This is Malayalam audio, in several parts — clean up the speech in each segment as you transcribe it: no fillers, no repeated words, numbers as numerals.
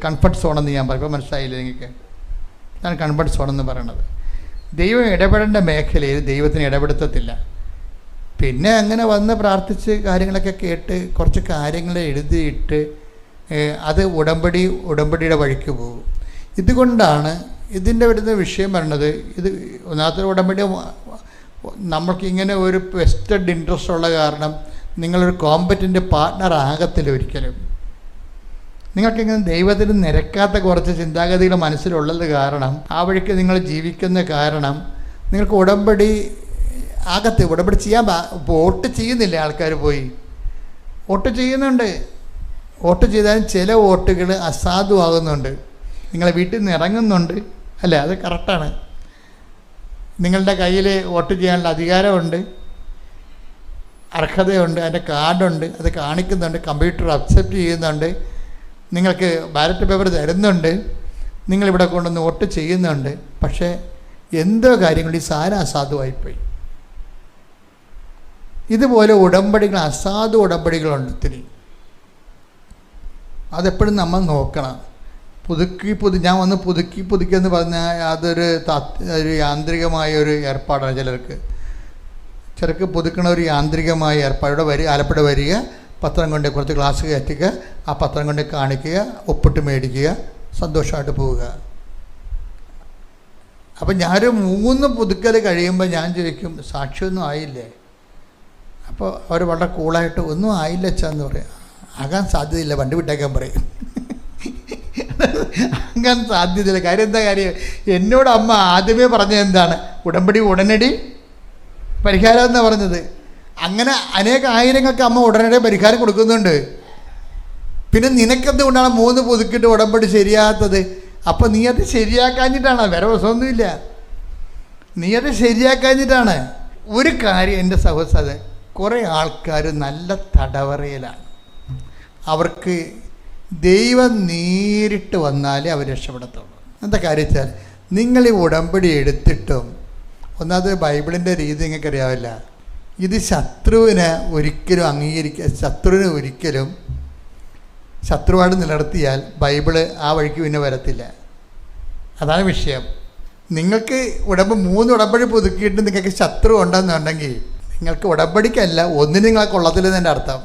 കംഫർട്ട് സോണെന്ന് ഞാൻ പറയും. ഇപ്പോൾ മനസ്സിലായില്ലേ നിങ്ങൾക്ക്? അതാണ് കംഫർട്ട് സോണെന്ന് പറയണത്. ദൈവം ഇടപെടേണ്ട മേഖലയിൽ ദൈവത്തിന് ഇടപെടുത്തത്തില്ല. പിന്നെ അങ്ങനെ വന്ന് പ്രാർത്ഥിച്ച് കാര്യങ്ങളൊക്കെ കേട്ട് കുറച്ച് കാര്യങ്ങൾ എഴുതിയിട്ട് അത് ഉടമ്പടിയുടെ വഴിക്ക് പോകും. ഇതുകൊണ്ടാണ് ഇതിൻ്റെ വരുന്ന വിഷയം പറയണത്. ഇത് ഒന്നാമത്തെ ഉടമ്പടി നമ്മൾക്കിങ്ങനെ ഒരു വെസ്റ്റഡ് ഇൻട്രസ്റ്റ് ഉള്ള കാരണം നിങ്ങളൊരു കോമ്പറ്റൻ്റ് പാർട്ട്ണർ ആകത്തില്ല ഒരിക്കലും. നിങ്ങൾക്കിങ്ങനെ ദൈവത്തിന് നിരക്കാത്ത കുറച്ച് ചിന്താഗതികൾ മനസ്സിലുള്ളത് കാരണം, ആ വഴിക്ക് നിങ്ങൾ ജീവിക്കുന്ന കാരണം നിങ്ങൾക്ക് ഉടമ്പടി ചെയ്യാൻ വോട്ട് ചെയ്യുന്നില്ല. ആൾക്കാർ പോയി വോട്ട് ചെയ്യുന്നുണ്ട്. വോട്ട് ചെയ്താലും ചില വോട്ടുകൾ അസാധുവാകുന്നുണ്ട്. നിങ്ങളെ വീട്ടിൽ നിന്ന് ഇറങ്ങുന്നുണ്ട്. അല്ല, അത് കറക്റ്റാണ്. നിങ്ങളുടെ കയ്യിൽ വോട്ട് ചെയ്യാനുള്ള അധികാരമുണ്ട്, അർഹതയുണ്ട്, അതിൻ്റെ കാർഡുണ്ട്, അത് കാണിക്കുന്നുണ്ട്, കമ്പ്യൂട്ടർ അക്സെപ്റ്റ് ചെയ്യുന്നുണ്ട്, നിങ്ങൾക്ക് ബാലറ്റ് പേപ്പർ തരുന്നുണ്ട്, നിങ്ങളിവിടെ കൊണ്ടുവന്ന് വോട്ട് ചെയ്യുന്നുണ്ട്. പക്ഷേ എന്തോ കാര്യങ്ങൾ ഈ സാധനം അസാധുവായിപ്പോയി. ഇതുപോലെ ഉടമ്പടികൾ, അസാധു ഉടമ്പടികളുണ്ട് ഒത്തിരി. അതെപ്പോഴും നമ്മൾ നോക്കണം. ഞാൻ വന്ന് പുതുക്കിയെന്ന് പറഞ്ഞാൽ അതൊരു യാന്ത്രികമായ ഒരു ഏർപ്പാടാണ്. ചിലർക്ക് പുതുക്കണ ഒരു യാന്ത്രികമായ ഏർപ്പാട്. ഇവിടെ ആലപ്പുഴ വരിക, പത്രം കൊണ്ട് കുറച്ച് ഗ്ലാസ് കയറ്റുക, ആ പത്രം കൊണ്ട് കാണിക്കുക, ഒപ്പിട്ട് മേടിക്കുക, സന്തോഷമായിട്ട് പോവുക. അപ്പം ഞാനൊരു 3 പുതുക്കൽ കഴിയുമ്പോൾ ഞാൻ ചോദിക്കും, സാക്ഷിയൊന്നും ആയില്ലേ? അപ്പോൾ അവർ വളരെ കൂളായിട്ട് ഒന്നും ആയില്ല അച്ഛാന്ന് പറയാം. ആകാൻ സാധ്യതയില്ല, വണ്ടി വിട്ടേക്കാൻ പറയും. ആകാൻ സാധ്യതയില്ല. കാര്യം എന്താ കാര്യം? എന്നോട് അമ്മ ആദ്യമേ പറഞ്ഞത് എന്താണ്? ഉടമ്പടി ഉടനടി പരിഹാരം എന്നാണ് പറഞ്ഞത്. അങ്ങനെ ആയിരങ്ങൾക്ക് അമ്മ ഉടനടി പരിഹാരം കൊടുക്കുന്നുണ്ട്. പിന്നെ നിനക്കെന്തുകൊണ്ടാണ് 3 പുതുക്കിയിട്ട് ഉടമ്പടി ശരിയാകാത്തത്? അപ്പം നീ അത് ശരിയാക്കാഞ്ഞിട്ടാണ്, വേറെ പ്രശ്നമൊന്നുമില്ല. നീ അത് ശരിയാക്കാഞ്ഞിട്ടാണ്. ഒരു കാര്യം എൻ്റെ സഹോദര, കുറേ ആൾക്കാർ നല്ല തടവറയിലാണ്. അവർക്ക് ദൈവം നേരിട്ട് വന്നാലേ അവർ രക്ഷപ്പെടത്തുള്ളൂ. എന്താ കാര്യം വെച്ചാൽ, നിങ്ങൾ ഈ ഉടമ്പടി എടുത്തിട്ടും, ഒന്നാമത് ബൈബിളിൻ്റെ രീതി നിങ്ങൾക്ക് അറിയാവില്ല. ഇത് ശത്രുവിനെ ഒരിക്കലും ശത്രുവായിട്ട് നിലനിർത്തിയാൽ ബൈബിള് ആ വഴിക്ക് പിന്നെ വരത്തില്ല. അതാണ് വിഷയം. നിങ്ങൾക്ക് 3 ഉടമ്പടി പുതുക്കിയിട്ട് നിങ്ങൾക്ക് ശത്രു ഉണ്ടെന്നുണ്ടെങ്കിൽ നിങ്ങൾക്ക് ഉടമ്പടിക്കല്ല ഒന്നിനും നിങ്ങളെ കൊള്ളത്തില്ലെന്ന് എൻ്റെ അർത്ഥം.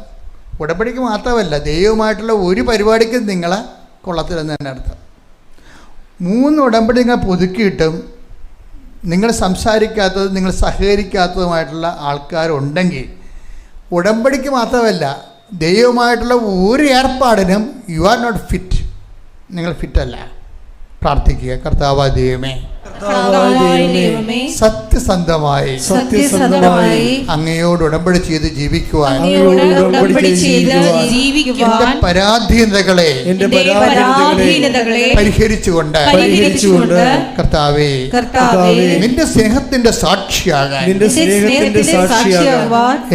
ഉടമ്പടിക്ക് മാത്രമല്ല, ദൈവമായിട്ടുള്ള ഒരു പരിപാടിക്കും നിങ്ങളെ കൊള്ളത്തില്ലെന്ന് എൻ്റെ അർത്ഥം. 3 ഉടമ്പടി നിങ്ങൾ പുതുക്കിയിട്ടും നിങ്ങൾ സംസാരിക്കാത്തത്, നിങ്ങൾ സഹകരിക്കാത്തതുമായിട്ടുള്ള ആൾക്കാരുണ്ടെങ്കിൽ ഉടമ്പടിക്ക് മാത്രമല്ല, ദൈവമായിട്ടുള്ള ഒരു ഏർപ്പാടിനും യു ആർ നോട്ട് ഫിറ്റ്. നിങ്ങൾ ഫിറ്റല്ല. പ്രാർത്ഥിക്കുക, കർത്താവായ ദൈവമേ, സത്യസന്ധമായി അങ്ങയോട് ഉടമ്പടി ചെയ്ത് ജീവിക്കുവാൻ എന്റെ പരാധീനതകളെ പരിഹരിച്ചുകൊണ്ട് കർത്താവേ, നിന്റെ സ്നേഹത്തിന്റെ സാക്ഷിയാകാൻ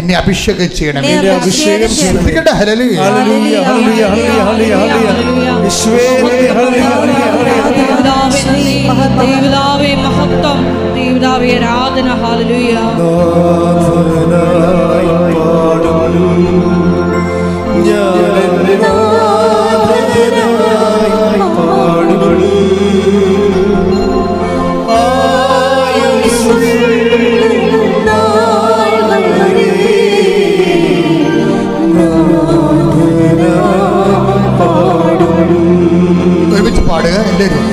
എന്നെ അഭിഷേകം ചെയ്യണമേ. ദൈവപിതാവേ മഹത്വം, ദൈവപിതാവേ ആരാധന. ഹല്ലേലൂയ. ഒരുമിച്ച് പാടുക എല്ലാവരും.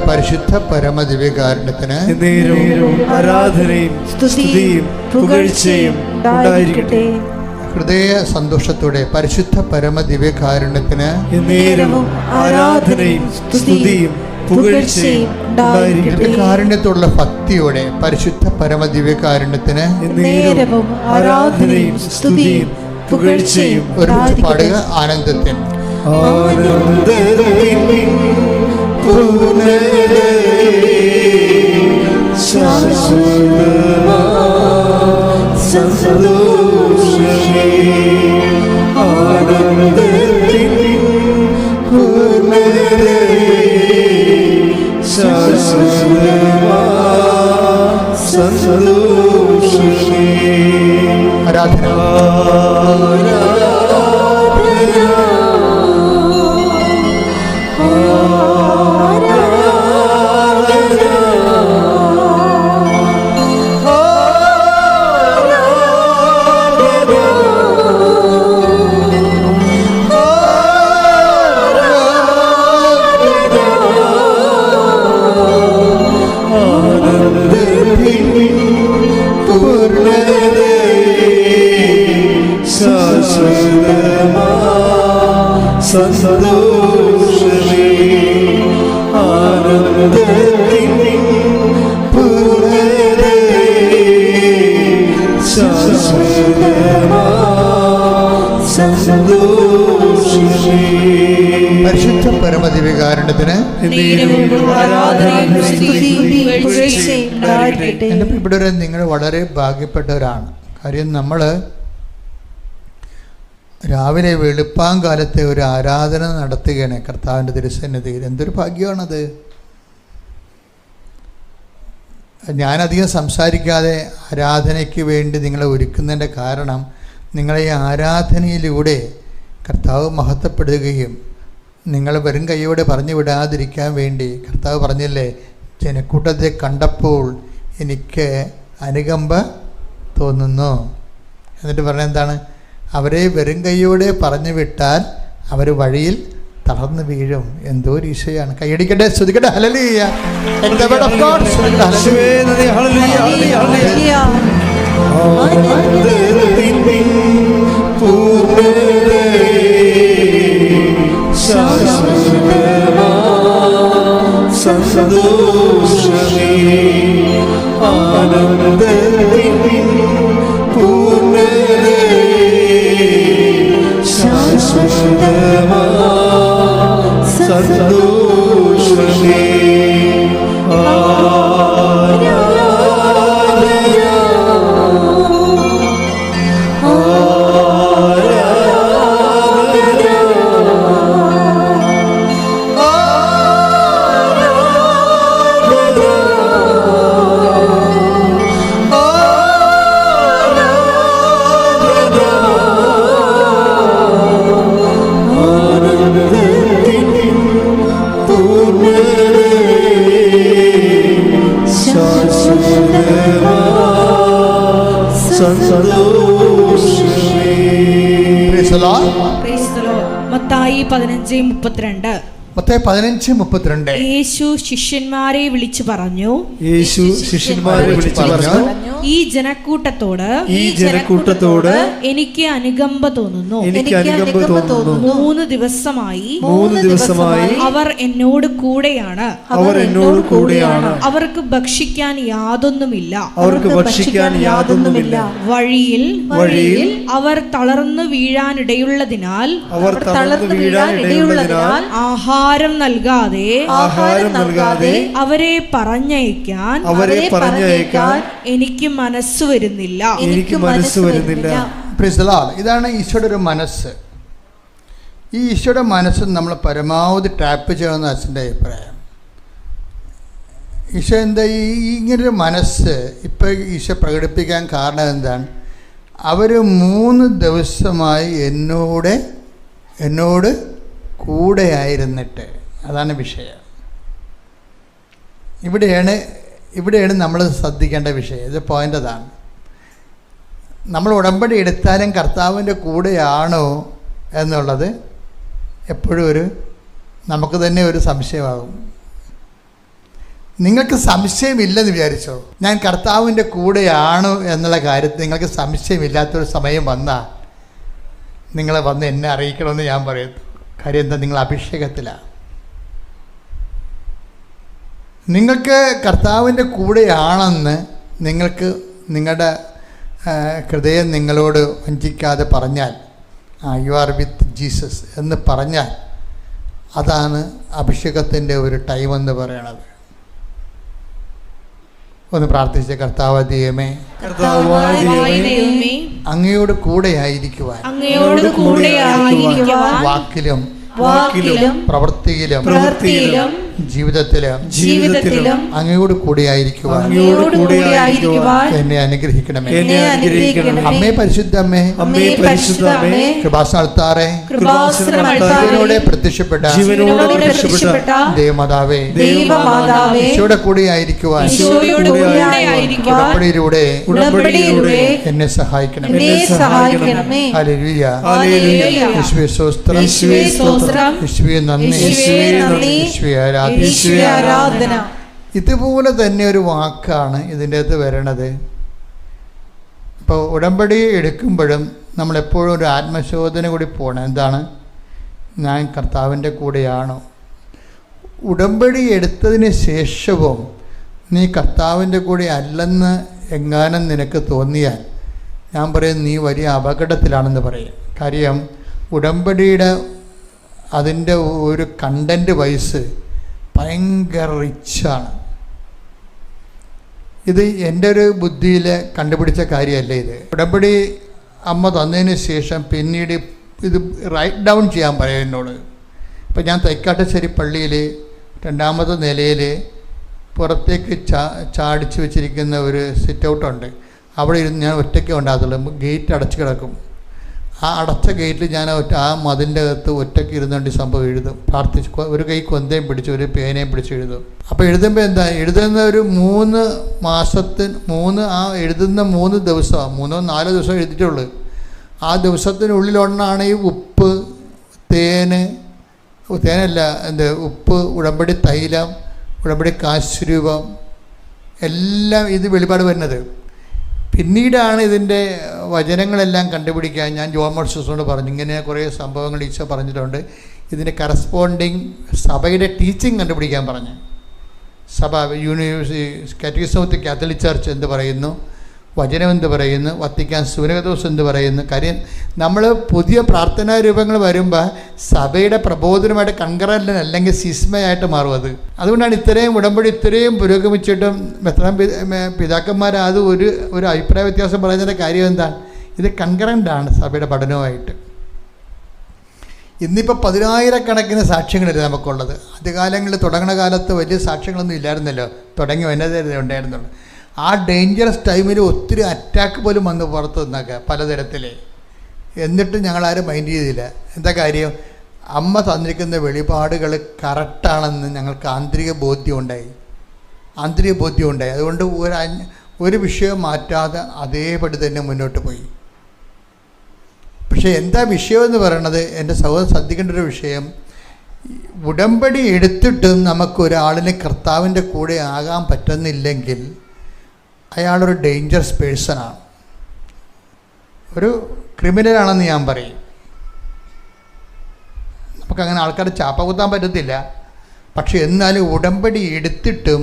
പരിശുദ്ധ പരമദിവ്യകാരുണ്യത്തിന് ആരാധനയും സ്തുതിയും പുകഴ്ചയും ഉണ്ടായിരിക്കട്ടെ. ഹൃദയ സന്തോഷത്തോടെ പരിശുദ്ധ പരമദിവ്യകാരുണ്യത്തിന് ആരാധനയും സ്തുതിയും പുകഴ്ചയും ഉണ്ടായിരിക്കട്ടെ. ദിവ്യകാരുണ്യത്തോടുള്ള ഭക്തിയോടെ പരിശുദ്ധ പരമദിവ്യകാരുണ്യത്തിന് ആരാധനയും സ്തുതിയും പുകഴ്ചയും ഒരുമിച്ച് പാടുക. ആനന്ദത്തിൻ ആരാധന സന്തോഷമേ ആനന്ദത്തിൻ പൂർണ്ണതേ ശാശ്വതമാ സന്തോഷമേ. പരിശുദ്ധ പരമദിവ്യകാരുണ്യത്തിന് എൻ്റെ പ്രിയപ്പെട്ടവരെ, നിങ്ങൾ വളരെ ഭാഗ്യപ്പെട്ടവരാണ്. കാര്യം നമ്മൾ രാവിലെ വെളുപ്പാങ്കാലത്തെ ഒരു ആരാധന നടത്തുകയാണ് കർത്താവിൻ്റെ തിരുസന്നിധിയിൽ. എന്തൊരു ഭാഗ്യമാണത്. ഞാനധികം സംസാരിക്കാതെ ആരാധനയ്ക്ക് വേണ്ടി നിങ്ങളെ ഒരുക്കുന്നതിൻ്റെ കാരണം നിങ്ങളെ ഈ ആരാധനയിലൂടെ കർത്താവ് മഹത്വപ്പെടുകയും നിങ്ങൾ വെറും കൈയോടെ പറഞ്ഞു വിടാതിരിക്കാൻ വേണ്ടി കർത്താവ് പറഞ്ഞില്ലേ, ജനക്കൂട്ടത്തെ കണ്ടപ്പോൾ എനിക്ക് അനുകമ്പ തോന്നുന്നു. എന്നിട്ട് പറഞ്ഞെന്താണ്? അവരെ വെറും കൈയോടെ പറഞ്ഞു വിട്ടാൽ അവർ വഴിയിൽ തളർന്നു വീഴും. എന്തോ ഒരു ഈശോയാണ്. കൈയടിക്കട്ടെ, സ്തുതിക്കട്ടെ. ഹല്ലേലൂയ. സന്തോഷമേ ആനന്ദത്തിൻ പൂർണ്ണതേ ശാശ്വതമാ സന്തോഷമേ മത്തായി 15:32. മത്തായി 15:32. യേശു ശിഷ്യന്മാരെ വിളിച്ചു പറഞ്ഞു, ഈ ജനക്കൂട്ടത്തോട് എനിക്ക് അനുകമ്പ തോന്നുന്നു. 3 ദിവസമായി അവർ എന്നോട് കൂടെയാണ്. അവർക്ക് ഭക്ഷിക്കാൻ യാതൊന്നുമില്ല. വഴിയിൽ അവർ തളർന്നു വീഴാനിടയുള്ളതിനാൽ ആഹാരം നൽകാതെ അവരെ പറഞ്ഞയക്കാൻ എനിക്ക് മനസ്സ് വരുന്നില്ല. ഇതാണ് ഈശോയുടെ ഒരു മനസ്സ്. ഈ ഈശോയുടെ മനസ്സ് നമ്മൾ പരമാവധി ടാപ്പ് ചെയ്യണമെന്ന് അച്ഛൻ്റെ അഭിപ്രായം. ഈശോ എന്താ ഇങ്ങനൊരു മനസ്സ് ഇപ്പം ഈശോ പ്രകടിപ്പിക്കാൻ കാരണം എന്താണ്? അവർ 3 ദിവസമായി എന്നോട് കൂടെ ആയിരുന്നിട്ട്, അതാണ് വിഷയം. ഇവിടെയാണ് നമ്മൾ ശ്രദ്ധിക്കേണ്ട വിഷയം. ഇത് പോയിൻ്റ് അതാണ്. നമ്മൾ ഉടമ്പടി എടുത്താലും കർത്താവിൻ്റെ കൂടെയാണോ എന്നുള്ളത് എപ്പോഴും നമുക്ക് തന്നെ ഒരു സംശയമാകും. നിങ്ങൾക്ക് സംശയമില്ലെന്ന് വിചാരിച്ചോ, ഞാൻ കർത്താവിൻ്റെ കൂടെയാണ് എന്നുള്ള കാര്യത്തിൽ നിങ്ങൾക്ക് സംശയമില്ലാത്തൊരു സമയം വന്നാൽ നിങ്ങൾ വന്ന് എന്നെ അറിയിക്കണമെന്ന് ഞാൻ പറയുന്നു. കാര്യം എന്താ? നിങ്ങൾ അഭിഷേകത്തിലാണ്. നിങ്ങൾക്ക് കർത്താവിൻ്റെ കൂടെയാണെന്ന് നിങ്ങൾക്ക് നിങ്ങളുടെ ഹൃദയം നിങ്ങളോട് വഞ്ചിക്കാതെ പറഞ്ഞാൽ, യു ആർ വിത്ത് ജീസസ് എന്ന് പറഞ്ഞാൽ, അതാണ് അഭിഷേകത്തിൻ്റെ ഒരു ടൈം എന്ന് പറയണത്. ഒന്ന് പ്രാർത്ഥിച്ച കർത്താവ് ദൈവമേ, അങ്ങയോട് കൂടെയായിരിക്കുവാൻ വാക്കിലും പ്രവൃത്തിയിലും ജീവിതത്തിലും അങ്ങയോട് കൂടെയായിരിക്കുവാൻ എന്നെ അനുഗ്രഹിക്കണമേ. അമ്മേ പരിശുദ്ധമ്മേ, കൃപാസനത്താറേ, ജീവനോടെ പ്രത്യക്ഷപ്പെട്ട ദേവമാതാവേ, ഈശോയുടെ കൂടെയായിരിക്കുവാൻ ഉടമ്പടിയിലൂടെ എന്നെ സഹായിക്കണമേ. ഹല്ലേലൂയ. യേശുവേ സ്തോത്രം, യേശുവേ നന്ദി, യേശുവേ ആരാധന. ഇതുപോലെ തന്നെ ഒരു വാക്കാണ് ഇതിൻ്റെ അകത്ത് വരണത്. ഇപ്പോൾ ഉടമ്പടി എടുക്കുമ്പോഴും നമ്മളെപ്പോഴും ഒരു ആത്മശോധന കൂടി പോകണം. എന്താണ്? ഞാൻ കർത്താവിൻ്റെ കൂടെയാണോ? ഉടമ്പടി എടുത്തതിന് ശേഷവും നീ കർത്താവിൻ്റെ കൂടെ അല്ലെന്ന് എങ്ങാനും നിനക്ക് തോന്നിയാൽ ഞാൻ പറയും നീ വലിയ അപകടത്തിലാണെന്ന് പറയും. കാര്യം ഉടമ്പടിയുടെ അതിൻ്റെ ഒരു കണ്ടൻറ്റ് വൈസ് ഭയങ്കര റിച്ചാണ്. ഇത് എൻ്റെ ഒരു ബുദ്ധിയിൽ കണ്ടുപിടിച്ച കാര്യമല്ല. ഇത് ഉടമ്പടി അമ്മ തന്നതിന് ശേഷം പിന്നീട് ഇത് റൈറ്റ് ഡൗൺ ചെയ്യാൻ പറയും എന്നോട്. ഇപ്പം ഞാൻ തൈക്കാട്ടുശ്ശേരി പള്ളിയിൽ 2ാമത്തെ നിലയിൽ പുറത്തേക്ക് ചാടിച്ച് വെച്ചിരിക്കുന്ന ഒരു സിറ്റ് ഔട്ടുണ്ട്. അവിടെ ഇരുന്ന് ഞാൻ ഒറ്റയ്ക്ക് ഉണ്ടാകത്തുള്ളൂ. ഗേറ്റ് അടച്ച് കിടക്കും. ആ അടച്ച ഗേറ്റിൽ ഞാൻ ആ മതിലിൻ്റെ അകത്ത് ഒറ്റയ്ക്ക് ഇരുന്നുകൊണ്ട് സംഭവം എഴുതും. പ്രാർത്ഥിച്ച് ഒരു കൈ കൊന്തയും പിടിച്ച് ഒരു പേനയും പിടിച്ച് എഴുതും. അപ്പോൾ എഴുതുമ്പോൾ എന്താ എഴുതുന്ന ഒരു 3 മാസത്തിന് എഴുതുന്ന 3 ദിവസം 3-4 ദിവസം എഴുതിയിട്ടുള്ളൂ. ആ ദിവസത്തിനുള്ളിലൊന്നാണ് ഈ ഉപ്പ്, ഉപ്പ്, ഉടമ്പടി തൈലം, ഉടമ്പടി കാശുരൂപം എല്ലാം ഇത് വെളിപാട് വരുന്നത്. പിന്നീടാണ് ഇതിൻ്റെ വചനങ്ങളെല്ലാം കണ്ടുപിടിക്കാൻ ഞാൻ ജോൺ മോർസസോട് പറഞ്ഞു. ഇങ്ങനെ കുറേ സംഭവങ്ങൾ ഈശോ പറഞ്ഞിട്ടുണ്ട്. ഇതിൻ്റെ കറസ്പോണ്ടിങ് സഭയുടെ ടീച്ചിങ് കണ്ടുപിടിക്കാൻ പറഞ്ഞു. സഭ catechism of the Catholic church എന്ത് പറയുന്നു, വചനം എന്ത് പറയുന്നു, വത്തിക്കാൻ സുനകദോസ് എന്ത് പറയുന്നു. കാര്യം നമ്മൾ പുതിയ പ്രാർത്ഥനാ രൂപങ്ങൾ വരുമ്പോൾ സഭയുടെ പ്രബോധനമായിട്ട് കൺകറന്റ് അല്ലെങ്കിൽ സിസ്മയായിട്ട് മാറും. അതുകൊണ്ടാണ് ഇത്രയും ഉടമ്പടി ഇത്രയും പുരോഗമിച്ചിട്ടും പിതാക്കന്മാർ അത് ഒരു അഭിപ്രായ വ്യത്യാസം പറയുന്നതിൻ്റെ കാര്യം എന്താണ്? ഇത് കൺകറൻ്റാണ് സഭയുടെ പഠനവുമായിട്ട്. ഇന്നിപ്പോൾ 10,000-കണക്കിന് സാക്ഷ്യങ്ങളില്ല നമുക്കുള്ളത്. ആദ്യകാലങ്ങളിൽ തുടങ്ങുന്ന കാലത്ത് വലിയ സാക്ഷ്യങ്ങളൊന്നും ഇല്ലായിരുന്നല്ലോ, തുടങ്ങി വന്നതേ ഉണ്ടായിരുന്നുള്ളൂ. ആ ഡേഞ്ചറസ് ടൈമിൽ ഒത്തിരി അറ്റാക്ക് പോലും വന്ന് പുറത്ത് നിന്നൊക്കെ പലതരത്തിൽ. എന്നിട്ട് ഞങ്ങളാരും മൈൻഡ് ചെയ്തില്ല. എന്താ കാര്യം? അമ്മ തന്നിരിക്കുന്ന വെളിപാടുകൾ കറക്റ്റാണെന്ന് ഞങ്ങൾക്ക് ആന്തരിക ബോധ്യം ഉണ്ടായി. അതുകൊണ്ട് ഒരു വിഷയം മാറ്റാതെ അതേപടി തന്നെ മുന്നോട്ട് പോയി. പക്ഷേ എന്താ വിഷയമെന്ന് പറയണത്? എൻ്റെ സഹോദരൻ ശ്രദ്ധിക്കേണ്ട ഒരു വിഷയം, ഉടമ്പടി എടുത്തിട്ടും നമുക്കൊരാളിന് കർത്താവിൻ്റെ കൂടെ ആകാൻ പറ്റുന്നില്ലെങ്കിൽ അയാളൊരു ഡേഞ്ചറസ് പേഴ്സണാണ്, ഒരു ക്രിമിനലാണെന്ന് ഞാൻ പറയും. നമുക്കങ്ങനെ ആൾക്കാരെ ചാപ്പ കുത്താൻ പറ്റത്തില്ല. പക്ഷെ എന്നാലും ഉടമ്പടി എടുത്തിട്ടും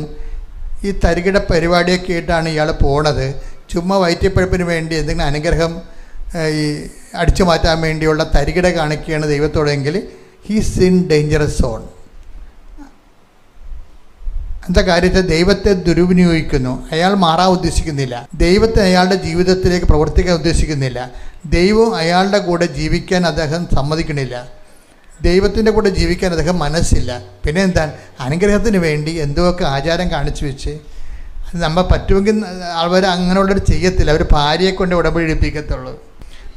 ഈ തരികിട പരിപാടിയൊക്കെ ആയിട്ടാണ് ഇയാൾ പോണത്. ചുമ്മാ വയറ്റിപ്പഴപ്പിന് വേണ്ടി എന്തെങ്കിലും അനുഗ്രഹം ഈ അടിച്ചു മാറ്റാൻ വേണ്ടിയുള്ള തരികിട കാണിക്കുകയാണ് ദൈവത്തോടെങ്കിൽ ഹീസ് ഇൻ ഡേഞ്ചറസ് സോൺ. എന്താ കാര്യത്തിൽ ദൈവത്തെ ദുരുപയോഗിക്കുന്നു. അയാൾ മാറാൻ ഉദ്ദേശിക്കുന്നില്ല. ദൈവത്തെ അയാളുടെ ജീവിതത്തിലേക്ക് പ്രവർത്തിക്കാൻ ഉദ്ദേശിക്കുന്നില്ല. ദൈവം അയാളുടെ കൂടെ ജീവിക്കാൻ അദ്ദേഹം സമ്മതിക്കണില്ല. ദൈവത്തിൻ്റെ കൂടെ ജീവിക്കാൻ അദ്ദേഹം മനസ്സില്ല. പിന്നെ എന്താണ്? അനുഗ്രഹത്തിന് വേണ്ടി എന്തൊക്കെ ആചാരം കാണിച്ചു വെച്ച് നമ്മൾ പറ്റുമെങ്കിൽ അവർ അങ്ങനെയുള്ളവർ ചെയ്യത്തില്ല. അവർ ഭാര്യയെ കൊണ്ട് ഉടമ്പടി എടുപ്പിക്കത്തുള്ളൂ.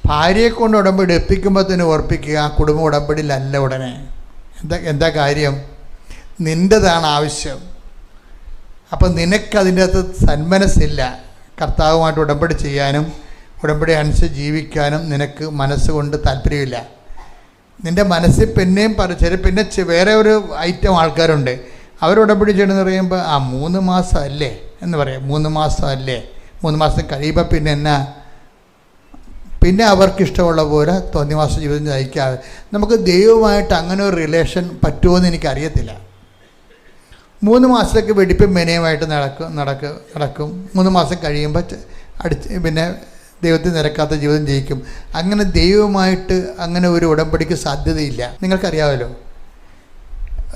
ഭാര്യയെ കൊണ്ട് ഉടമ്പടി എടുപ്പിക്കുമ്പോൾ തന്നെ ഓർപ്പിക്കുക, ആ കുടുംബ ഉടമ്പടിയിലല്ല ഉടനെ. എന്താ കാര്യം? നിൻ്റെതാണ് ആവശ്യം. അപ്പം നിനക്കതിൻ്റെ അകത്ത് സന്മനസ്സില്ല. കർത്താവുമായിട്ട് ഉടമ്പടി ചെയ്യാനും ഉടമ്പടി അനുസരിച്ച് ജീവിക്കാനും നിനക്ക് മനസ്സുകൊണ്ട് താല്പര്യമില്ല. നിൻ്റെ മനസ്സിൽ പിന്നെ വേറെ ഒരു ഐറ്റം ആൾക്കാരുണ്ട്. അവർ ഉടമ്പടി ചെയ്യണമെന്ന് പറയുമ്പോൾ 3 മാസം അല്ലേ എന്ന് പറയാം. 3 മാസം അല്ലേ, 3 മാസം കഴിയുമ്പോൾ പിന്നെ അവർക്കിഷ്ടമുള്ള പോലെ തോന്നിവാസ ജീവിതം നയിക്കാതെ നമുക്ക് ദൈവമായിട്ട് അങ്ങനെ ഒരു റിലേഷൻ പറ്റുമോയെന്ന് എനിക്കറിയത്തില്ല. 3 മാസത്തേക്ക് വെടിപ്പും മെനയുമായിട്ട് നടക്കും. 3 മാസം കഴിയുമ്പോൾ പിന്നെ ദൈവത്തിന് നിരക്കാത്ത ജീവിതം ജയിക്കും. അങ്ങനെ ദൈവമായിട്ട് അങ്ങനെ ഒരു ഉടമ്പടിക്ക് സാധ്യതയില്ല. നിങ്ങൾക്കറിയാമല്ലോ,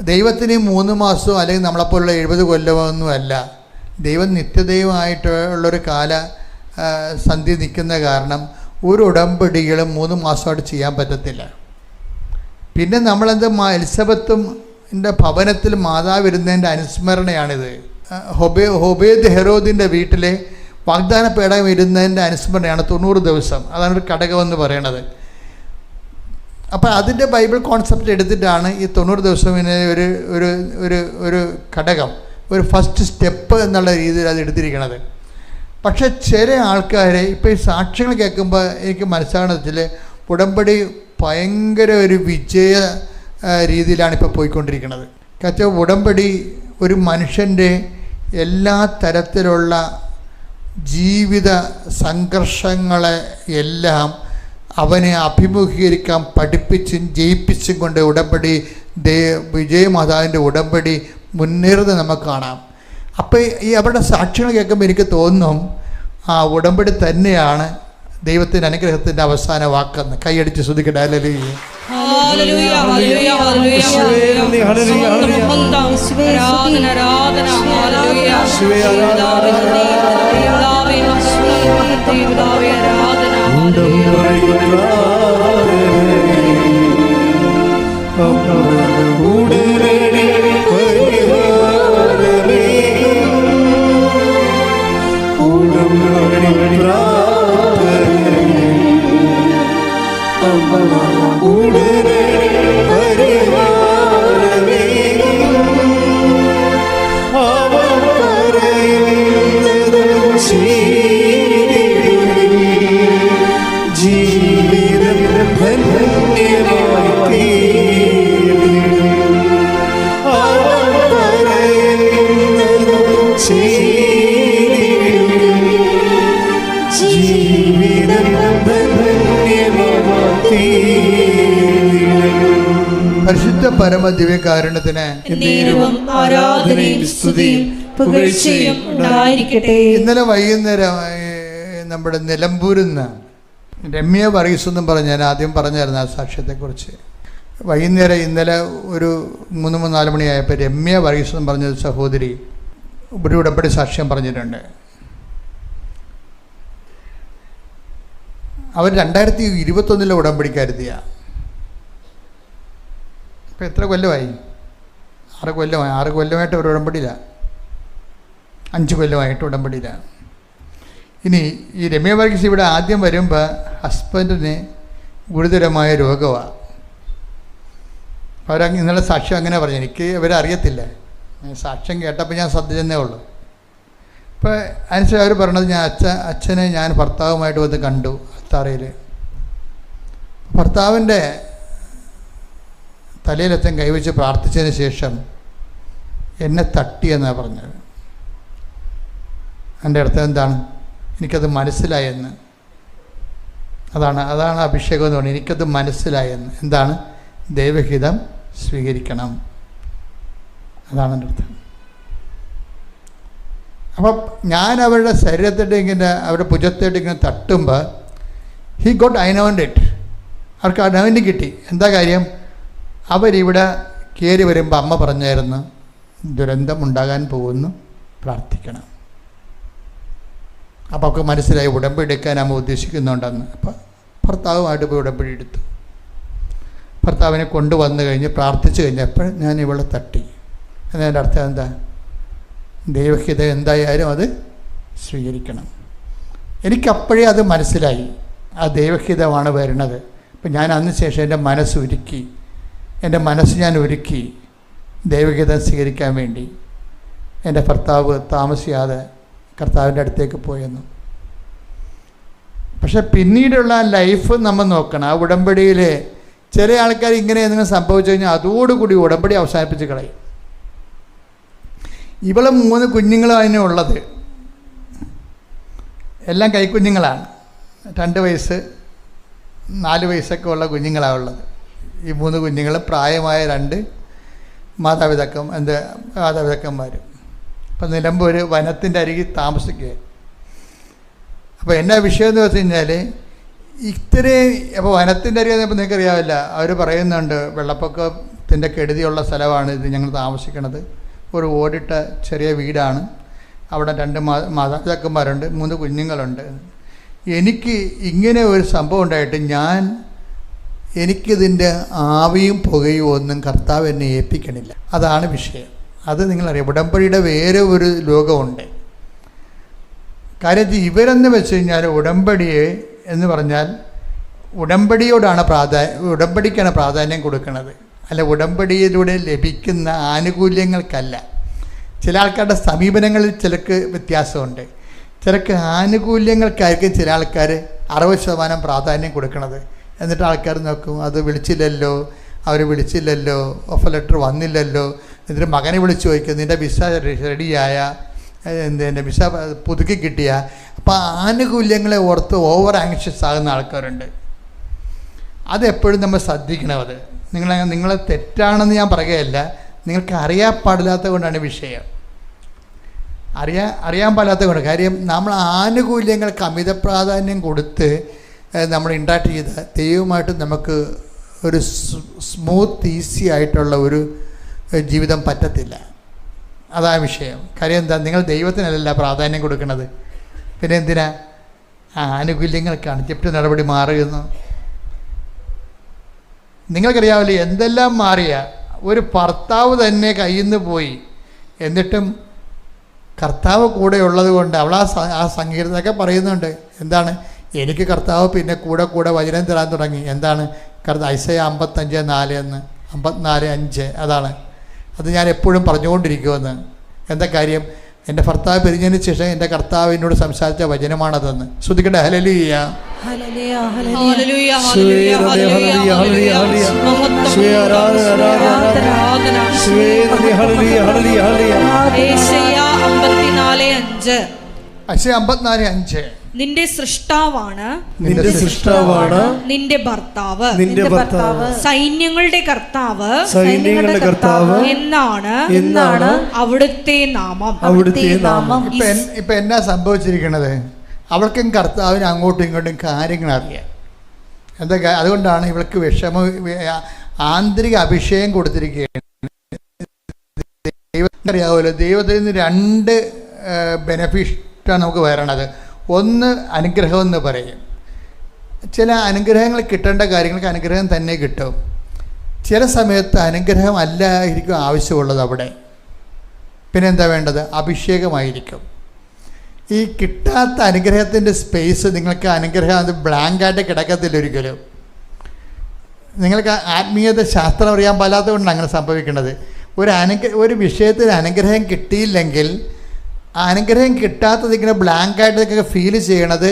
ദൈവത്തിന് 3 മാസമോ അല്ലെങ്കിൽ നമ്മളെപ്പോലുള്ള 70 കൊല്ലമൊന്നുമല്ല. ദൈവം നിത്യദൈവമായിട്ടുള്ളൊരു സന്ധി നിൽക്കുന്ന കാരണം ഒരു ഉടമ്പടികളും 3 മാസമായിട്ട് ചെയ്യാൻ പറ്റത്തില്ല. പിന്നെ നമ്മളെന്ത് എലിസബത്തിൻ്റെ ഭവനത്തിൽ മാതാവ് ഇരുന്നതിൻ്റെ അനുസ്മരണയാണിത്. ഹൊബേദ് ഹെറോദിൻ്റെ വീട്ടിലെ വാഗ്ദാന പേടകം ഇരുന്നതിൻ്റെ അനുസ്മരണയാണ് 90 ദിവസം. അതാണ് ഒരു ഘടകമെന്ന് പറയണത്. അപ്പോൾ അതിൻ്റെ ബൈബിൾ കോൺസെപ്റ്റ് എടുത്തിട്ടാണ് ഈ 90 ദിവസം ഒരു ഒരു ഒരു ഒരു ഘടകം, ഒരു ഫസ്റ്റ് സ്റ്റെപ്പ് എന്നുള്ള രീതിയിൽ അത് എടുത്തിരിക്കണത്. പക്ഷെ ചില ആൾക്കാരെ ഇപ്പോൾ ഈ സാക്ഷ്യങ്ങൾ കേൾക്കുമ്പോൾ എനിക്ക് മനസ്സിലാകുന്നത് വെച്ചാൽ ഉടമ്പടി ഭയങ്കര ഒരു വിജയ രീതിയിലാണ് ഇപ്പോൾ പോയിക്കൊണ്ടിരിക്കുന്നത്. കാരണം ഉടമ്പടി ഒരു മനുഷ്യൻ്റെ എല്ലാ തരത്തിലുള്ള ജീവിത സംഘർഷങ്ങളെ എല്ലാം അവനെ അഭിമുഖീകരിക്കാൻ പഠിപ്പിച്ചും ജയിപ്പിച്ചും കൊണ്ട് ഉടമ്പടി വിജയമാതാവിൻ്റെ ഉടമ്പടി മുന്നേറുന്നത് നമുക്ക് കാണാം. അപ്പോൾ ഈ അവരുടെ സാക്ഷ്യങ്ങൾ കേൾക്കുമ്പോൾ എനിക്ക് തോന്നും ഉടമ്പടി തന്നെയാണ് ദൈവത്തിൻ്റെ അനുഗ്രഹത്തിൻ്റെ അവസാന വാക്കെന്ന്. കൈയടിച്ച് ശ്രദ്ധിക്കട്ടെ. പരിശുദ്ധ പരമ ദിവ്യകാരുണ്യത്തിന് ഇന്നലെ വൈകുന്നേരം നമ്മുടെ നിലമ്പൂരിൽ നിന്ന് രമ്യ വർഗീസ് എന്നും പറഞ്ഞ് ഞാൻ ആദ്യം പറഞ്ഞായിരുന്നു ആ സാക്ഷ്യത്തെക്കുറിച്ച്. വൈകുന്നേരം ഇന്നലെ ഒരു 3-4 മണിയായപ്പോൾ രമ്യ വർഗീസ് എന്നും പറഞ്ഞൊരു സഹോദരി ഒരു ഉടമ്പടി സാക്ഷ്യം പറഞ്ഞിട്ടുണ്ട്. അവർ 2021 ഉടമ്പടിക്കാരുത്തിയാണ്. ഇപ്പം എത്ര കൊല്ലമായി? 6 കൊല്ലമായി. 6 കൊല്ലമായിട്ട് ഒരു ഉടമ്പടിയില്ല, 5 കൊല്ലമായിട്ട് ഉടമ്പടിയില്ല. ഇനി ഈ രമ്യ വർഗീസ് ഇവിടെ ആദ്യം വരുമ്പോൾ ഹസ്ബൻഡിന് ഗുരുതരമായ രോഗമാണ്. അവർ ഇന്നലെ സാക്ഷ്യം അങ്ങനെ പറഞ്ഞു. എനിക്ക് ഇവരെ അറിയത്തില്ല, സാക്ഷ്യം കേട്ടപ്പോൾ ഞാൻ ശ്രദ്ധിച്ചെന്നേ ഉള്ളൂ. ഇപ്പോൾ അനുസരിച്ച് അവർ പറഞ്ഞത് അച്ഛനെ ഞാൻ ഭർത്താവുമായിട്ട് വന്ന് കണ്ടു അത്താറയിൽ. ഭർത്താവിൻ്റെ തലയിലച്ഛൻ കൈവച്ച് പ്രാർത്ഥിച്ചതിന് ശേഷം എന്നെ തട്ടിയെന്നാണ് പറഞ്ഞത്. എൻ്റെ അർത്ഥം എന്താണ്? എനിക്കത് മനസ്സിലായെന്ന്. അതാണ് അഭിഷേകം എന്ന് പറഞ്ഞത്. എനിക്കത് മനസ്സിലായെന്ന്. എന്താണ്? ദൈവഹിതം സ്വീകരിക്കണം, അതാണ് എൻ്റെ അർത്ഥം. അപ്പം ഞാൻ അവരുടെ ശരീരത്തിട്ട് ഇങ്ങനെ അവരുടെ ഭുജത്തിട്ട് ഇങ്ങനെ തട്ടുമ്പോൾ ഹി ഗോട്ട് അനോയിൻറ്റഡ്. അവർക്ക് അനോയിൻറ്റിങ് കിട്ടി. എന്താ കാര്യം? അവരിവിടെ കയറി വരുമ്പോൾ അമ്മ പറഞ്ഞായിരുന്നു ദുരന്തം ഉണ്ടാകാൻ പോകുന്നു, പ്രാർത്ഥിക്കണം. അപ്പോൾ അവർക്ക് മനസ്സിലായി ഉടമ്പടി എടുക്കാൻ അമ്മ ഉദ്ദേശിക്കുന്നുണ്ടെന്ന്. അപ്പോൾ ഭർത്താവുമായിട്ട് പോയി ഉടമ്പടി എടുത്തു. ഭർത്താവിനെ കൊണ്ടുവന്നു കഴിഞ്ഞ് പ്രാർത്ഥിച്ചു കഴിഞ്ഞപ്പോൾ ഞാൻ ഇവളെ തട്ടി. എന്നതിൻ്റെ അർത്ഥം എന്താ? ദൈവഹിത എന്തായാലും അത് സ്വീകരിക്കണം. എനിക്കപ്പോഴേ അത് മനസ്സിലായി, ആ ദൈവഹിതമാണ് വരുന്നത്. അപ്പം ഞാൻ അതിന് ശേഷം എൻ്റെ മനസ്സ് ഞാൻ ഒരുക്കി ദൈവഹിതം സ്വീകരിക്കാൻ വേണ്ടി. എൻ്റെ ഭർത്താവ് താമസിയാതെ കർത്താവിൻ്റെ അടുത്തേക്ക് പോയെന്നു. പക്ഷെ പിന്നീടുള്ള ലൈഫ് നമ്മൾ നോക്കണം. ആ ഉടമ്പടിയിൽ ചില ആൾക്കാർ ഇങ്ങനെ എന്തെങ്കിലും സംഭവിച്ചു കഴിഞ്ഞാൽ അതോടുകൂടി ഉടമ്പടി അവസാനിപ്പിച്ച് കളയും. ഇവളെ 3 കുഞ്ഞുങ്ങളും അതിനെ ഉള്ളത്. എല്ലാം കൈക്കുഞ്ഞുങ്ങളാണ്. 2 വയസ്സ് 4 വയസ്സൊക്കെ ഉള്ള കുഞ്ഞുങ്ങളാണ് ഉള്ളത്. ഈ 3 കുഞ്ഞുങ്ങൾ പ്രായമായ 2 മാതാപിതാക്കന്മാർ. അപ്പം നിലമ്പൂർ വനത്തിൻ്റെ അരികിൽ താമസിക്കുക. അപ്പോൾ എന്നാ വിഷയം എന്ന് വെച്ച് കഴിഞ്ഞാൽ അപ്പോൾ വനത്തിൻ്റെ അരികിൽ ഇപ്പോൾ നിങ്ങൾക്കറിയാവില്ല, അവർ പറയുന്നുണ്ട് വെള്ളപ്പൊക്കത്തിൻ്റെ കെടുതിയുള്ള സ്ഥലമാണ് ഇത്, ഞങ്ങൾ താമസിക്കുന്നത്. ഒരു ഓടിട്ട ചെറിയ വീടാണ്. അവിടെ 2 മാതാപിതാക്കന്മാരുണ്ട്, 3 കുഞ്ഞുങ്ങളുണ്ട്. എനിക്ക് ഇങ്ങനെ ഒരു സംഭവം ഉണ്ടായിട്ട് എനിക്കിതിൻ്റെ ആവിയും പുകയും ഒന്നും കർത്താവ് എന്നെ ഏൽപ്പിക്കണില്ല. അതാണ് വിഷയം. അത് നിങ്ങളറിയാം, ഉടമ്പടിയുടെ വേറെ ഒരു ലോകമുണ്ട്. കാര്യം ഇവരെന്ന് വെച്ച് കഴിഞ്ഞാൽ ഉടമ്പടിയെ എന്ന് പറഞ്ഞാൽ ഉടമ്പടിക്കാണ് പ്രാധാന്യം കൊടുക്കുന്നത്, അല്ല ഉടമ്പടിയിലൂടെ ലഭിക്കുന്ന ആനുകൂല്യങ്ങൾക്കല്ല. ചില ആൾക്കാരുടെ സമീപനങ്ങളിൽ ചിലക്ക് വ്യത്യാസമുണ്ട്. ചിലക്ക് ആനുകൂല്യങ്ങൾക്കായിരിക്കും ചില ആൾക്കാർ 60% പ്രാധാന്യം കൊടുക്കുന്നത്. എന്നിട്ട് ആൾക്കാർ നോക്കും, അത് അവർ വിളിച്ചില്ലല്ലോ, ഓഫർ ലെറ്റർ വന്നില്ലല്ലോ. എന്നിട്ട് മകനെ വിളിച്ച് ചോദിക്കും, നിൻ്റെ വിസ റെഡിയായ, എൻ്റെ വിസ പുതുക്കി കിട്ടിയ. അപ്പോൾ ആനുകൂല്യങ്ങളെ ഓർത്ത് ഓവർ ആങ്ഷ്യസ് ആകുന്ന ആൾക്കാരുണ്ട്. അതെപ്പോഴും നമ്മൾ ശ്രദ്ധിക്കണം. അത് നിങ്ങളെ തെറ്റാണെന്ന് ഞാൻ പറയുകയല്ല, നിങ്ങൾക്ക് അറിയാൻ പാടില്ലാത്തത് കൊണ്ടാണ് വിഷയം. അറിയാൻ പാടില്ലാത്തത് കൊണ്ട്. കാര്യം നമ്മൾ ആനുകൂല്യങ്ങൾക്ക് അമിത പ്രാധാന്യം കൊടുത്ത് നമ്മൾ ഇൻട്രാക്ട് ചെയ്ത ദൈവമായിട്ട് നമുക്ക് ഒരു സ്മൂത്ത് ഈസി ആയിട്ടുള്ള ഒരു ജീവിതം പറ്റത്തില്ല. അതാ വിഷയം. കാര്യം എന്താ, നിങ്ങൾ ദൈവത്തിനല്ല പ്രാധാന്യം കൊടുക്കുന്നത്, പിന്നെ എന്തിനാ ആനുകൂല്യങ്ങൾക്കാണ്. ജപ്തി നടപടി മാറുന്നു. നിങ്ങൾക്കറിയാവില്ലേ, എന്തെല്ലാം മാറിയ ഒരു ഭർത്താവ് തന്നെ കയ്യിൽ നിന്ന് പോയി, എന്നിട്ടും കർത്താവ് കൂടെ ഉള്ളത് കൊണ്ട് അവൾ ആ സംഗീതമൊക്കെ പറയുന്നുണ്ട്. എന്താണ്, എനിക്ക് കർത്താവ് പിന്നെ കൂടെ വചനം തരാൻ തുടങ്ങി. എന്താണ് ഐസയ 55:4 എന്ന് 54:5 അതാണ്. അത് ഞാൻ എപ്പോഴും പറഞ്ഞുകൊണ്ടിരിക്കുമെന്ന്. എന്താ കാര്യം, എൻ്റെ ഭർത്താവ് പിരിഞ്ഞതിന് ശേഷം എൻ്റെ കർത്താവ് എന്നോട് സംസാരിച്ച വചനമാണതെന്ന്. ശ്രദ്ധിക്കട്ടെ. ഹല്ലേലൂയ, ഐസയ 54:5. നിന്റെ സൃഷ്ടാവാണ് നിന്റെ ഭർത്താവ് സൈന്യങ്ങളുടെ കർത്താവ് എന്നാണ് അവിടുത്തെ നാമം. ഇപ്പൊ എന്നാ സംഭവിച്ചിരിക്കണത്, അവൾക്കും കർത്താവിന് അങ്ങോട്ടും ഇങ്ങോട്ടും കാര്യങ്ങൾ അറിയാം. എന്താ, അതുകൊണ്ടാണ് ഇവൾക്ക് ആന്തരിക അഭിഷേകം കൊടുത്തിരിക്കുകയാണ്. അറിയാവുമല്ലോ, ദൈവത്തിൽ നിന്ന് 2 ബെനഫിറ്റാണ് നമുക്ക് വരണത്. ഒന്ന് അനുഗ്രഹം എന്ന് പറയും. ചില അനുഗ്രഹങ്ങൾ കിട്ടേണ്ട കാര്യങ്ങൾക്ക് അനുഗ്രഹം തന്നെ കിട്ടും. ചില സമയത്ത് അനുഗ്രഹം അല്ലായിരിക്കും ആവശ്യമുള്ളത് അവിടെ. പിന്നെ എന്താ വേണ്ടത്, അഭിഷേകമായിരിക്കും. ഈ കിട്ടാത്ത അനുഗ്രഹത്തിൻ്റെ സ്പേസ് നിങ്ങൾക്ക് അനുഗ്രഹം അത് ബ്ലാങ്കായിട്ട് കിടക്കത്തില്ല ഒരിക്കലും. നിങ്ങൾക്ക് ആത്മീയത ശാസ്ത്രം അറിയാൻ പാലാത്തതുകൊണ്ടാണ് അങ്ങനെ സംഭവിക്കുന്നത്. ഒരു വിഷയത്തിന് അനുഗ്രഹം കിട്ടിയില്ലെങ്കിൽ ആ അനുഗ്രഹം കിട്ടാത്തത് ഇങ്ങനെ ബ്ലാങ്കായിട്ടൊക്കെ ഫീൽ ചെയ്യണത്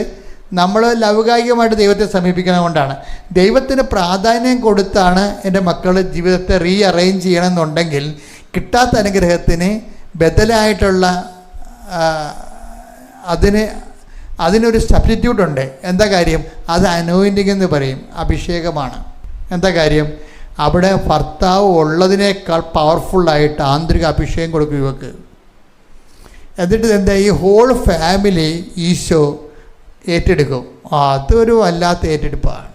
നമ്മൾ ലൗകികമായിട്ട് ദൈവത്തെ സമീപിക്കുന്നത് കൊണ്ടാണ്. ദൈവത്തിന് പ്രാധാന്യം കൊടുത്താണ് എൻ്റെ മക്കൾ ജീവിതത്തെ റീഅറേഞ്ച് ചെയ്യണമെന്നുണ്ടെങ്കിൽ കിട്ടാത്ത അനുഗ്രഹത്തിന് ബദലായിട്ടുള്ള അതിനൊരു സബ്സ്റ്റിറ്റ്യൂട്ട് ഉണ്ട്. എന്താ കാര്യം, അത് അനോയിൻറ്റിങ് എന്ന് പറയും, അഭിഷേകമാണ്. എന്താ കാര്യം, അവിടെ ഭർത്താവ് ഉള്ളതിനേക്കാൾ പവർഫുള്ളായിട്ട് ആന്തരിക അഭിഷേകം കൊടുക്കും ഇവക്ക്. എന്നിട്ട് എന്താ, ഈ ഹോൾ ഫാമിലി ഈശോ ഏറ്റെടുക്കും. അതൊരു വല്ലാത്ത ഏറ്റെടുപ്പാണ്,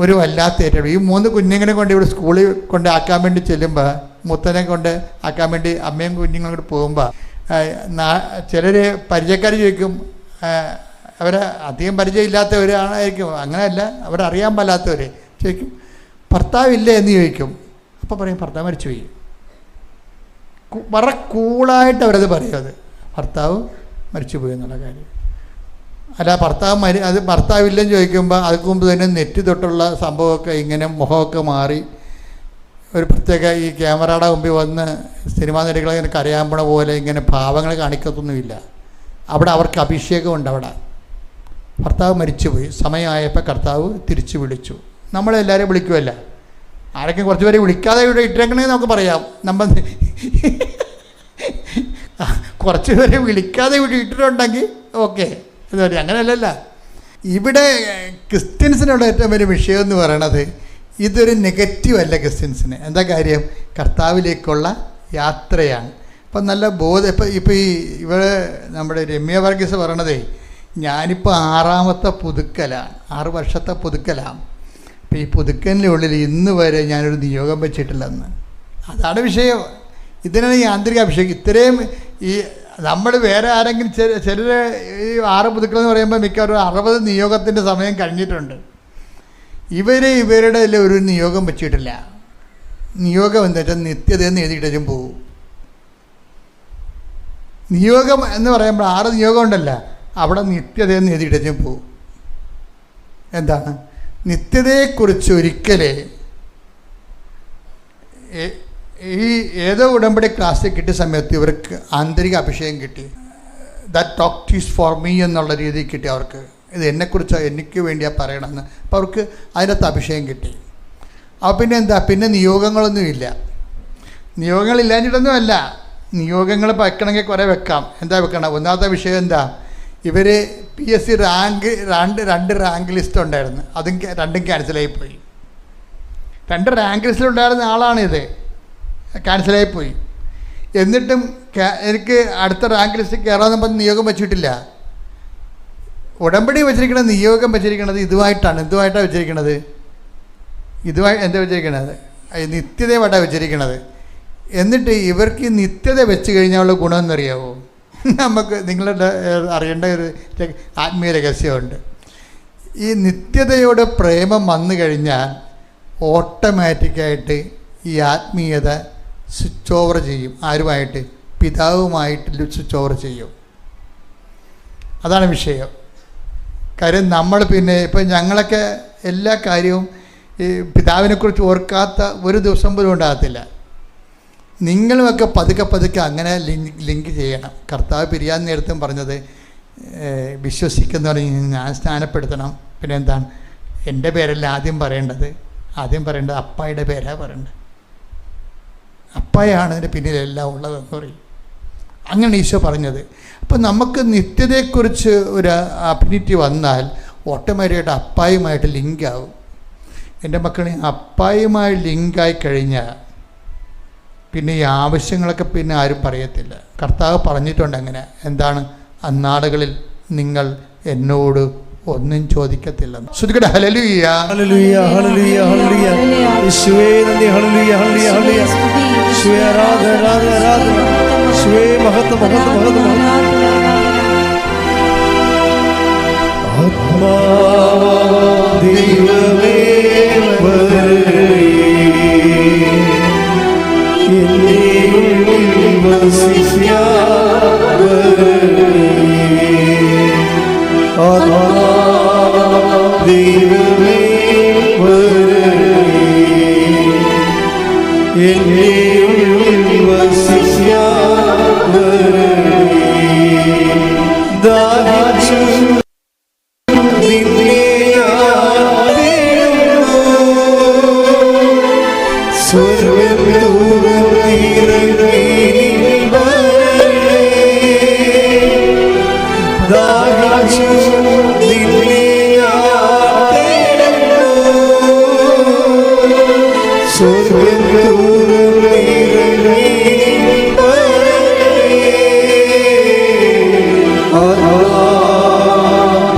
ഒരു വല്ലാത്ത ഏറ്റെടുപ്പ്. ഈ 3 കുഞ്ഞുങ്ങളെ കൊണ്ട് ഇവിടെ സ്കൂളിൽ കൊണ്ട് ആക്കാൻ വേണ്ടി ചെല്ലുമ്പോൾ, മുത്തനെ കൊണ്ട് ആക്കാൻ വേണ്ടി അമ്മയും കുഞ്ഞുങ്ങളും കൂടെ പോകുമ്പോൾ ചിലർ പരിചയക്കാർ ചോദിക്കും, അവരെ അധികം പരിചയമില്ലാത്തവരാണായിരിക്കും, അങ്ങനെയല്ല, അവരറിയാൻ പാടില്ലാത്തവർ ചോദിക്കും, ഭർത്താവില്ലേ എന്ന് ചോദിക്കും. അപ്പോൾ പറയും ഭർത്താവ് മരിച്ചുപോയി. വളരെ കൂളായിട്ട് അവരത് പറയും, അത് ഭർത്താവ് മരിച്ചുപോയി എന്നുള്ള കാര്യം. അല്ല, ഭർത്താവില്ലെന്ന് ചോദിക്കുമ്പോൾ അതിന് മുമ്പ് തന്നെ നെറ്റ് തൊട്ടുള്ള സംഭവമൊക്കെ ഇങ്ങനെ മുഖമൊക്കെ മാറി ഒരു പ്രത്യേക ഈ ക്യാമറയുടെ മുമ്പിൽ വന്ന് സിനിമാ നടികളെ ഇങ്ങനെ കരയാമ്പണ പോലെ ഇങ്ങനെ ഭാവങ്ങൾ കാണിക്കത്തൊന്നുമില്ല. അവിടെ അവർക്ക് അഭിഷേകമുണ്ട്. അവിടെ ഭർത്താവ് മരിച്ചുപോയി, സമയമായപ്പോൾ കർത്താവ് തിരിച്ചു വിളിച്ചു. നമ്മളെല്ലാവരെയും വിളിക്കുമല്ല, ആരൊക്കെ കുറച്ച് പേരെ വിളിക്കാതെ ഇവിടെ ഇട്ടേക്കണമെങ്കിൽ നമുക്ക് പറയാം. നമ്മൾ കുറച്ച് പേരെ വിളിക്കാതെ വിട്ടിട്ടുണ്ടെങ്കിൽ ഓക്കെ എന്ന് പറയും. അങ്ങനെയല്ലല്ല. ഇവിടെ ക്രിസ്ത്യൻസിനുള്ള ഏറ്റവും വലിയ വിഷയം എന്ന് പറയണത് ഇതൊരു നെഗറ്റീവ് അല്ല ക്രിസ്ത്യൻസിന്. എന്താ കാര്യം? കർത്താവിലേക്കുള്ള യാത്രയാണ്. അപ്പം നല്ല ബോധം. ഇപ്പോൾ ഇവിടെ നമ്മുടെ രമ്യ വർഗീസ് പറയണതേ, ഞാനിപ്പോൾ 6ാമത്തെ പുതുക്കലാണ്, 6 വർഷത്തെ പുതുക്കലാണ്. അപ്പോൾ ഈ പുതുക്കലിൻ്റെ ഉള്ളിൽ ഇന്ന് വരെ ഞാനൊരു നിയോഗം വെച്ചിട്ടില്ലെന്ന്. അതാണ് വിഷയം. ഇതിനാണ് ഈ ആന്തരിക അഭിഷേകം. ഇത്രയും ഈ നമ്മൾ വേറെ ആരെങ്കിലും ചിലർ ഈ 6 പുതുക്കളെന്ന് പറയുമ്പോൾ മിക്കവാറും 60 നിയോഗത്തിൻ്റെ സമയം കഴിഞ്ഞിട്ടുണ്ട്. ഇവരുടെ ഒരു നിയോഗം വെച്ചിട്ടില്ല. നിയോഗം എന്താ വെച്ചാൽ നിത്യതയെന്ന് എഴുതിയിട്ടും പോകും. നിയോഗം എന്ന് പറയുമ്പോൾ 6 നിയോഗം ഉണ്ടല്ല, അവിടെ നിത്യതയെന്ന് എഴുതിയിട്ടും പോകും. എന്താണ് നിത്യതയെക്കുറിച്ച്? ഒരിക്കലേ ഈ ഏതോ ഉടമ്പടി ക്ലാസ്സിൽ കിട്ടിയ സമയത്ത് ഇവർക്ക് ആന്തരിക അഭിഷേകം കിട്ടി. That talk is for me എന്നുള്ള രീതിയിൽ കിട്ടി അവർക്ക്. ഇത് എന്നെക്കുറിച്ച് എനിക്ക് വേണ്ടിയാണ് പറയണമെന്ന്. അപ്പോൾ അവർക്ക് അതിനകത്ത് അഭിഷേകം കിട്ടി. അപ്പോൾ പിന്നെ എന്താ? പിന്നെ നിയോഗങ്ങളൊന്നുമില്ല. നിയോഗങ്ങളില്ലാഞ്ഞിട്ടൊന്നുമല്ല. നിയോഗങ്ങൾ വെക്കണമെങ്കിൽ കുറേ വെക്കാം. എന്താ വെക്കണം? ഒന്നാമത്തെ വിഷയം എന്താ? ഇവർ PSC രണ്ട് റാങ്ക് ലിസ്റ്റ് ഉണ്ടായിരുന്നു. അതും 2 ക്യാൻസലായിപ്പോയി. 2 റാങ്ക് ലിസ്റ്റിലുണ്ടായിരുന്ന ആളാണിത്, ക്യാൻസലായിപ്പോയി. എന്നിട്ടും എനിക്ക് അടുത്ത റാങ്ക് ലിസ്റ്റ് കയറാമെന്ന് പറഞ്ഞ് നിയോഗം വെച്ചിട്ടില്ല. ഉടമ്പടി വെച്ചിരിക്കുന്നത്, നിയോഗം വെച്ചിരിക്കുന്നത് ഇതുമായിട്ടാണ്. എന്തുമായിട്ടാണ് വെച്ചിരിക്കുന്നത്? എന്താ വെച്ചിരിക്കുന്നത്? നിത്യതയുമായിട്ടാണ് വെച്ചിരിക്കുന്നത്. എന്നിട്ട് ഇവർക്ക് നിത്യത വെച്ച് കഴിഞ്ഞാലുള്ള ഗുണമെന്നറിയാവോ? നമുക്ക് നിങ്ങളുടെ അറിയേണ്ട ഒരു ആത്മീയ രഹസ്യമുണ്ട്. ഈ നിത്യതയോട് പ്രേമം വന്നു കഴിഞ്ഞാൽ ഓട്ടോമാറ്റിക്കായിട്ട് ഈ ആത്മീയത സ്വിച്ച് ഓവർ ചെയ്യും. ആരുമായിട്ട്? പിതാവുമായിട്ട് സ്വിച്ച് ഓവർ ചെയ്യും. അതാണ് വിഷയം. കാര്യം നമ്മൾ പിന്നെ ഇപ്പം ഞങ്ങളൊക്കെ എല്ലാ കാര്യവും ഈ പിതാവിനെക്കുറിച്ച് ഓർക്കാത്ത ഒരു ദിവസം പോലും ഉണ്ടാകത്തില്ല. നിങ്ങളുമൊക്കെ പതുക്കെ അങ്ങനെ ലിങ്ക് ചെയ്യണം. കർത്താവ് പിരിയാൻ നേരത്തും പറഞ്ഞത് വിശ്വസിക്കുന്നവരെ ഞാൻ സ്നാനപ്പെടുത്തണം. പിന്നെ എന്താണ്? എൻ്റെ പേരല്ല ആദ്യം പറയേണ്ടത് അപ്പായുടെ പേരാണ് പറയേണ്ടത്. അപ്പായാണ് അതിൻ്റെ പിന്നിലെല്ലാം ഉള്ളതെന്ന് പറയും. അങ്ങനെ ഈശോ പറഞ്ഞത്. അപ്പം നമുക്ക് നിത്യതയെക്കുറിച്ച് ഒരു അഫിനിറ്റി വന്നാൽ ഓട്ടോമാറ്റിക്കായിട്ട് അപ്പായുമായിട്ട് ലിങ്കാവും. എൻ്റെ മക്കളെ അപ്പായുമായി ലിങ്കായി കഴിഞ്ഞാൽ പിന്നെ ഈ ആവശ്യങ്ങളൊക്കെ പിന്നെ ആരും പറയത്തില്ല. കർത്താവ് പറഞ്ഞിട്ടുണ്ട് അങ്ങനെ. എന്താണ്? അന്നാളുകളിൽ നിങ്ങൾ എന്നോട് ഒന്നും ചോദിക്കത്തില്ലെന്ന്. ശ്രുതിക്കട്ടെ ഹല്ലേലൂയ, ഹല്ലേലൂയ, ഹല്ലേലൂയ, ഹല്ലേലൂയ. യേശുവേ നന്ദി. Hallelujah, hallelujah, hallelujah. യേശുവേ ആരാധന, ആരാധന, ആരാധന. യേശുവേ മഹത്വം, മഹത്വം, മഹത്വം. ആത്മാവാം ദൈവമേ വരണേ, എന്നെ ഉള്ളിൽ വസിക്കാൻ വരണേ. ആത്മാവാം ദൈവമേ വരണേ, എന്നെ ഉള്ളിൽ വസിക്കാൻ വരണേ. ദാഹിച്ചു നിന്നെ ഞാൻ തേടുന്നു, സ്വർഗ്ഗം തുറന്നിറങ്ങി വരണേ. ദാഹിച്ചു നിന്നെ ഞാൻ തേടുന്നു, സ്വർഗ്ഗം തുറന്നിറങ്ങി വരണേ.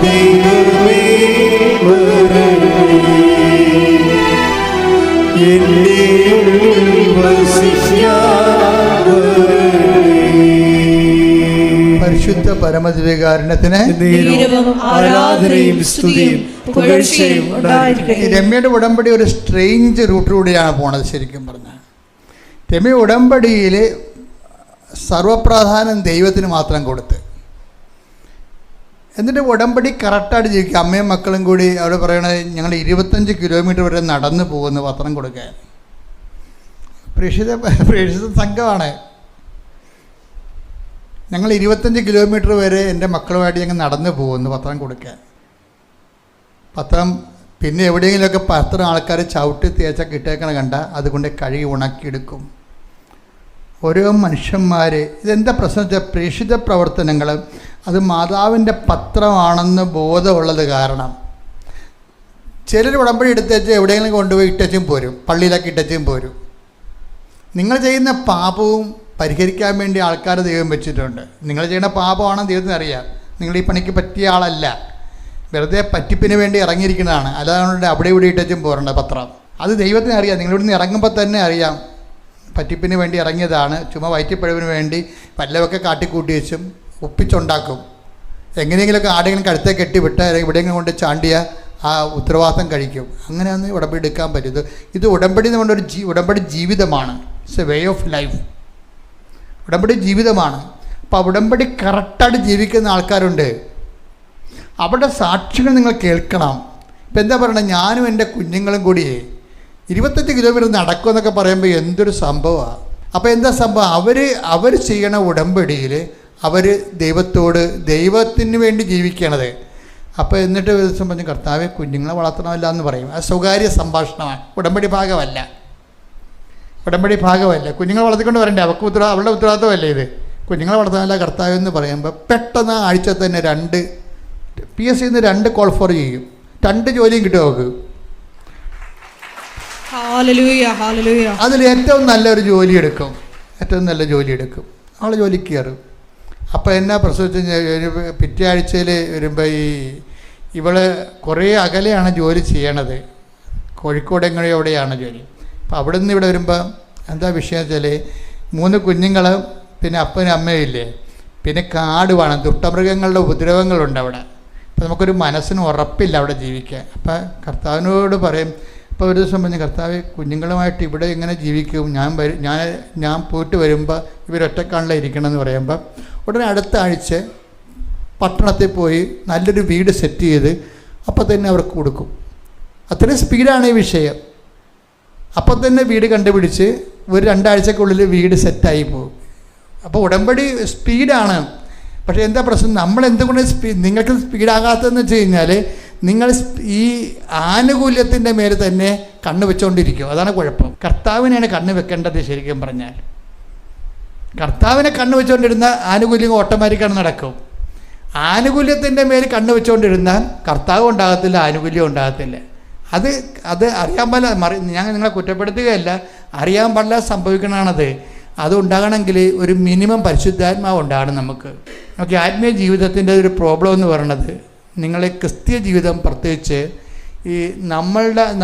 ദൈവമേ വരണേ, എന്റെ ഉള്ളിൽ വസിക്കാൻ വരണേ. പരിശുദ്ധ പരമദിവ്യകാരുണ്യത്തിന് ആരാധനയും സ്തുതിയും പുകഴ്ചയും ഉണ്ടായിരിക്കട്ടെ. രമ്യയുടെ ഉടമ്പടി ഒരു സ്ട്രേഞ്ച് റൂട്ടിലൂടെയാണ് പോണത്. ശരിക്കും പറഞ്ഞാൽ രമ്യ ഉടമ്പടിയിൽ സർവപ്രാധാന്യം ദൈവത്തിന് മാത്രം കൊടുത്ത്, എന്നിട്ട് ഉടമ്പടി കറക്റ്റായിട്ട് ജീവിക്കുക. അമ്മയും മക്കളും കൂടി അവിടെ പറയണത് ഞങ്ങൾ 25 കിലോമീറ്റർ വരെ നടന്നു പോകുന്നു പത്രം കൊടുക്കാൻ. പ്രേക്ഷിത സംഘമാണ്. ഞങ്ങൾ 25 കിലോമീറ്റർ വരെ എൻ്റെ മക്കളുമായിട്ട് ഞങ്ങൾ നടന്നു പോകുന്നു പത്രം കൊടുക്കാൻ. പത്രം പിന്നെ എവിടെയെങ്കിലുമൊക്കെ പത്രം ആൾക്കാർ ചവിട്ടി തേച്ച കിട്ടേക്കണ കണ്ട അതുകൊണ്ട് കഴുകി ഉണക്കിയെടുക്കും. ഓരോ മനുഷ്യന്മാർ ഇതെന്താ പ്രശ്നം വെച്ചാൽ പ്രേക്ഷിത പ്രവർത്തനങ്ങൾ അത് മാതാവിൻ്റെ പത്രമാണെന്ന് ബോധമുള്ളത് കാരണം ചിലർ ഉടമ്പടി എടുത്തേച്ച് എവിടെയെങ്കിലും കൊണ്ടുപോയി ഇട്ടച്ചും പോരും, പള്ളിയിലൊക്കെ ഇട്ടച്ചും പോരും. നിങ്ങൾ ചെയ്യുന്ന പാപവും പരിഹരിക്കാൻ വേണ്ടി ആൾക്കാർ ദൈവം വെച്ചിട്ടുണ്ട്. നിങ്ങൾ ചെയ്യുന്ന പാപമാണെന്ന് ദൈവത്തിന് അറിയാം. നിങ്ങൾ ഈ പണിക്ക് പറ്റിയ ആളല്ല, വെറുതെ പറ്റിപ്പിന് വേണ്ടി ഇറങ്ങിയിരിക്കുന്നതാണ്. അല്ലാതെ അവിടെ ഇവിടെ ഇട്ടച്ചും പോരേണ്ട പത്രം. അത് ദൈവത്തിന് അറിയാം. നിങ്ങളിവിടുന്ന് ഇറങ്ങുമ്പോൾ തന്നെ അറിയാം പറ്റിപ്പിന് വേണ്ടി ഇറങ്ങിയതാണ്. ചുമ്മാ വയറ്റിപ്പഴവിന് വേണ്ടി വല്ലതൊക്കെ കാട്ടിക്കൂട്ടി വെച്ചും ഒപ്പിച്ചുണ്ടാക്കും. എങ്ങനെയെങ്കിലുമൊക്കെ ആടെങ്കിലും കഴുത്തെ കെട്ടിവിട്ട് എവിടെയെങ്കിലും കൊണ്ട് ചാണ്ടിയ ആ ഉത്തരവാദിത്തം കഴിക്കും. അങ്ങനെയാണ് ഉടമ്പടി എടുക്കാൻ പറ്റുന്നത്. ഇത് ഉടമ്പടി എന്ന് കൊണ്ടൊരു ഉടമ്പടി ജീവിതമാണ്. It's a way of life. ഉടമ്പടി ജീവിതമാണ്. അപ്പോൾ ഉടമ്പടി കറക്റ്റായിട്ട് ജീവിക്കുന്ന ആൾക്കാരുണ്ട്. അവരുടെ സാക്ഷികൾ നിങ്ങൾ കേൾക്കണം. ഇപ്പം എന്താ പറയണത്, ഞാനും എൻ്റെ കുഞ്ഞുങ്ങളും കൂടി 25 കിലോമീറ്റർ നടക്കുമെന്നൊക്കെ പറയുമ്പോൾ എന്തൊരു സംഭവമാണ്. അപ്പോൾ എന്താ സംഭവം, അവർ ചെയ്യണ ഉടമ്പടിയിൽ അവർ ദൈവത്തിന് വേണ്ടി ജീവിക്കണത്. അപ്പോൾ എന്നിട്ട് ഒരു ദിവസം പറഞ്ഞു, കർത്താവെ കുഞ്ഞുങ്ങളെ വളർത്തണമല്ല എന്ന് പറയും. അത് സ്വകാര്യ സംഭാഷണമാണ്, ഉടമ്പടി ഭാഗമല്ല. കുഞ്ഞുങ്ങളെ വളർത്തിക്കൊണ്ട് വരണ്ടേ, അവരുടെ ഉത്തരവാദിത്തമല്ലേ ഇത്. കുഞ്ഞുങ്ങളെ വളർത്താനല്ല കർത്താവ് എന്ന് പറയുമ്പോൾ പെട്ടെന്ന് ആഴ്ച തന്നെ 2 PSC 2 കോൾ ഫോർ ചെയ്യും. 2 ജോലിയും കിട്ടും അവർക്ക്. അതിൽ ഏറ്റവും നല്ലൊരു ജോലി എടുക്കും. അവൾ ജോലിക്ക് കയറും. അപ്പോൾ എന്നാ പ്രസവിച്ച് പിറ്റേ ആഴ്ചയിൽ വരുമ്പോൾ ഇവള് കുറേ അകലെയാണ് ജോലി ചെയ്യണത്. കോഴിക്കോട് എവിടെയാണ് ജോലി. അപ്പോൾ അവിടെ നിന്ന് ഇവിടെ വരുമ്പോൾ എന്താ വിഷയം വെച്ചാൽ 3 കുഞ്ഞുങ്ങൾ, പിന്നെ അപ്പനും അമ്മയും ഇല്ലേ, പിന്നെ കാട് വേണം, ദുഷ്ടമൃഗങ്ങളുടെ ഉപദ്രവങ്ങളുണ്ട് അവിടെ. അപ്പോൾ നമുക്കൊരു മനസ്സിന് ഉറപ്പില്ല അവിടെ ജീവിക്കാൻ. അപ്പോൾ കർത്താവിനോട് പറയും. അപ്പോൾ ഒരു ദിവസം പറഞ്ഞ്, കർത്താവ് കുഞ്ഞുങ്ങളുമായിട്ട് ഇവിടെ എങ്ങനെ ജീവിക്കും, ഞാൻ പോയിട്ട് വരുമ്പോൾ ഇവരൊറ്റക്കാണല്ലോ ഇരിക്കണമെന്ന് പറയുമ്പോൾ ഉടനെ അടുത്ത ആഴ്ച പട്ടണത്തിൽ പോയി നല്ലൊരു വീട് സെറ്റ് ചെയ്ത് അപ്പോൾ തന്നെ അവർക്ക് കൊടുക്കും. അത്രയും സ്പീഡാണ് ഈ വിഷയം. അപ്പോൾ തന്നെ വീട് കണ്ടുപിടിച്ച് ഒരു 2 ആഴ്ചക്കുള്ളിൽ വീട് സെറ്റായി പോകും. അപ്പോൾ ഉടമ്പടി സ്പീഡാണ്. പക്ഷേ എന്താ പ്രശ്നം, നമ്മളെന്തുകൊണ്ട് നിങ്ങൾക്ക് സ്പീഡാകാത്തതെന്ന് വെച്ച് കഴിഞ്ഞാൽ നിങ്ങൾ ഈ ആനുകൂല്യത്തിൻ്റെ മേൽ തന്നെ കണ്ണ് വെച്ചുകൊണ്ടിരിക്കും. അതാണ് കുഴപ്പം. കർത്താവിനെയാണ് കണ്ണ് വെക്കേണ്ടത്. ശരിക്കും പറഞ്ഞാൽ കർത്താവിനെ കണ്ണ് വെച്ചുകൊണ്ടിരുന്ന ആനുകൂല്യം ഓട്ടോമാറ്റിക്കാണ് നടക്കും. ആനുകൂല്യത്തിൻ്റെ മേൽ കണ്ണ് വെച്ചുകൊണ്ടിരുന്നാൽ കർത്താവ് ഉണ്ടാകത്തില്ല, ആനുകൂല്യം ഉണ്ടാകത്തില്ല. അത് അറിയാൻ പാടില്ല. ഞാൻ നിങ്ങളെ കുറ്റപ്പെടുത്തുകയല്ല, അറിയാൻ പാടില്ല സംഭവിക്കണതാണത്. അത് ഉണ്ടാകണമെങ്കിൽ ഒരു മിനിമം പരിശുദ്ധാത്മാവ് ഉണ്ടാകണം നമുക്ക്. ആത്മീയ ജീവിതത്തിൻ്റെ ഒരു പ്രോബ്ലം എന്ന് പറയുന്നത്, നിങ്ങളെ ക്രിസ്തീയ ജീവിതം പ്രത്യേകിച്ച് ഈ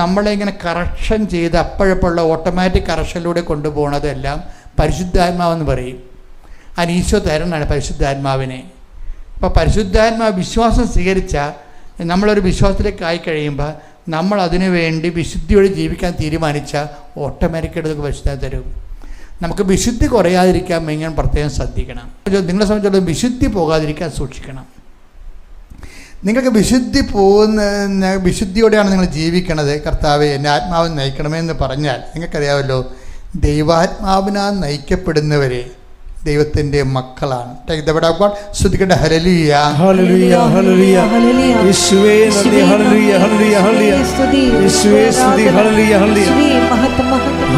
നമ്മളെ ഇങ്ങനെ കറക്ഷൻ ചെയ്ത് അപ്പോഴപ്പോഴുള്ള ഓട്ടോമാറ്റിക് കറക്ഷനിലൂടെ കൊണ്ടുപോകുന്നതെല്ലാം പരിശുദ്ധാത്മാവെന്ന് പറയും. ഈശോ തരണമാണ് പരിശുദ്ധാത്മാവിനെ. അപ്പോൾ പരിശുദ്ധാത്മാവ് വിശ്വാസം സ്വീകരിച്ചാൽ, നമ്മളൊരു വിശ്വാസത്തിലേക്ക് ആയിക്കഴിയുമ്പോൾ നമ്മൾ അതിനു വേണ്ടി വിശുദ്ധിയോടെ ജീവിക്കാൻ തീരുമാനിച്ചാൽ ഓട്ടോമാറ്റിക്കായിട്ട് പരിശുദ്ധാത്മ തരും. നമുക്ക് വിശുദ്ധി കുറയാതിരിക്കാൻ വേണ്ടി പ്രത്യേകം ശ്രദ്ധിക്കണം. നിങ്ങളെ സംബന്ധിച്ചിടത്തോളം വിശുദ്ധി പോകാതിരിക്കാൻ സൂക്ഷിക്കണം. നിങ്ങൾക്ക് വിശുദ്ധിയോടെയാണ് നിങ്ങൾ ജീവിക്കണത്. കർത്താവെ എൻ്റെ ആത്മാവിനെ നയിക്കണമെന്ന് പറഞ്ഞാൽ നിങ്ങൾക്കറിയാമല്ലോ, ദൈവാത്മാവിനാൽ നയിക്കപ്പെടുന്നവരെ ദൈവത്തിൻ്റെ മക്കളാണ്. ശ്രദ്ധിക്കേണ്ട. Hallelujah, hallelujah, hallelujah. യേശുവേ നന്ദി, ഹല്ലേലൂയ, ഹല്ലേലൂയ, ഹല്ലേലൂയ. യേശുവേ സ്തുതി, hallelujah, hallelujah.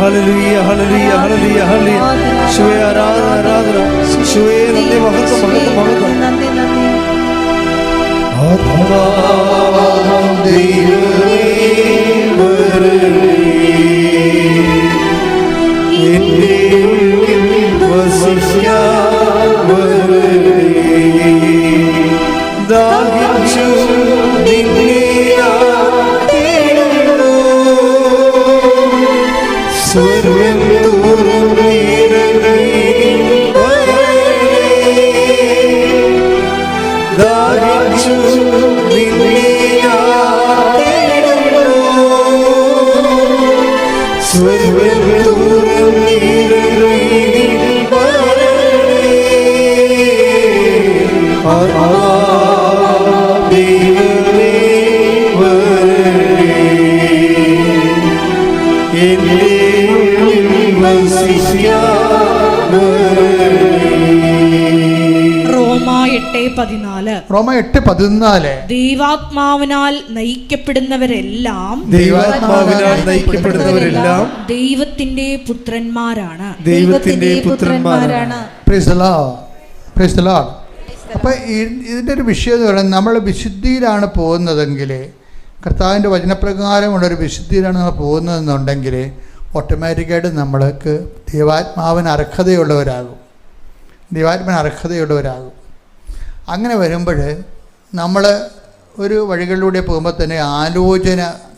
Hallelujah, hallelujah, hallelujah, hallelujah. യേശുവേ ആരാധന, ആരാധന. യേശുവേ നന്ദി, മഹത്വം, മഹത്വം, മഹത്വം. നന്ദി, നന്ദി. 8:14. റോമ 8:14. ദൈവാത്മാവിനാൽ നയിക്കപ്പെടുന്നവരെല്ലാം ദൈവത്തിന്റെ പുത്രന്മാരാണ്. Praise the lord. Praise the lord. അപ്പോൾ ഇതിൻ്റെ ഒരു വിഷയം എന്ന് പറയുന്നത്, നമ്മൾ വിശുദ്ധിയിലാണ് പോകുന്നതെങ്കിൽ, കർത്താവിൻ്റെ വചനപ്രകാരമുള്ളൊരു വിശുദ്ധിയിലാണ് നമ്മൾ പോകുന്നതെന്നുണ്ടെങ്കിൽ ഓട്ടോമാറ്റിക്കായിട്ട് നമ്മൾക്ക് ദൈവാത്മാവിന് അർഹതയുള്ളവരാകും. അങ്ങനെ വരുമ്പോൾ നമ്മൾ ഒരു വഴികളിലൂടെ പോകുമ്പോൾ തന്നെ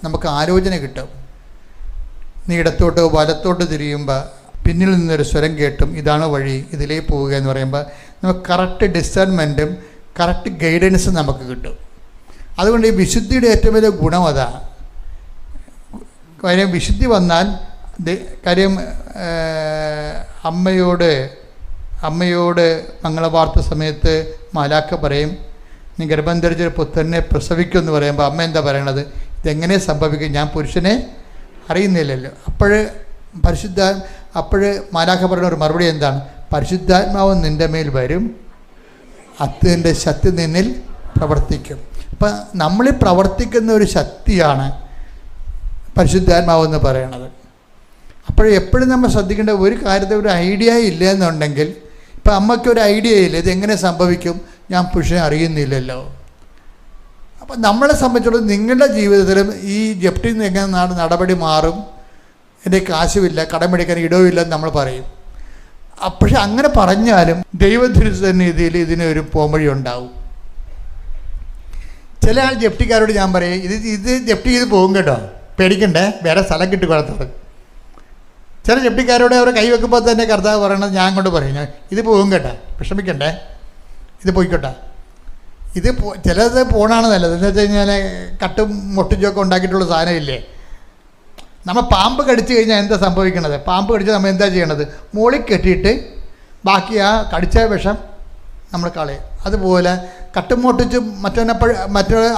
നമുക്ക് ആലോചന കിട്ടും. നീ ഇടത്തോട്ട് വലത്തോട്ട് തിരിയുമ്പോൾ പിന്നിൽ നിന്നൊരു സ്വരം കേട്ടും ഇതാണ് വഴി, ഇതിലേ പോവുക എന്ന് പറയുമ്പോൾ നമുക്ക് കറക്റ്റ് ഡിസേൺമെൻറ്റും കറക്റ്റ് ഗൈഡൻസും നമുക്ക് കിട്ടും. അതുകൊണ്ട് ഈ വിശുദ്ധിയുടെ ഏറ്റവും വലിയ ഗുണം അതാണ്. കാര്യം വിശുദ്ധി വന്നാൽ കാര്യം അമ്മയോട് മംഗളവാർത്ത സമയത്ത് മാലാഖ പറയും, നീ ഗർഭം ധരിച്ചൊരു പുത്രനെ പ്രസവിക്കുമെന്ന് പറയുമ്പോൾ അമ്മ എന്താ പറയണത്? ഇതെങ്ങനെ സംഭവിക്കും? ഞാൻ പുരുഷനെ അറിയുന്നില്ലല്ലോ. അപ്പോൾ മാലാഖ പറയുന്ന ഒരു മറുപടി എന്താണ്? പരിശുദ്ധാത്മാവ് നിൻ്റെ മേൽ വരും, അതിൻ്റെ ശക്തി നിന്നിൽ പ്രവർത്തിക്കും. അപ്പം നമ്മളിൽ പ്രവർത്തിക്കുന്ന ഒരു ശക്തിയാണ് പരിശുദ്ധാത്മാവെന്ന് പറയണത്. അപ്പോഴെപ്പോഴും നമ്മൾ ശ്രദ്ധിക്കേണ്ട ഒരു കാര്യത്തെ ഒരു ഐഡിയ ഇല്ല എന്നുണ്ടെങ്കിൽ, ഇപ്പം അമ്മയ്ക്കൊരു ഐഡിയ ഇല്ല ഇതെങ്ങനെ സംഭവിക്കും, ഞാൻ പുരുഷനെ അറിയുന്നില്ലല്ലോ. അപ്പം നമ്മളെ സംബന്ധിച്ചിടത്തോളം നിങ്ങളുടെ ജീവിതത്തിലും ഈ ജപ്തിയിൽ നിന്ന് എങ്ങനെ നടപടി മാറും, എൻ്റെ കാശുമില്ല, കടമെടുക്കാൻ ഇടവുമില്ലെന്ന് നമ്മൾ പറയും. പക്ഷെ അങ്ങനെ പറഞ്ഞാലും ദൈവത്തിരുസന്നിധിയിൽ ഇതിനൊരു പോംവഴി ഉണ്ടാവും. ചില ആൾ ജപ്തിക്കാരോട് ഞാൻ പറയും, ഇത് ജപ്തി ചെയ്ത് പോകും കേട്ടോ, പേടിക്കണ്ടേ, വേറെ സ്ഥലം കിട്ടിക്കൊള്ളത്തോട്. ചില ജപ്തിക്കാരോട് അവർ കൈവെക്കുമ്പോൾ തന്നെ കർത്താവ് പറയണത് ഞാൻ കൊണ്ട് പറയും, ഇത് പോകും കേട്ടോ, വിഷമിക്കണ്ടേ, ഇത് പോയിക്കോട്ടെ. ചിലത് പോണാണ് നല്ലത്. എന്ന് വെച്ച് കഴിഞ്ഞാൽ കട്ടും മൊട്ടിച്ചൊക്കെ ഉണ്ടാക്കിയിട്ടുള്ള സാധനമില്ലേ. നമ്മൾ പാമ്പ് കടിച്ചു കഴിഞ്ഞാൽ എന്താ സംഭവിക്കണത്? പാമ്പ് കടിച്ചാൽ നമ്മൾ എന്താ ചെയ്യണത്? മുകളിൽ കെട്ടിയിട്ട് ബാക്കി ആ കടിച്ച വിഷം നമ്മൾ കളയും. അതുപോലെ കട്ടും മൊട്ടിച്ചും മറ്റു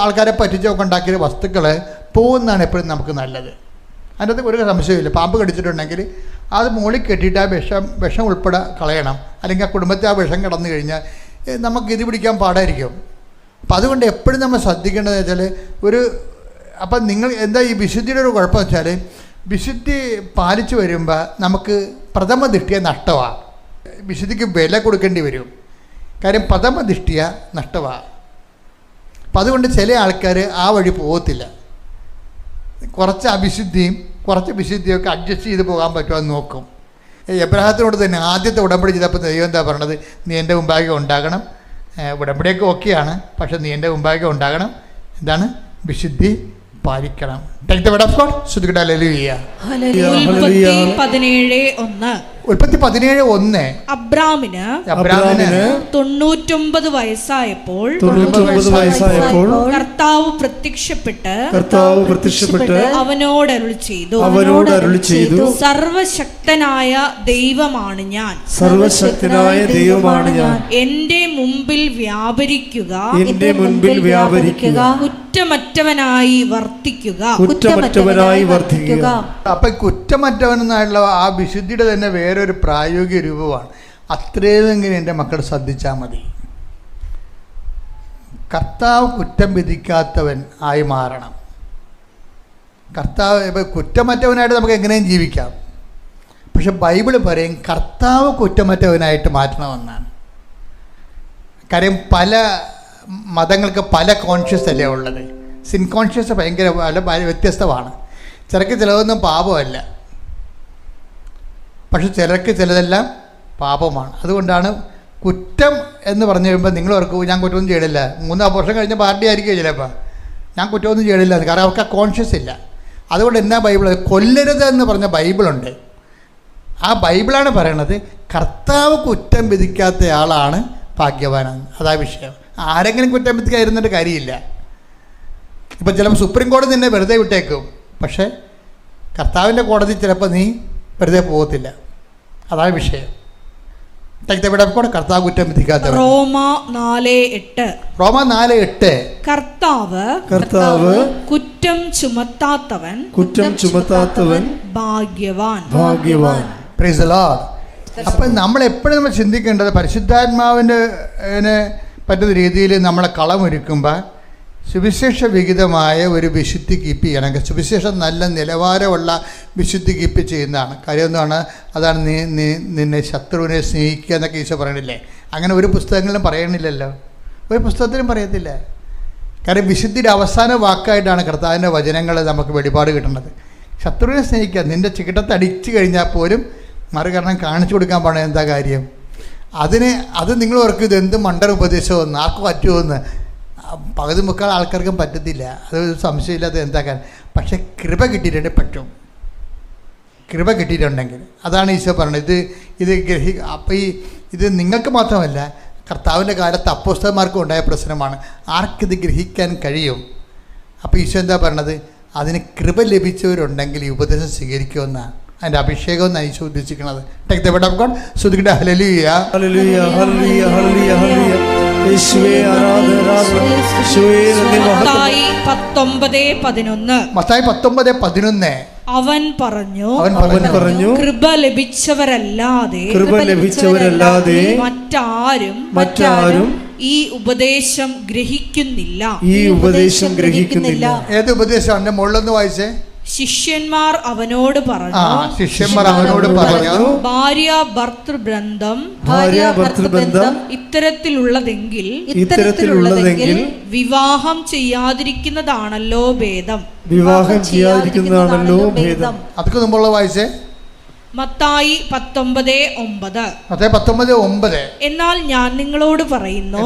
ആൾക്കാരെ പറ്റിച്ചൊക്കെ ഉണ്ടാക്കിയ വസ്തുക്കൾ പോകുന്നതാണ് എപ്പോഴും നമുക്ക് നല്ലത്. അതിനകത്ത് ഒരു സംശയമില്ല. പാമ്പ് കടിച്ചിട്ടുണ്ടെങ്കിൽ അത് മുകളിൽ കെട്ടിയിട്ട് ആ വിഷം ഉൾപ്പെടെ കളയണം. അല്ലെങ്കിൽ ആ കുടുംബത്തെ ആ വിഷം കിടന്നു കഴിഞ്ഞാൽ നമുക്ക് ഇത് പിടിക്കാൻ പാടായിരിക്കും. അപ്പം അതുകൊണ്ട് എപ്പോഴും നമ്മൾ ശ്രദ്ധിക്കേണ്ടതെന്ന് വെച്ചാൽ അപ്പം നിങ്ങൾ എന്താ ഈ വിശുദ്ധിയുടെ ഒരു കുഴപ്പം വെച്ചാൽ, വിശുദ്ധി പാലിച്ചു വരുമ്പോൾ നമുക്ക് പ്രഥമ ദൃഷ്ടിയ നഷ്ടമാണ്. വിശുദ്ധിക്ക് വില കൊടുക്കേണ്ടി വരും. കാര്യം പ്രഥമ ദൃഷ്ടിയ നഷ്ടമാണ്. അപ്പം അതുകൊണ്ട് ചില ആൾക്കാർ ആ വഴി പോകത്തില്ല. കുറച്ച് അവിശുദ്ധിയും കുറച്ച് വിശുദ്ധിയൊക്കെ അഡ്ജസ്റ്റ് ചെയ്ത് പോകാൻ പറ്റുമെന്ന് നോക്കും. എബ്രഹാത്തിനോട് തന്നെ ആദ്യത്തെ ഉടമ്പടി ചെയ്തപ്പോൾ ദൈവം എന്താ പറഞ്ഞത്? നീ എൻ്റെ മുമ്പാകെ ഉണ്ടാകണം. ഉടമ്പടിയൊക്കെ ഓക്കെയാണ്, പക്ഷെ നീ എൻ്റെ മുമ്പാകെ ഉണ്ടാകണം. എന്താണ്? വിശുദ്ധി പാലിക്കണം. Take the word of God. ശ്രുതികട ഹല്ലേലൂയ. ഉൽപ്പത്തി 17:1 അബ്രാമിന് 99 വയസ്സായപ്പോൾ കർത്താവ് പ്രത്യക്ഷപ്പെട്ട് അവനോട് അരുളി ചെയ്തു, സർവശക്തനായ ദൈവമാണ് ഞാൻ, എന്റെ മുമ്പിൽ വ്യാപരിക്കുക, കുറ്റമറ്റവനായി വർത്തിക്കുക. അപ്പൊ കുറ്റമറ്റവനെന്നുള്ള ആ വിശുദ്ധിയുടെ തന്നെ വേറൊരു പ്രായോഗിക രൂപമാണ്. അത്രേതെങ്കിലും എൻ്റെ മക്കൾ ശ്രദ്ധിച്ചാൽ മതി. കർത്താവ് കുറ്റം വിധിക്കാത്തവൻ ആയി മാറണം. കർത്താവ് ഇപ്പം കുറ്റമറ്റവനായിട്ട് നമുക്ക് എങ്ങനെയും ജീവിക്കാം, പക്ഷെ ബൈബിള് പറയും കർത്താവ് കുറ്റമറ്റവനായിട്ട് മാറ്റണമെന്നാണ്. കാര്യം പല മതങ്ങൾക്ക് പല കോൺഷ്യസ് അല്ലേ ഉള്ളത്. സിൻ കോൺഷ്യസ് ഭയങ്കര വ്യത്യസ്തമാണ്. ചിലതൊന്നും പാപമല്ല, പക്ഷെ ചിലതെല്ലാം പാപമാണ്. അതുകൊണ്ടാണ് കുറ്റം എന്ന് പറഞ്ഞു കഴിയുമ്പോൾ നിങ്ങൾ ഓർക്കും ഞാൻ കുറ്റമൊന്നും ചെയ്യണില്ല. 3 വർഷം കഴിഞ്ഞ പാർട്ടി ആയിരിക്കും ചിലപ്പോൾ ഞാൻ കുറ്റമൊന്നും ചെയ്യണില്ല, കാരണം അവർക്ക് ആ കോൺഷ്യസ് ഇല്ല. അതുകൊണ്ട് എന്നാ ബൈബിൾ കൊല്ലരുത് എന്ന് പറഞ്ഞ ബൈബിളുണ്ട്. ആ ബൈബിളാണ് പറയണത് കർത്താവ് കുറ്റം വിധിക്കാത്ത ആളാണ് ഭാഗ്യവാനാണ്. അതാ വിഷയം. ആരെങ്കിലും കുറ്റം വിധിക്കാതിരുന്നിട്ട് കാര്യമില്ല. ഇപ്പം ചിലപ്പോൾ സുപ്രീം കോടതി നിന്നെ വെറുതെ വിട്ടേക്കും, പക്ഷേ കർത്താവിൻ്റെ കോടതി ചിലപ്പോൾ നീ വെറുതെ പോകത്തില്ല. അതാണ് വിഷയം. കർത്താവ് കുറ്റം വിധിക്കാത്ത. റോമ 4:8 കർത്താവ് കുറ്റം ചുമത്താത്തവൻ ഭാഗ്യവാൻ. Price the Lord. അപ്പം നമ്മൾ എപ്പോഴും ചിന്തിക്കേണ്ടത് പരിശുദ്ധാത്മാവിൻ്റെ പറ്റുന്ന രീതിയിൽ നമ്മളെ കളമൊരുക്കുമ്പോൾ സുവിശേഷ വിഹിതമായ ഒരു വിശുദ്ധി കീപ്പ് ചെയ്യണമെങ്കിൽ സുവിശേഷം നല്ല നിലവാരമുള്ള വിശുദ്ധി കീപ്പ് ചെയ്യുന്നതാണ്. കാര്യം എന്താണ്? അതാണ് നിന്നെ ശത്രുവിനെ സ്നേഹിക്കുക എന്നൊക്കെ ഈശോ പറയണില്ലേ? അങ്ങനെ ഒരു പുസ്തകങ്ങളിലും പറയണില്ലല്ലോ, ഒരു പുസ്തകത്തിലും പറയത്തില്ല. കാരണം വിശുദ്ധിയുടെ അവസാന വാക്കായിട്ടാണ് കർത്താവിൻ്റെ വചനങ്ങൾ നമുക്ക് വെളിപാട് കിട്ടുന്നത്. ശത്രുവിനെ സ്നേഹിക്കുക, നിൻ്റെ ചികിട്ടത്തെ അടിച്ചു കഴിഞ്ഞാൽ പോലും മറുകരണം കാണിച്ചു കൊടുക്കാൻ പാടില്ല. എന്താ കാര്യം? അത് നിങ്ങൾ ഓർക്കും ഇതെന്ത് മണ്ടർ ഉപദേശമെന്ന്, ആർക്ക് പറ്റുമെന്ന്. പകുതി മുക്കാൽ ആൾക്കാർക്കും പറ്റത്തില്ല, അതൊരു സംശയമില്ലാതെ എന്താക്കാൻ. പക്ഷെ കൃപ കിട്ടിയിട്ടുണ്ടെങ്കിൽ പറ്റും. കൃപ കിട്ടിയിട്ടുണ്ടെങ്കിൽ അതാണ് ഈശോ പറഞ്ഞത്. ഇത് അപ്പോൾ ഇത് നിങ്ങൾക്ക് മാത്രമല്ല, കർത്താവിൻ്റെ കാലത്ത് അപ്പോസ്തലന്മാർക്കും ഉണ്ടായ പ്രശ്നമാണ്. ആർക്കിത് ഗ്രഹിക്കാൻ കഴിയും? അപ്പോൾ ഈശോ എന്താ പറഞ്ഞത്? അതിന് കൃപ ലഭിച്ചവരുണ്ടെങ്കിൽ ഈ ഉപദേശം സ്വീകരിക്കുമെന്നാണ്, അതിൻ്റെ അഭിഷേകം എന്നാണ് ഈശോ ഉദ്ദേശിക്കുന്നത്. Take the word of God. സ്തുതിക്കട്ടെ. Hallelujah hallelujah hallelujah hallelujah hallelujah. യേശുവേ ആരാധന ആരാധന. യേശുവേ നന്ദി. മത്തായി 19:11 അവൻ പറഞ്ഞു കൃപ ലഭിച്ചവരല്ലാതെ മറ്റാരും ഈ ഉപദേശം ഗ്രഹിക്കുന്നില്ല. ഏത് ഉപദേശം? എൻ്റെ മുകളിലൊന്ന് വായിച്ചേ. ശിഷ്യന്മാർ അവനോട് പറഞ്ഞു ഭാര്യ ഭർത്തൃബന്ധം ഇത്തരത്തിലുള്ളതെങ്കിൽ വിവാഹം ചെയ്യാതിരിക്കുന്നതാണല്ലോ ഭേദം. അതൊക്കെ മുമ്പുള്ള വായിച്ചേ. മത്തായി 19:9. എന്നാൽ ഞാൻ നിങ്ങളോട് പറയുന്നു,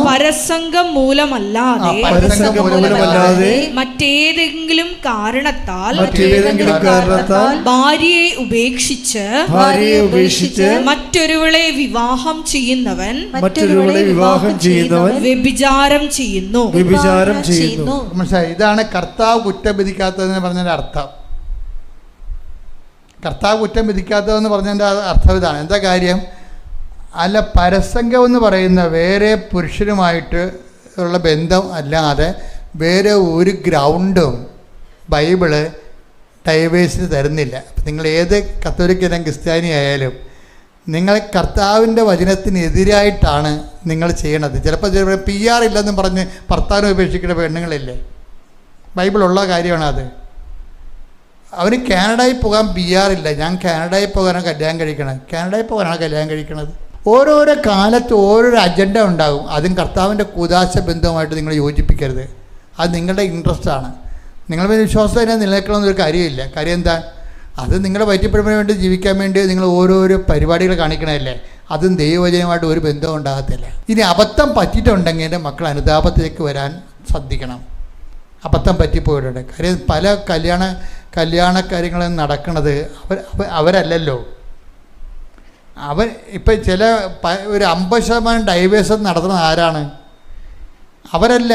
പരസംഗം മൂലമല്ലാതെ മറ്റേതെങ്കിലും കാരണത്താൽ ഭാര്യയെ ഉപേക്ഷിച്ച് മറ്റൊരുവളെ വിവാഹം ചെയ്യുന്നവൻ വ്യഭിചാരം ചെയ്യുന്നു. ഇതാണ് കർത്താവ് കുറ്റം വിധിക്കാത്തതെന്ന് പറഞ്ഞതിൻ്റെ അർത്ഥം. കർത്താവ് കുറ്റം വിധിക്കാത്തതെന്ന് പറഞ്ഞതിൻ്റെ അർത്ഥം ഇതാണ്. എന്താ കാര്യം? അല്ല, പരസംഗം എന്ന് പറയുന്ന വേറെ പുരുഷനുമായിട്ട് ഉള്ള ബന്ധം അല്ലാതെ വേറെ ഒരു ഗ്രൗണ്ടും ബൈബിള് ഡൈവേഴ്സിന് തരുന്നില്ല. നിങ്ങൾ ഏത് കത്തോലിക്കനും ക്രിസ്ത്യാനി ആയാലും നിങ്ങൾ കർത്താവിൻ്റെ വചനത്തിനെതിരായിട്ടാണ് നിങ്ങൾ ചെയ്യണത്. ചിലപ്പോൾ PR ഇല്ലെന്നും പറഞ്ഞ് ഭർത്താവിനെ ഉപേക്ഷിക്കുന്ന പെണ്ണുങ്ങളില്ലേ? ബൈബിളുള്ള കാര്യമാണ് അത്. അവന് കാനഡയിൽ പോകാൻ PR ഇല്ല, ഞാൻ കാനഡയിൽ പോകാനാണ് കല്യാണം കഴിക്കണത്. കാനഡയിൽ പോകാനാണ് കല്യാണം കഴിക്കണത്. ഓരോരോ കാലത്ത് ഓരോരോ അജണ്ട ഉണ്ടാകും. അതും കർത്താവിൻ്റെ കൂദാശ ബന്ധവുമായിട്ട് നിങ്ങൾ യോജിപ്പിക്കരുത്. അത് നിങ്ങളുടെ ഇൻട്രസ്റ്റാണ്. നിങ്ങളുടെ വിശ്വാസം തന്നെ നിലനിൽക്കണമെന്നൊരു കാര്യമില്ല. കാര്യം എന്താ? അത് നിങ്ങളുടെ വയറ്റിപ്പിഴപ്പിന് വേണ്ടി ജീവിക്കാൻ വേണ്ടി നിങ്ങൾ ഓരോരോ പരിപാടികൾ കാണിക്കണമല്ലേ. അതും ദൈവവചനമായിട്ട് ഒരു ബന്ധവും ഉണ്ടാകത്തില്ല. ഇനി അബദ്ധം പറ്റിയിട്ടുണ്ടെങ്കിൽ എൻ്റെ മക്കൾ അനുതാപത്തിലേക്ക് വരാൻ ശ്രദ്ധിക്കണം. അബദ്ധം പറ്റിപ്പോയിട്ടുണ്ട്. കാര്യം പല കല്യാണ കാര്യങ്ങളും നടക്കുന്നത് അവരല്ലല്ലോ. ഇപ്പം ചില ഒരു 50% ഡൈവേഴ്സ് നടത്തുന്നത് ആരാണ്? അവരല്ല.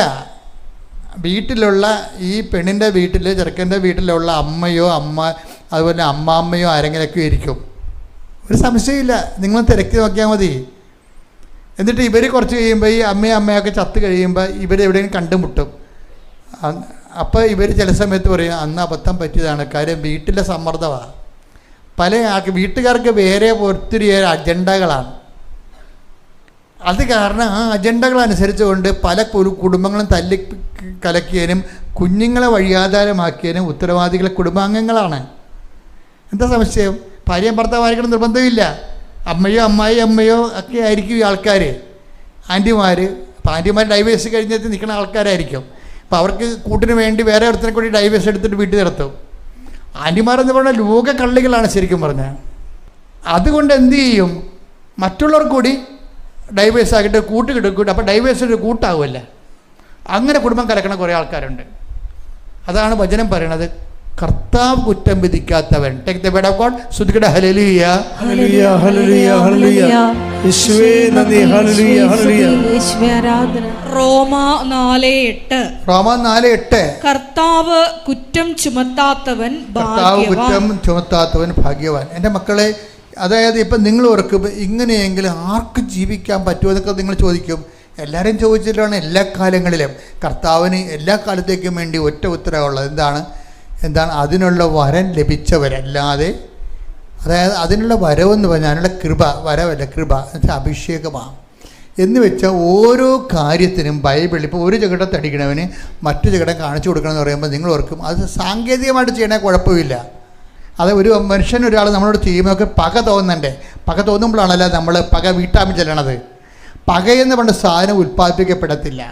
വീട്ടിലുള്ള ഈ പെണ്ണിൻ്റെ വീട്ടിൽ ചെറുക്കൻ്റെ വീട്ടിലുള്ള അമ്മയോ അതുപോലെ അമ്മാമ്മയോ ആരെങ്കിലുമൊക്കെ ഇരിക്കും. ഒരു സംശയമില്ല, നിങ്ങൾ തിരക്കി നോക്കിയാൽ മതി. എന്നിട്ട് ഇവർ കുറച്ച് കഴിയുമ്പോൾ ഈ അമ്മയൊക്കെ ചത്ത് കഴിയുമ്പോൾ ഇവരെവിടെയെങ്കിലും കണ്ടുമുട്ടും. അപ്പോൾ ഇവർ ചില സമയത്ത് പറയും അന്ന് അബദ്ധം പറ്റിയതാണ്. കാര്യം വീട്ടിലെ സമ്മർദ്ദമാണ്. പല വീട്ടുകാർക്ക് വേറെ ഒത്തിരി അജണ്ടകളാണ്. അത് കാരണം ആ അജണ്ടകൾ അനുസരിച്ചുകൊണ്ട് പല കുടുംബങ്ങളും തല്ലി കലക്കിയതിനും കുഞ്ഞുങ്ങളെ വഴിയാധാരമാക്കിയതിനും ഉത്തരവാദികളെ കുടുംബാംഗങ്ങളാണ്. എന്താ സംശയം? ഭാര്യയും ഭർത്താവായിരിക്കണം നിർബന്ധമില്ല. അമ്മയോ ഒക്കെ ആയിരിക്കും ഈ ആൾക്കാർ. ആൻറ്റിമാർ ഡൈവേഴ്സ് കഴിഞ്ഞിട്ട് നിൽക്കുന്ന ആൾക്കാരായിരിക്കും. അപ്പോൾ അവർക്ക് കൂട്ടിന് വേണ്ടി വേറെ ഒരുത്തിനെ കൂടി ഡൈവേഴ്സ് എടുത്തിട്ട് വീട്ടിൽ നിർത്തും. ആൻറ്റിമാരെന്ന് പറഞ്ഞാൽ ലോക കള്ളികളാണ് ശരിക്കും പറഞ്ഞാൽ. അതുകൊണ്ട് എന്ത് ചെയ്യും? മറ്റുള്ളവർ കൂടി ഡൈവേഴ്സ് ആക്കിയിട്ട് കിടക്കൂട്ട്. അപ്പോൾ ഡൈവേഴ്സിൻ്റെ കൂട്ടാവുമല്ല. അങ്ങനെ കുടുംബം കലക്കണ കുറേ ആൾക്കാരുണ്ട്. അതാണ് വചനം പറയണത്, കർത്താവ് കുറ്റം വിധിക്കാത്തവൻ. Take the word of God. സ്തുതിക്കട്ടെ. Hallelujah hallelujah hallelujah hallelujah. യേശുവേ നന്ദി. Hallelujah hallelujah. യേശുവേ ആരാധന. റോമാ 4:8. കർത്താവ് കുറ്റം ചുമത്താത്തവൻ ഭാഗ്യവാൻ. എൻ്റെ മക്കളെ, അതായത് ഇപ്പം നിങ്ങൾ ഓർക്കും ഇങ്ങനെയെങ്കിലും ആർക്ക് ജീവിക്കാൻ പറ്റുമോ എന്നൊക്കെ നിങ്ങൾ ചോദിക്കും. എല്ലാവരും ചോദിച്ചിട്ടാണ് എല്ലാ കാലങ്ങളിലും. കർത്താവിന് എല്ലാ കാലത്തേക്കും വേണ്ടി ഒറ്റ ഉത്തരവുള്ളത് എന്താണ്? അതിനുള്ള വരം ലഭിച്ചവരല്ലാതെ, അതായത് അതിനുള്ള വരവെന്ന് പറഞ്ഞാൽ അതിനുള്ള കൃപ, വരവല്ല കൃപ എന്നുവെച്ചാൽ അഭിഷേകമാണ്. എന്ന് വെച്ചാൽ ഓരോ കാര്യത്തിനും ബൈബിളിൽ ഇപ്പോൾ ഒരു ചകിടത്ത് അടിക്കണവന് മറ്റു ചകിടം കാണിച്ചു കൊടുക്കണമെന്ന് പറയുമ്പോൾ നിങ്ങൾ ഓർക്കും അത് സാങ്കേതികമായിട്ട് ചെയ്യണേ കുഴപ്പമില്ല. അത് ഒരു മനുഷ്യൻ ഒരാൾ നമ്മളോട് ചെയ്യുമ്പോൾ പക തോന്നണ്ടേ? പക തോന്നുമ്പോഴാണല്ലോ നമ്മൾ പക വീട്ടാൻ ചെല്ലണത്. പകയെന്ന് പറഞ്ഞ സാധനം ഉൽപ്പാദിപ്പിക്കപ്പെടത്തില്ല.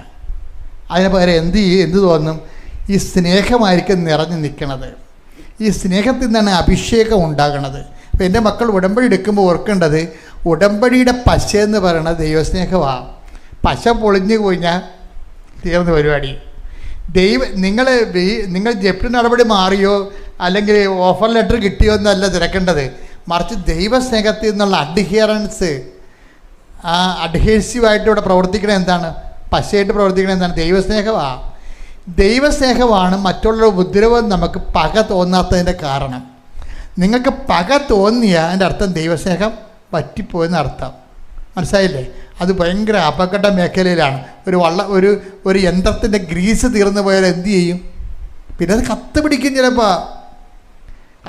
അതിന് പകരം എന്ത് തോന്നും? ഈ സ്നേഹമായിരിക്കും നിറഞ്ഞു നിൽക്കണത്. ഈ സ്നേഹത്തിൽ നിന്നാണ് അഭിഷേകം ഉണ്ടാകണത്. അപ്പോൾ എൻ്റെ മക്കൾ ഉടമ്പടി എടുക്കുമ്പോൾ ഓർക്കേണ്ടത്, ഉടമ്പടിയുടെ പശയെന്ന് പറയുന്നത് ദൈവസ്നേഹമാണ്. പശ പൊളിഞ്ഞു കഴിഞ്ഞാൽ തീർന്ന പരിപാടി. നിങ്ങൾ ജപ്തി നടപടി മാറിയോ അല്ലെങ്കിൽ ഓഫർ ലെറ്റർ കിട്ടിയോ എന്നല്ല തിരക്കേണ്ടത്. മറിച്ച് ദൈവസ്നേഹത്തിൽ നിന്നുള്ള അഡ്ഹിയറൻസ്, ആ അഡ്ഹേസീവായിട്ട് ഇവിടെ പ്രവർത്തിക്കണത് എന്താണ്? പശയായിട്ട് പ്രവർത്തിക്കണത് എന്താണ്? ദൈവസ്നേഹമാണ്. ദൈവസ്നേഹമാണ് മറ്റുള്ള ഉപദ്രവം നമുക്ക് പക തോന്നാത്തതിൻ്റെ കാരണം. നിങ്ങൾക്ക് പക തോന്നിയാൽ അതിൻ്റെ അർത്ഥം ദൈവസ്നേഹം പറ്റിപ്പോയെന്ന് അർത്ഥം. മനസ്സിലായില്ലേ? അത് ഭയങ്കര അപകട മേഖലയിലാണ്. ഒരു യന്ത്രത്തിൻ്റെ ഗ്രീസ് തീർന്നു പോയാൽ എന്തു ചെയ്യും? പിന്നെ അത് കത്ത് പിടിക്കും ചിലപ്പോൾ.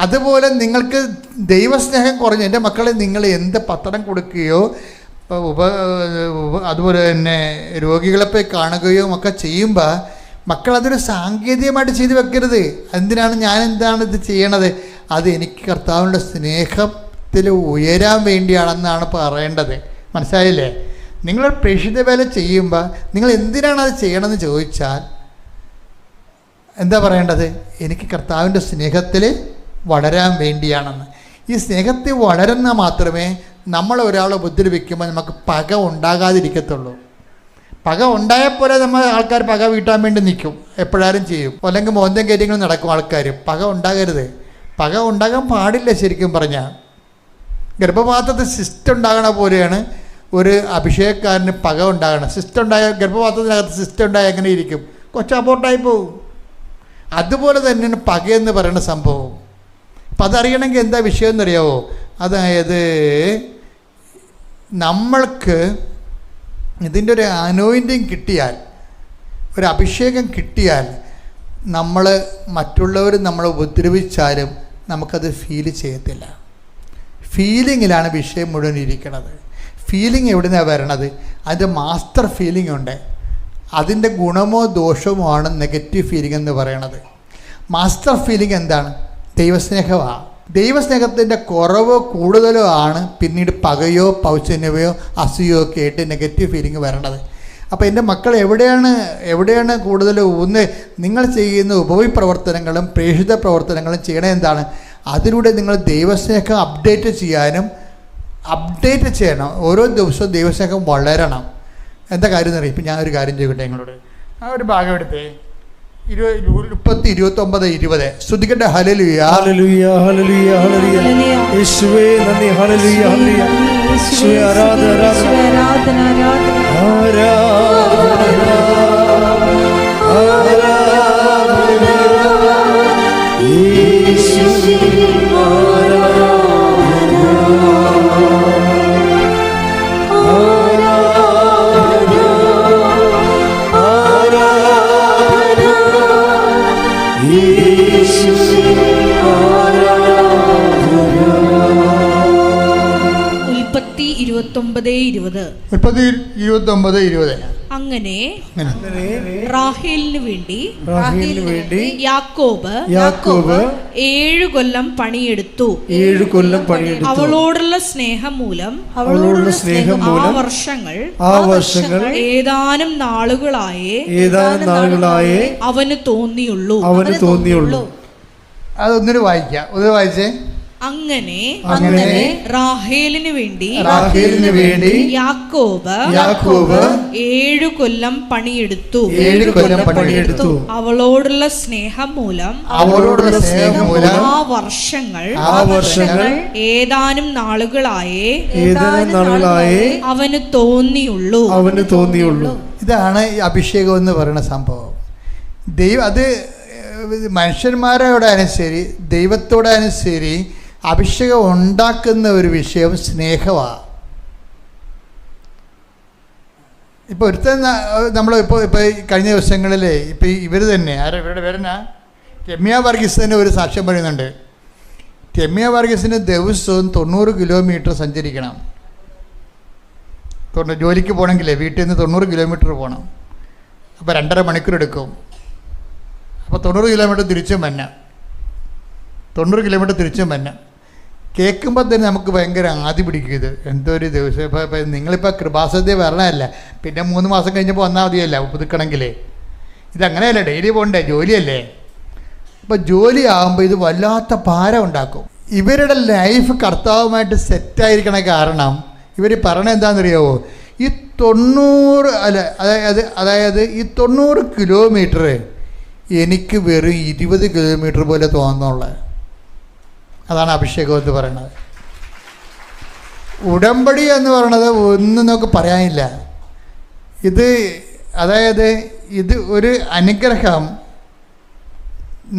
അതുപോലെ നിങ്ങൾക്ക് ദൈവസ്നേഹം കുറഞ്ഞു. എൻ്റെ മക്കളെ നിങ്ങൾ എന്ത് പത്രം കൊടുക്കുകയോ അതുപോലെ തന്നെ രോഗികളെ പോയി കാണുകയോ ഒക്കെ ചെയ്യുമ്പോൾ മക്കളതൊരു സാങ്കേതികമായിട്ട് ചെയ്ത് വെക്കരുത്. എന്താണ് ഇത് ചെയ്യണത്? അത് എനിക്ക് കർത്താവിൻ്റെ സ്നേഹത്തിൽ ഉയരാൻ വേണ്ടിയാണെന്നാണ് പറയേണ്ടത്. മനസ്സിലായില്ലേ? നിങ്ങൾ പ്രേക്ഷിത വേല ചെയ്യുമ്പോൾ നിങ്ങൾ എന്തിനാണ് അത് ചെയ്യണമെന്ന് ചോദിച്ചാൽ എന്താ പറയേണ്ടത്? എനിക്ക് കർത്താവിൻ്റെ സ്നേഹത്തിൽ വളരാൻ വേണ്ടിയാണെന്ന്. ഈ സ്നേഹത്തിൽ വളരുന്ന മാത്രമേ നമ്മൾ ഒരാളെ ഉപദ്രവിക്കുമ്പോൾ നമുക്ക് പക ഉണ്ടാകാതിരിക്കത്തുള്ളൂ. പക ഉണ്ടായപ്പോലെ നമ്മൾ ആൾക്കാർ പക വീട്ടാൻ വേണ്ടി നിൽക്കും, എപ്പോഴാരും ചെയ്യും. അല്ലെങ്കിൽ മോന്തം കാര്യങ്ങൾ നടക്കും ആൾക്കാർ. പക ഉണ്ടാകരുത്. പക ഉണ്ടാകാൻ പാടില്ല. ശരിക്കും പറഞ്ഞാൽ ഗർഭപാത്രത്തിൽ സിസ്റ്റം ഉണ്ടാകണ പോലെയാണ് ഒരു അഭിഷേകക്കാരന് പക ഉണ്ടാകണം. സിസ്റ്റം ഉണ്ടായ ഗർഭപാത്രത്തിനകത്ത് സിസ്റ്റം ഉണ്ടായ എങ്ങനെ ഇരിക്കും? കൊച്ചു അബോർട്ടായി പോവും. അതുപോലെ തന്നെയാണ് പകയെന്ന് പറയുന്ന സംഭവം. അപ്പം അതറിയണമെങ്കിൽ എന്താ വിഷയം എന്നറിയാവോ? അതായത് നമ്മൾക്ക് ഇതിൻ്റെ ഒരു അനോയിൻറ്റിങ് കിട്ടിയാൽ, ഒരു അഭിഷേകം കിട്ടിയാൽ, നമ്മൾ മറ്റുള്ളവർ നമ്മളെ ഉപദ്രവിച്ചാലും നമുക്കത് ഫീൽ ചെയ്യത്തില്ല. ഫീലിങ്ങിലാണ് വിഷയം മുഴുവൻ ഇരിക്കുന്നത്. ഫീലിംഗ് എവിടെ നിന്നാണ് വരണത്? അതിൻ്റെ മാസ്റ്റർ ഫീലിംഗ് ഉണ്ട്. അതിൻ്റെ ഗുണമോ ദോഷമോ ആണ് നെഗറ്റീവ് ഫീലിംഗ് എന്ന് പറയണത്. മാസ്റ്റർ ഫീലിംഗ് എന്താണ്? ദൈവസ്നേഹമാണ്. ദൈവസ്നേഹത്തിൻ്റെ കുറവോ കൂടുതലോ ആണ് പിന്നീട് പകയോ പൗശന്യമോ അസൂയോ ഒക്കെ ആയിട്ട് നെഗറ്റീവ് ഫീലിംഗ് വരണത്. അപ്പോൾ എൻ്റെ മക്കൾ എവിടെയാണ് കൂടുതൽ നിങ്ങൾ ചെയ്യുന്ന ഉപവിപ്രവർത്തനങ്ങളും പ്രേക്ഷിത പ്രവർത്തനങ്ങളും ചെയ്യണത് എന്താണ്? അതിലൂടെ നിങ്ങൾ ദൈവസ്നേഹം അപ്ഡേറ്റ് ചെയ്യണം. ഓരോ ദിവസവും ദൈവസ്നേഹം വളരണം. എന്താ കാര്യം എന്നറിയാം? ഇപ്പം ഞാനൊരു കാര്യം ചെയ്യട്ടെ നിങ്ങളോട്. ആ ഒരു ഭാഗം എടുത്തേ. 29:20 സ്തുതിക്കട്ടെ. Hallelujah hallelujah hallelujah hallelujah. യേശുവേ നന്ദി. Hallelujah hallelujah. യേശുവേ ആരാധന ആരാധന ആരാധന ആരാധന യേശുവേ ഉൽപ്പത്തി 29:20 അങ്ങനെ റാഹേലിന് വേണ്ടി യാക്കോബ് 7 കൊല്ലം പണിയെടുത്തു. അവളോടുള്ള സ്നേഹം മൂലം ആ വർഷങ്ങൾ ഏതാനും നാളുകളായേ അവന് തോന്നിയുള്ളൂ. അതൊന്നിന് വായിക്കാം. ഒന്ന് വായിച്ചേ. അങ്ങനെ റാഹേലിന് വേണ്ടി യാക്കോബ് 7 കൊല്ലം പണിയെടുത്തു. അവളോടുള്ള സ്നേഹം മൂലം ആ വർഷങ്ങൾ ഏതാനും നാളുകളായേ അവന് തോന്നിയുള്ളൂ. ഇതാണ് ഈ അഭിഷേകം എന്ന് പറയുന്ന സംഭവം. അത് മനുഷ്യന്മാരോടായാലും ശരി ദൈവത്തോടായാലും ശരി അഭിഷേകം ഉണ്ടാക്കുന്ന ഒരു വിഷയം സ്നേഹമാണ്. ഇപ്പോൾ നമ്മളിപ്പോൾ കഴിഞ്ഞ ദിവസങ്ങളിൽ ഇപ്പോൾ ഇവർ തന്നെ ഇവരുടെ പേരെന്നാ രമ്യ വർഗീസ് തന്നെ ഒരു സാക്ഷ്യം പറയുന്നുണ്ട്. രമ്യ വർഗീസിന് ദിവസവും 90 കിലോമീറ്റർ സഞ്ചരിക്കണം. ജോലിക്ക് പോകണമെങ്കിലേ വീട്ടിൽ നിന്ന് 90 കിലോമീറ്റർ പോകണം. അപ്പോൾ 2.5 മണിക്കൂർ എടുക്കും. അപ്പോൾ 90 കിലോമീറ്റർ തിരിച്ചും വന്നെ, 90 കിലോമീറ്റർ തിരിച്ചും വന്നെ. കേൾക്കുമ്പോൾ തന്നെ നമുക്ക് ഭയങ്കര ആദ്യ പിടിക്കും. ഇത് എന്തൊരു ദിവസം. ഇപ്പോൾ നിങ്ങളിപ്പോൾ കൃപാസദ്യ വരണമല്ല, പിന്നെ 3 മാസം കഴിഞ്ഞപ്പോൾ വന്നാൽ മതിയല്ല പുതുക്കണമെങ്കിലേ. ഇതങ്ങനെയല്ല, ഡെയിലി പോകണ്ടേ, ജോലിയല്ലേ. അപ്പോൾ ജോലി ആകുമ്പോൾ ഇത് വല്ലാത്ത ഭാരം ഉണ്ടാക്കും. ഇവരുടെ ലൈഫ് കർത്താവുമായിട്ട് സെറ്റായിരിക്കണ കാരണം ഇവർ പറയണത് എന്താണെന്നറിയാവോ, ഈ 90 കിലോമീറ്റർ എനിക്ക് വെറും 20 കിലോമീറ്റർ പോലെ തോന്നുന്നുള്ളത്. അതാണ് അഭിഷേകം എന്ന് പറയുന്നത്. ഉടമ്പടി എന്ന് പറയുന്നത് ഒന്നും നമുക്ക് പറയാനില്ല. ഇത് ഒരു അനുഗ്രഹം.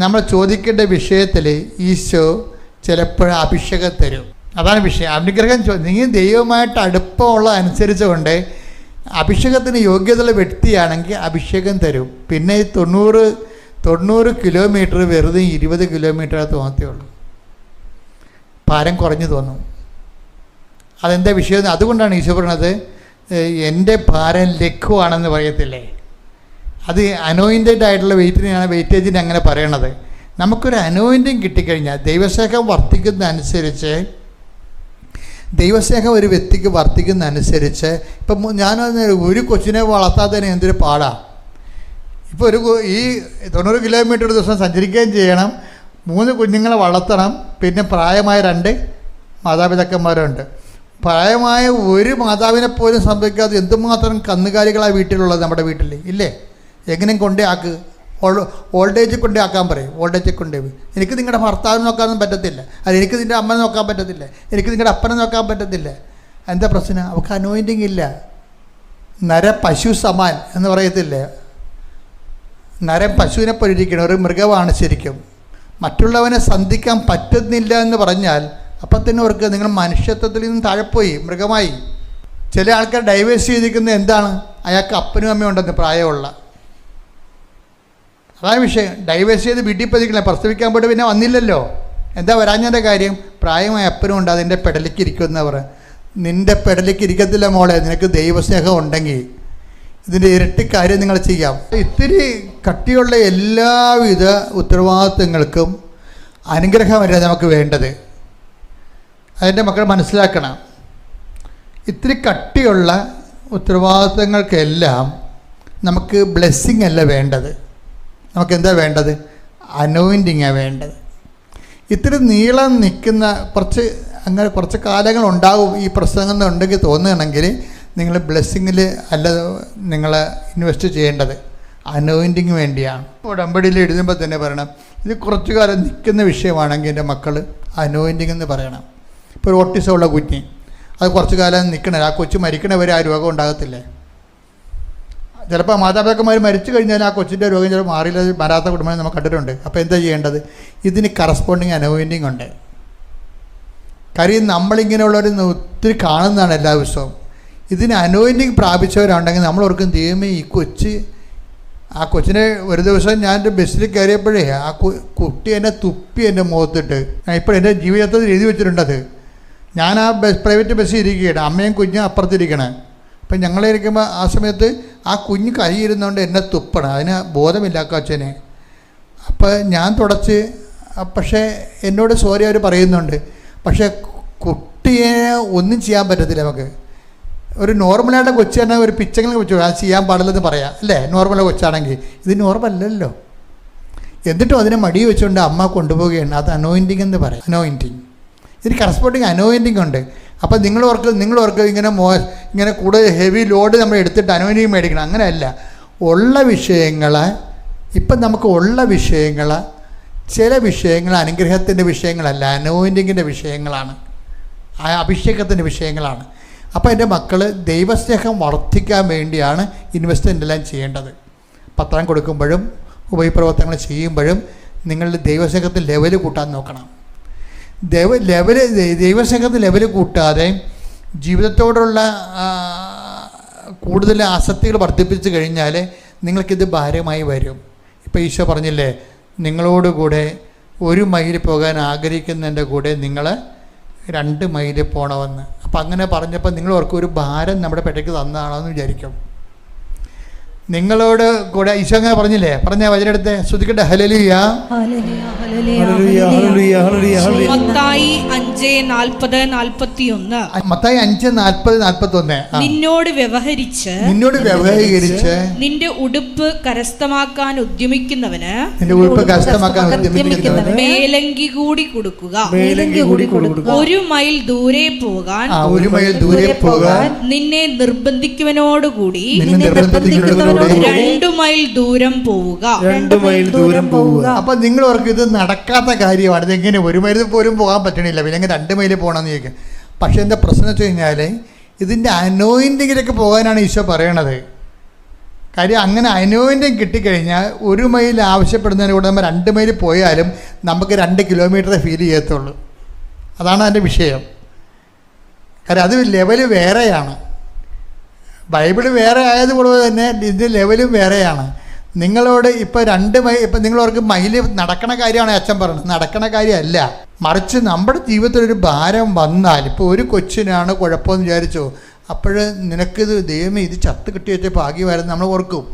നമ്മൾ ചോദിക്കേണ്ട വിഷയത്തിൽ ഈശോ ചിലപ്പോൾ അഭിഷേകം തരും. അതാണ് വിഷയം. അനുഗ്രഹം നിങ്ങൾ ദൈവമായിട്ട് അടുപ്പമുള്ള അനുസരിച്ച് കൊണ്ട് അഭിഷേകത്തിന് യോഗ്യതയുള്ള വ്യക്തിയാണെങ്കിൽ അഭിഷേകം തരും. പിന്നെ ഈ 90 കിലോമീറ്റർ വെറുതെ 20 കിലോമീറ്റർ തോന്നത്തേയുള്ളൂ. ഭാരം കുറഞ്ഞു തോന്നും. അതെന്താ വിഷയം? അതുകൊണ്ടാണ് ഈശോ പറയുന്നത് എൻ്റെ ഭാരം ലഘുവാണെന്ന് പറയത്തില്ലേ. അത് അനോയിൻറ്റഡ് ആയിട്ടുള്ള വെയിറ്റേജിന് അങ്ങനെ പറയണത്. നമുക്കൊരു അനോയിൻറ്റിങ് കിട്ടിക്കഴിഞ്ഞാൽ ദൈവസ്നേഹം വർദ്ധിക്കുന്ന അനുസരിച്ച്, ദൈവസ്നേഹം ഒരു വ്യക്തിക്ക് വർദ്ധിക്കുന്ന അനുസരിച്ച്, ഇപ്പം ഞാൻ ഒരു കൊച്ചിനെ വളർത്താത്തതിന് എന്തൊരു പാടാണ്. ഇപ്പോൾ ഈ 90 കിലോമീറ്റർ ഒരു ദിവസം സഞ്ചരിക്കുകയും ചെയ്യണം, 3 കുഞ്ഞുങ്ങളെ വളർത്തണം, പിന്നെ പ്രായമായ 2 മാതാപിതാക്കന്മാരുണ്ട്. പ്രായമായ ഒരു മാതാവിനെ പോലും സംഭവിക്കാതെ എന്തുമാത്രം കന്നുകാലികളാണ് വീട്ടിലുള്ളത് നമ്മുടെ വീട്ടിൽ ഇല്ലേ. എങ്ങനെയും കൊണ്ടേ ആക്ക്, ഓൾഡ് ഏജിൽ കൊണ്ടേ ആക്കാൻ പറയും. ഓൾഡ് ഏജിൽ കൊണ്ടേ എനിക്ക് നിങ്ങളുടെ ഭർത്താവിനെ നോക്കാനൊന്നും പറ്റത്തില്ല, അത് എനിക്ക് നിൻ്റെ അമ്മനെ നോക്കാൻ പറ്റത്തില്ല, എനിക്ക് നിങ്ങളുടെ അപ്പനെ നോക്കാൻ പറ്റത്തില്ല. എന്താ പ്രശ്നം? അവർക്ക് അനോയിൻറ്റിങ് ഇല്ല. നര പശു സമാൻ എന്ന് പറയത്തില്ലേ. നരം പശുവിനെ പോലിരിക്കണം, ഒരു മൃഗമാണ് ശരിക്കും. മറ്റുള്ളവനെ സന്ധിക്കാൻ പറ്റുന്നില്ല എന്ന് പറഞ്ഞാൽ അപ്പം തന്നെ അവർക്ക് നിങ്ങൾ മനുഷ്യത്വത്തിൽ നിന്നും താഴെപ്പോയി, മൃഗമായി. ചില ആൾക്കാർ ഡൈവേഴ്സ് ചെയ്തിരിക്കുന്നത് എന്താണ്? അയാൾക്ക് അപ്പനും അമ്മയും ഉണ്ടെന്ന് പ്രായമുള്ള. അതാണ് വിഷയം. ഡൈവേഴ്സ് ചെയ്ത് വീട്ടിൽ പതിക്കില്ല, പ്രസവിക്കാൻ പോയിട്ട് പിന്നെ വന്നില്ലല്ലോ. എന്താ വരാഞ്ഞതിൻ്റെ കാര്യം? പ്രായമായ അപ്പനും ഉണ്ട്, അതിൻ്റെ പെടലിക്ക് ഇരിക്കുമെന്ന് പറയാം. നിൻ്റെ പെടലിക്ക് ഇരിക്കത്തില്ല മോളെ, നിനക്ക് ദൈവസ്നേഹം ഉണ്ടെങ്കിൽ ഇതിൻ്റെ ഇരട്ടി കാര്യം നിങ്ങൾ ചെയ്യാം. ഇത്തിരി കട്ടിയുള്ള എല്ലാവിധ ഉത്തരവാദിത്വങ്ങൾക്കും അനുഗ്രഹമല്ല നമുക്ക് വേണ്ടത്. അതിൻ്റെ മക്കൾ മനസ്സിലാക്കണം. ഇത്തിരി കട്ടിയുള്ള ഉത്തരവാദിത്വങ്ങൾക്കെല്ലാം നമുക്ക് ബ്ലെസ്സിങ് അല്ല വേണ്ടത്. നമുക്കെന്താ വേണ്ടത്? അനോയിൻറ്റിങ്ങാണ് വേണ്ടത്. ഇത്തിരി നീളം നിൽക്കുന്ന കുറച്ച് കാലങ്ങളുണ്ടാവും ഈ പ്രസംഗം ഉണ്ടെങ്കിൽ തോന്നുകയാണെങ്കിൽ നിങ്ങൾ ബ്ലെസ്സിങ്ങിൽ അല്ല നിങ്ങൾ ഇൻവെസ്റ്റ് ചെയ്യേണ്ടത്, അനോയിൻറ്റിങ് വേണ്ടിയാണ്. ഉടമ്പടിയിൽ എഴുതുമ്പോൾ തന്നെ പറയണം, ഇത് കുറച്ചു കാലം നിൽക്കുന്ന വിഷയമാണെങ്കിൽ എൻ്റെ മക്കൾ അനോയിൻറ്റിങ് എന്ന് പറയണം. ഇപ്പോൾ ഒരു ഓട്ടിസമുള്ള കുഞ്ഞ്, അത് കുറച്ച് കാലം നിൽക്കണേ, ആ കൊച്ചു മരിക്കണവരെ ആ രോഗം ഉണ്ടാകത്തില്ലേ. ചിലപ്പോൾ മാതാപിതാക്കന്മാർ മരിച്ചു കഴിഞ്ഞാൽ ആ കൊച്ചിൻ്റെ രോഗം ചിലപ്പോൾ മാറിയില്ല, വരാത്ത കുടുംബം നമുക്ക് കണ്ടിട്ടുണ്ട്. അപ്പോൾ എന്താ ചെയ്യേണ്ടത്? ഇതിന് കറസ്പോണ്ടിങ് അനോയിൻറ്റിങ് ഉണ്ട്. കാര്യം നമ്മളിങ്ങനെയുള്ളവർ ഒത്തിരി കാണുന്നതാണ് എല്ലാ ദിവസവും. ഇതിന് അനോയിൻറ്റിങ് പ്രാപിച്ചവരുണ്ടെങ്കിൽ നമ്മൾ ഓർക്കും, ദൈവമേ ആ കൊച്ചിനെ ഒരു ദിവസം ഞാൻ എൻ്റെ ബസ്സിൽ കയറിയപ്പോഴേ ആ കുട്ടി എന്നെ തുപ്പി എൻ്റെ മുഖത്തിട്ട്. ഇപ്പോൾ എൻ്റെ ജീവിതത്തിൽ എഴുതി വെച്ചിട്ടുണ്ടത്. ഞാൻ ആ പ്രൈവറ്റ് ബസ്സിൽ ഇരിക്കുകയാണ്, അമ്മയും കുഞ്ഞും അപ്പുറത്തിരിക്കണേ. അപ്പം ഞങ്ങളിരിക്കുമ്പോൾ ആ സമയത്ത് ആ കുഞ്ഞ് കൈ ഇരുന്നുകൊണ്ട് എന്നെ തുപ്പണം, അതിന് ബോധമില്ല കൊച്ചനെ. അപ്പോൾ ഞാൻ തുടച്ച്, പക്ഷേ എന്നോട് സോറി അവർ പറയുന്നുണ്ട്. പക്ഷേ കുട്ടിയെ ഒന്നും ചെയ്യാൻ പറ്റത്തില്ല നമുക്ക്. ഒരു നോർമലായിട്ട് കൊച്ചു തന്നെ ഒരു പിച്ചങ്ങനെ വെച്ചു അത് ചെയ്യാൻ പാടില്ലെന്ന് പറയാം അല്ലേ, നോർമൽ കൊച്ചാണെങ്കിൽ. ഇത് നോർമലല്ലോ. എന്നിട്ടും അതിനെ മടി വെച്ചുകൊണ്ട് അമ്മ കൊണ്ടുപോവുകയാണ്. അത് അനോയിൻറ്റിങ് എന്ന് പറയാം. അനോയിൻറ്റിങ് ഇതിന് കറസ്പോണ്ടിങ് അനോയിൻറ്റിങ് ഉണ്ട്. അപ്പം നിങ്ങൾ ഓർക്ക് ഇങ്ങനെ കൂടുതൽ ഹെവി ലോഡ് നമ്മൾ എടുത്തിട്ട് അനോയിൻറ്റിങ് മേടിക്കണം, അങ്ങനെയല്ല. ഉള്ള വിഷയങ്ങൾ, ഇപ്പം നമുക്ക് ഉള്ള വിഷയങ്ങൾ, ചില വിഷയങ്ങൾ അനുഗ്രഹത്തിൻ്റെ വിഷയങ്ങളല്ല, അനോയിൻറ്റിങ്ങിൻ്റെ വിഷയങ്ങളാണ്, അഭിഷേകത്തിൻ്റെ വിഷയങ്ങളാണ്. അപ്പോൾ എൻ്റെ മക്കൾ ദൈവസ്നേഹം വർദ്ധിക്കാൻ വേണ്ടിയാണ് ഇൻവെസ്റ്റ്മെൻ്റ് എല്ലാം ചെയ്യേണ്ടത്. പത്രം കൊടുക്കുമ്പോഴും ഉപരിപ്രവർത്തനങ്ങൾ ചെയ്യുമ്പോഴും നിങ്ങളുടെ ദൈവസ്നേഹത്തിൽ ലെവൽ കൂട്ടാൻ നോക്കണം. ദൈവസ്നേഹത്തിൽ ലെവൽ കൂട്ടാതെ ജീവിതത്തോടുള്ള കൂടുതൽ ആസക്തികൾ വർദ്ധിപ്പിച്ച് കഴിഞ്ഞാൽ നിങ്ങൾക്കിത് ഭാരമായി വരും. ഇപ്പോൾ ഈശോ പറഞ്ഞില്ലേ, നിങ്ങളോടുകൂടെ 1 മൈൽ പോകാൻ ആഗ്രഹിക്കുന്നതിൻ്റെ കൂടെ നിങ്ങൾ 2 മൈൽ പോകണമെന്ന്. അപ്പം അങ്ങനെ പറഞ്ഞപ്പോൾ നിങ്ങൾ ഓർക്കും ഒരു ഭാരം നമ്മുടെ പെട്ടയ്ക്ക് തന്നതാണോ എന്ന് വിചാരിക്കും. നിങ്ങളോട് കൂടെ ഈശോ അങ്ങനെ പറഞ്ഞില്ലേ? പറഞ്ഞ വചനെടുത്ത് ശ്രുതിക്കട്ടെ. ഹല്ലേലൂയ മത്തായി 5:40-41. മത്തായി 5:40-41. നിന്നോട് വ്യവഹരിച്ച് നിന്റെ ഉടുപ്പ് കരസ്ഥമാക്കാൻ ഉദ്യമിക്കുന്നവന് മേലങ്കി കൂടി കൊടുക്കുക. ഒരു മൈൽ ദൂരെ പോകാൻ നിന്നെ നിർബന്ധിക്കുവനോടുകൂടി 2 മൈൽ ദൂരം പോവുക. അപ്പൊ നിങ്ങൾ ഓർക്ക് ഇത് നടക്കാത്ത കാര്യമാണ്. ഇതെങ്ങനെ 1 മൈൽ പോലും പോകാൻ പറ്റണില്ല, പിന്നെ 2 മൈൽ പോകണമെന്ന് ചോദിക്കാം. പക്ഷെ എന്താ പ്രശ്നം വെച്ച് കഴിഞ്ഞാൽ ഇതിൻ്റെ അനോയിൻറ്റിങ്ങിലേക്ക് പോകാനാണ് ഈശോ പറയണത്. കാര്യം അങ്ങനെ അനോയിൻറ്റിങ് കിട്ടിക്കഴിഞ്ഞാൽ 1 മൈൽ ആവശ്യപ്പെടുന്നതിന് കൂടെ നമ്മൾ 2 മൈൽ പോയാലും നമുക്ക് 2 കിലോമീറ്റർ ഫീൽ ചെയ്യത്തുള്ളൂ. അതാണ് അതിൻ്റെ വിഷയം. കാര്യം അത് ലെവല് വേറെയാണ്. ബൈബിള് വേറെ ആയതുപോലെ തന്നെ ഇതിൻ്റെ ലെവലും വേറെയാണ്. നിങ്ങളോട് ഇപ്പോൾ 2 മൈൽ, ഇപ്പം നിങ്ങളവർക്ക് മൈല് നടക്കണ കാര്യമാണ് അച്ഛൻ പറഞ്ഞത്, നടക്കണ കാര്യമല്ല. മറിച്ച് നമ്മുടെ ജീവിതത്തിലൊരു ഭാരം വന്നാൽ, ഇപ്പോൾ ഒരു കൊച്ചിനാണ് കുഴപ്പമെന്ന് വിചാരിച്ചോ, അപ്പോൾ നിനക്കിത് ദൈവമേ ഇത് ചത്ത് കിട്ടി വെച്ച ഭാഗ്യമായിരുന്നു നമ്മൾ ഓർക്കും.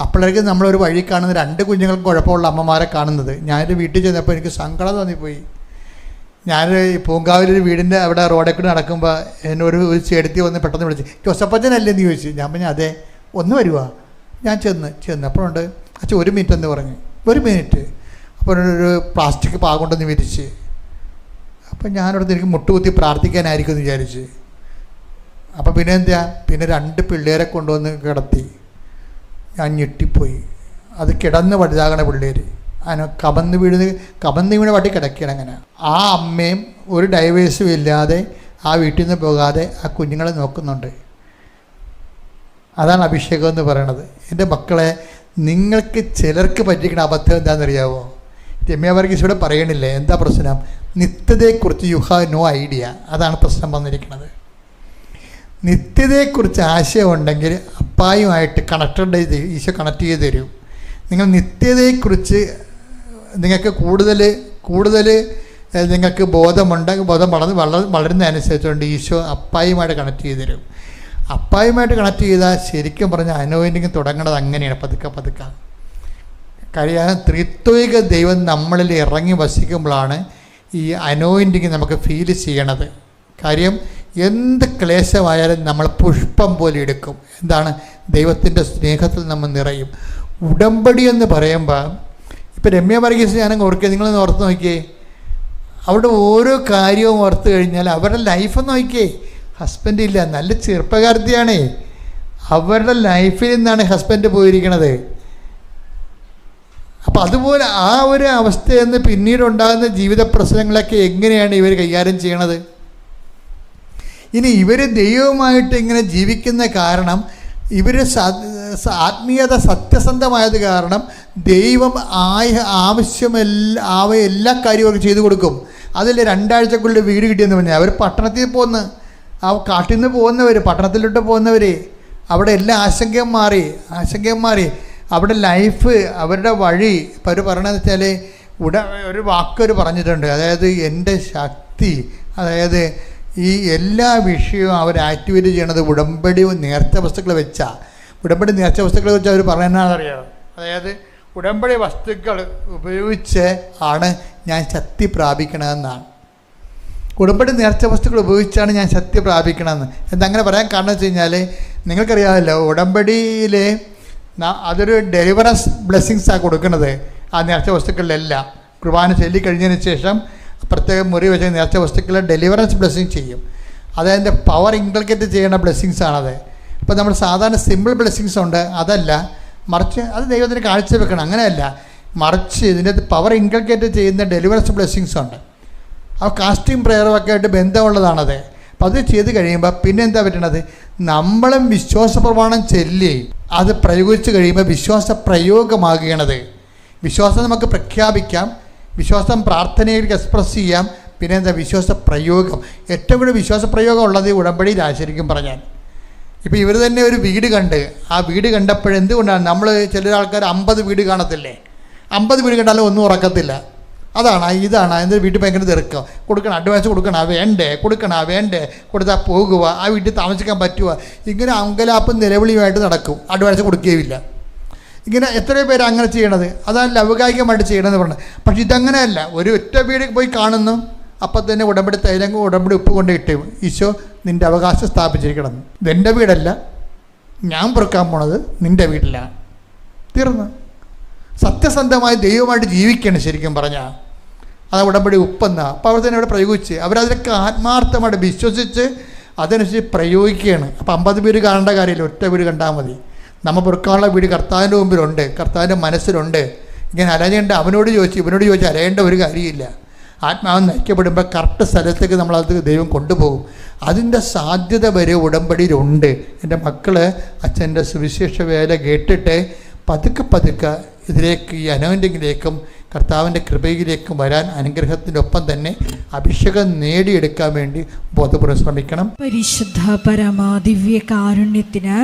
അപ്പോഴേക്കും നമ്മളൊരു വഴി കാണുന്ന 2 കുഞ്ഞുങ്ങൾക്ക് കുഴപ്പമുള്ള അമ്മമാരെ കാണുന്നത്. ഞാനൊരു വീട്ടിൽ ചെന്നപ്പോൾ എനിക്ക് സങ്കടം തോന്നിപ്പോയി. ഞാൻ പൂങ്കാവിലൊരു വീടിൻ്റെ അവിടെ റോഡിൽ കൂടെ നടക്കുമ്പോൾ എന്നൊരു ചേടത്തി വന്ന് പെട്ടെന്ന് വിളിച്ച്, ജോസപ്പച്ചനല്ലേ എന്ന് ചോദിച്ചു. ഞാൻ പറഞ്ഞു അതെ, ഒന്ന് വരുവാ. ഞാൻ ചെന്നപ്പോഴുണ്ട് അച്ഛൻ 1 മിനിറ്റ് എന്ന് പറഞ്ഞു. 1 മിനിറ്റ്. അപ്പോൾ ഒരു പ്ലാസ്റ്റിക് പാകൊണ്ടെന്ന് വിരിച്ച്. അപ്പം ഞാനവിടെ എനിക്ക് മുട്ടുകുത്തി പ്രാർത്ഥിക്കാനായിരിക്കും എന്ന് വിചാരിച്ച്. അപ്പം പിന്നെ എന്താ, പിന്നെ 2 പിള്ളേരെ കൊണ്ടുവന്ന് കിടത്തി. ഞാൻ ഞെട്ടിപ്പോയി. അത് കിടന്ന് വലുതാകണ പിള്ളേർ, അതിന് കമന്ന് വീണ് വട്ടി കിടക്കുകയാണ്. അങ്ങനെ ആ അമ്മയും ഒരു ഡൈവേഴ്സും ഇല്ലാതെ ആ വീട്ടിൽ നിന്ന് പോകാതെ ആ കുഞ്ഞുങ്ങളെ നോക്കുന്നുണ്ട്. അതാണ് അഭിഷേകം എന്ന് പറയണത്. എൻ്റെ മക്കളെ, നിങ്ങൾക്ക് ചിലർക്ക് പറ്റിക്കുന്ന അബദ്ധം എന്താണെന്നറിയാവോ? രമ്യ വർഗീസ് ഇവിടെ പറയണില്ലേ? എന്താ പ്രശ്നം? നിത്യതയെക്കുറിച്ച് യു ഹാവ് നോ ഐഡിയ. അതാണ് പ്രശ്നം വന്നിരിക്കുന്നത്. നിത്യതയെക്കുറിച്ച് ആശയം ഉണ്ടെങ്കിൽ അപ്പായുമായിട്ട് കണക്റ്റഡ് ചെയ്ത് ഈശോ കണക്ട് ചെയ്ത് തരും. നിങ്ങൾ നിത്യതയെക്കുറിച്ച് നിങ്ങൾക്ക് കൂടുതൽ നിങ്ങൾക്ക് ബോധം വളരുന്നതനുസരിച്ചുകൊണ്ട് ഈശോ അപ്പായുമായിട്ട് കണക്ട് ചെയ്ത് തരും. അപ്പായുമായിട്ട് കണക്ട് ചെയ്താൽ ശരിക്കും പറഞ്ഞാൽ അനോയിൻറ്റിങ് തുടങ്ങുന്നത് അങ്ങനെയാണ്, പതുക്കെ. കാര്യം ത്രിത്വിക ദൈവം നമ്മളിൽ ഇറങ്ങി വസിക്കുമ്പോഴാണ് ഈ അനോയിൻറ്റിങ് നമുക്ക് ഫീൽ ചെയ്യണത്. കാര്യം എന്ത് ക്ലേശമായാലും നമ്മൾ പുഷ്പം പോലെ എടുക്കും. എന്താണ്? ദൈവത്തിൻ്റെ സ്നേഹത്തിൽ നമ്മൾ നിറയും. ഉടമ്പടി എന്ന് പറയുമ്പോൾ ഇപ്പോൾ രമ്യ വർഗീസ് ഞാനങ്ങ് ഓർക്കുക, നിങ്ങളൊന്ന് ഓർത്ത് നോക്കിയേ. അവരുടെ ഓരോ കാര്യവും ഓർത്ത് കഴിഞ്ഞാൽ അവരുടെ ലൈഫൊന്ന് നോക്കിയേ. ഹസ്ബൻഡ് ഇല്ല, നല്ല ചെറുപ്പക്കാരത്തിയാണേ. അവരുടെ ലൈഫിൽ നിന്നാണ് ഹസ്ബൻഡ് പോയിരിക്കണത്. അപ്പം അതുപോലെ ആ ഒരു അവസ്ഥയിൽ നിന്ന് പിന്നീടുണ്ടാകുന്ന ജീവിത പ്രശ്നങ്ങളൊക്കെ എങ്ങനെയാണ് ഇവർ കൈകാര്യം ചെയ്യണത്? ഇനി ഇവർ ദൈവവുമായിട്ട് ഇങ്ങനെ ജീവിക്കുന്ന കാരണം, ഇവർ ആത്മീയത സത്യസന്ധമായത് കാരണം ദൈവം എല്ലാ കാര്യവും അവർക്ക് ചെയ്തു കൊടുക്കും. അതിൽ 2 ആഴ്ചക്കുള്ളിൽ വീട് കിട്ടിയെന്ന് പറഞ്ഞാൽ അവർ പട്ടണത്തിൽ പോകുന്ന, ആ കാട്ടിൽ നിന്ന് പോകുന്നവർ, പട്ടണത്തിലോട്ട് പോകുന്നവർ, അവിടെ എല്ലാ ആശങ്കയും മാറി അവിടെ ലൈഫ്, അവരുടെ വഴി. ഇപ്പോൾ അവർ പറയണതെന്ന് വെച്ചാൽ ഒരു വാക്കൊരു പറഞ്ഞിട്ടുണ്ട്, അതായത് എൻ്റെ ശക്തി, അതായത് ഈ എല്ലാ വിഷയവും അവർ ആക്ടിവേറ്റ് ചെയ്യണത് ഉടമ്പടി നേർച്ച വസ്തുക്കൾ വെച്ചാണ്. ഉടമ്പടി നേർച്ച വസ്തുക്കളെ വെച്ച് അവർ പറയുന്നതെന്നറിയാമോ? അതായത് ഉടമ്പടി വസ്തുക്കൾ ഉപയോഗിച്ച് ആണ് ഞാൻ ശക്തി പ്രാപിക്കണമെന്നാണ്. ഉടമ്പടി നേർച്ച വസ്തുക്കൾ ഉപയോഗിച്ചാണ് ഞാൻ ശക്തി പ്രാപിക്കണമെന്ന്. എന്തങ്ങനെ പറയാൻ കാരണം വെച്ച് കഴിഞ്ഞാൽ, നിങ്ങൾക്കറിയാമല്ലോ ഉടമ്പടിയിൽ അതൊരു ഡെലിവറൻസ് ബ്ലെസ്സിങ്സാണ് കൊടുക്കുന്നത്. ആ നേർച്ച വസ്തുക്കളിലെല്ലാം കുർബാന ചൊല്ലിക്കഴിഞ്ഞതിന് ശേഷം പ്രത്യേകം മുറി വെച്ച നേർച്ച വസ്തുക്കളെ ഡെലിവറൻസ് ബ്ലെസ്സിങ് ചെയ്യും. അതതിൻ്റെ പവർ ഇൻകൾക്കേറ്റ് ചെയ്യുന്ന ബ്ലെസ്സിങ്സാണത്. ഇപ്പോൾ നമ്മൾ സാധാരണ സിമ്പിൾ ബ്ലെസ്സിങ്സ് ഉണ്ട്, അതല്ല. മറിച്ച് അത് ദൈവത്തിന് കാഴ്ചവെക്കണം, അങ്ങനെയല്ല. മറിച്ച് ഇതിൻ്റെ പവർ ഇൻകൾക്കേറ്റ് ചെയ്യുന്ന ഡെലിവറൻസ് ബ്ലെസ്സിങ്സ് ഉണ്ട്. ആ കാസ്റ്റിംഗ് പ്രെയറുമൊക്കെ ആയിട്ട് ബന്ധമുള്ളതാണത്. അപ്പോൾ അത് ചെയ്ത് കഴിയുമ്പോൾ പിന്നെ എന്താ പറ്റണത്? നമ്മളും വിശ്വാസ പ്രമാണം ചൊല്ലി അത് പ്രയോഗിച്ച് കഴിയുമ്പോൾ വിശ്വാസ പ്രയോഗമാകണത്. വിശ്വാസം നമുക്ക് പ്രഖ്യാപിക്കാം, വിശ്വാസം പ്രാർത്ഥനയിലേക്ക് എക്സ്പ്രസ് ചെയ്യാം. പിന്നെ എന്താ? വിശ്വാസ പ്രയോഗം. ഏറ്റവും കൂടുതൽ വിശ്വാസ പ്രയോഗം ഉള്ളത് ഉടമ്പടിയിലാണ് ശരിക്കും പറഞ്ഞാൽ. ഇപ്പോൾ ഇവർ തന്നെ ഒരു വീട് കണ്ട്, ആ വീട് കണ്ടപ്പോഴെന്തുകൊണ്ടാണ് നമ്മൾ ചില ആൾക്കാർ 50 വീട് കാണത്തില്ലേ? 50 വീട് കണ്ടാലും ഒന്നും ഉറക്കത്തില്ല. ഇതാണ് എന്തൊരു വീട്ടിൽ ഭയങ്കര തിരക്കുക, കൊടുക്കണം, അഡ്വാൻസ് കൊടുക്കണ വേണ്ടേ, കൊടുത്താൽ പോകുക, ആ വീട്ടിൽ താമസിക്കാൻ പറ്റുക, ഇങ്ങനെ അങ്കലാപ്പും നിലവിളിയുമായിട്ട് നടക്കും. അഡ്വാൻസ് കൊടുക്കുകയില്ല. ഇങ്ങനെ എത്രയോ പേര് അങ്ങനെ ചെയ്യണത്. അതാണ് ലൗകികമായിട്ട് ചെയ്യണമെന്ന് പറഞ്ഞത്. പക്ഷെ ഇതങ്ങനെയല്ല. ഒരു ഒറ്റ വീട് പോയി കാണുന്നു, അപ്പം തന്നെ ഉടമ്പടി തൈലങ്ങും ഉടമ്പടി ഉപ്പ് കൊണ്ട് ഇട്ടു, ഈശോ നിൻ്റെ അവകാശം സ്ഥാപിച്ചിരിക്കണം. ഇതെൻ്റെ വീടല്ല, ഞാൻ പൊറുക്കാൻ പോണത് നിൻ്റെ വീട്ടിലാണ്. തീർന്ന് സത്യസന്ധമായി ദൈവമായിട്ട് ജീവിക്കണം. ശരിക്കും പറഞ്ഞാൽ അത് ഉടമ്പടി ഉപ്പെന്ന അപ്പോൾ അവർ തന്നെ അവിടെ പ്രയോഗിച്ച് അവരതിലൊക്കെ ആത്മാർത്ഥമായിട്ട് വിശ്വസിച്ച് അതനുസരിച്ച് പ്രയോഗിക്കുകയാണ്. അപ്പോൾ 50 പേര് കാണേണ്ട കാര്യമില്ല, ഒറ്റ വീട് കണ്ടാൽ മതി. നമ്മൾ പൊറുക്കാനുള്ള വീട് കർത്താവിൻ്റെ മുമ്പിലുണ്ട്, കർത്താവിൻ്റെ മനസ്സിലുണ്ട്. ഇങ്ങനെ അലഞ്ഞേണ്ട അവനോട് ചോദിച്ച് ഇവനോട് ചോദിച്ച് അലയേണ്ട ഒരു കാര്യമില്ല. ആത്മാവ് നയിക്കപ്പെടുമ്പോൾ കറക്റ്റ് സ്ഥലത്തേക്ക് നമ്മളത് ദൈവം കൊണ്ടുപോകും. അതിൻ്റെ സാധ്യത വരെ ഉടമ്പടിയിലുണ്ട്. എൻ്റെ മക്കൾ അച്ഛൻ്റെ സുവിശേഷ വേല കേട്ടിട്ട് പതുക്കെ ഇതിലേക്ക്, ഈ അനോയിൻറ്റിങ്ങിലേക്കും കർത്താവിൻ്റെ കൃപയിലേക്കും വരാൻ അനുഗ്രഹത്തിൻ്റെ ഒപ്പം തന്നെ അഭിഷേകം നേടിയെടുക്കാൻ വേണ്ടി ബോധപൂർവ്വം ശ്രമിക്കണം. പരിശുദ്ധ പരമാ ദിവ്യ കാരുണ്യത്തിന്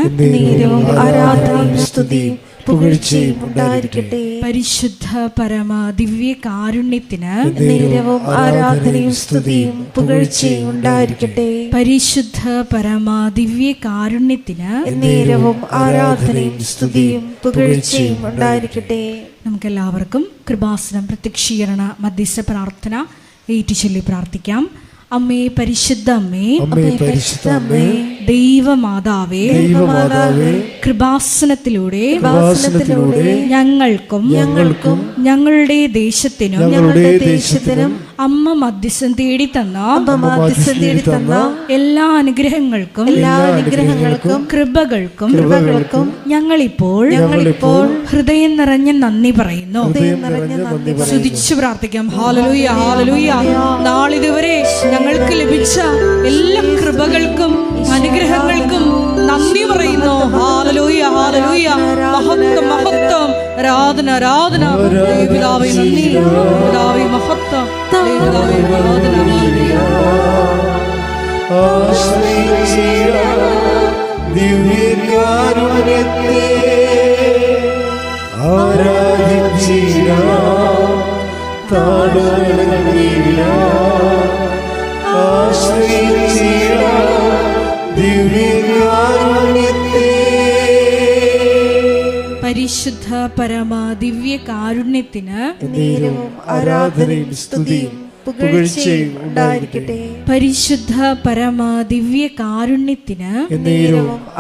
ആരാധനയും സ്തുതിയും പുകഴ്ചയും ഉണ്ടായിരിക്കട്ടെ. പരിശുദ്ധ പരമാ ദിവ്യ കാരുണ്യത്തിന് ആരാധനയും സ്തുതിയും പുകഴ്ചയും ഉണ്ടായിരിക്കട്ടെ. പരിശുദ്ധ പരമാ ദിവ്യ കാരുണ്യത്തിന് ആരാധനയും സ്തുതിയും പുകഴ്ചയും ഉണ്ടായിരിക്കട്ടെ. നമുക്കെല്ലാവർക്കും കൃപാസനം പ്രത്യക്ഷീകരണ മധ്യസ്ഥ പ്രാർത്ഥന ഏറ്റുചൊല്ലി പ്രാർത്ഥിക്കാം. അമ്മേ പരിശുദ്ധ അമ്മേ, ദൈവമാതാവേ, കൃപാസനത്തിലൂടെ ഞങ്ങൾക്കും ഞങ്ങളുടെ ദേശത്തിനും അമ്മ മധ്യസ്ഥം തേടി തന്ന എല്ലാ അനുഗ്രഹങ്ങൾക്കും കൃപകൾക്കും ഞങ്ങളിപ്പോൾ ഹൃദയം നിറഞ്ഞ നന്ദി പറയുന്നു. സ്തുതിച്ചു പ്രാർത്ഥിക്കാം. Hallelujah, hallelujah. നാളിതുവരെ ഞങ്ങൾക്ക് ലഭിച്ച എല്ലാ കൃപകൾക്കും അനുഗ്രഹങ്ങൾക്കും നന്ദി പറയുന്നു. Hallelujah, hallelujah. മഹത്വം, മഹത്വം, ആരാധന, ആരാധന. പിതാവേ നന്ദി, പിതാവേ മഹത്വം, പിതാവേ ആരാധന. ദിവ്യകാരുണ്യത്തെ ആരാധിച്ചിടാം, പരിശുദ്ധ പരമാ ദിവ്യ കാരുണ്യത്തിന് ആരാധനയും സ്തുതിയും പുകഴ്ചയും ഉണ്ടായിരിക്കട്ടെ. പരിശുദ്ധ പരമാ ദിവ്യ കാരുണ്യത്തിന്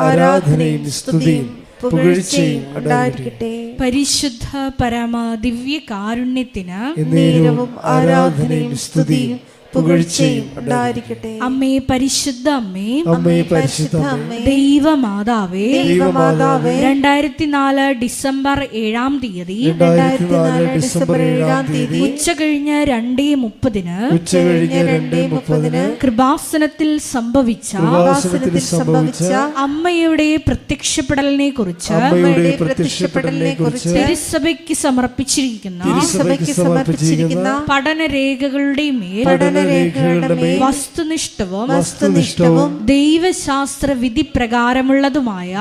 ആരാധനയും സ്തുതിയും പുകഴ്ചയും ഉണ്ടായിരിക്കട്ടെ. പരിശുദ്ധ പരമാ ദിവ്യ കാരുണ്യത്തിന് ആരാധനയും സ്തുതിയും പുകഴ്ചയും ഉണ്ടായിരിക്കട്ടെ. അമ്മേ പരിശുദ്ധ അമ്മേ, പരിശുദ്ധ അമ്മേ, ദൈവമാതാവേ, 2004 ഡിസംബർ 7-ാം തീയതി ഉച്ച കഴിഞ്ഞ് 2:30 കൃപാസനത്തിൽ സംഭവിച്ച അമ്മയുടെ പ്രത്യക്ഷപ്പെടലിനെ കുറിച്ച് തിരുസഭയ്ക്ക് സമർപ്പിച്ചിരിക്കുന്ന പഠനരേഖകളുടെ മേൽ വസ്തുനിഷ്ഠവും ദൈവശാസ്ത്ര വിധി പ്രകാരമുള്ളതുമായ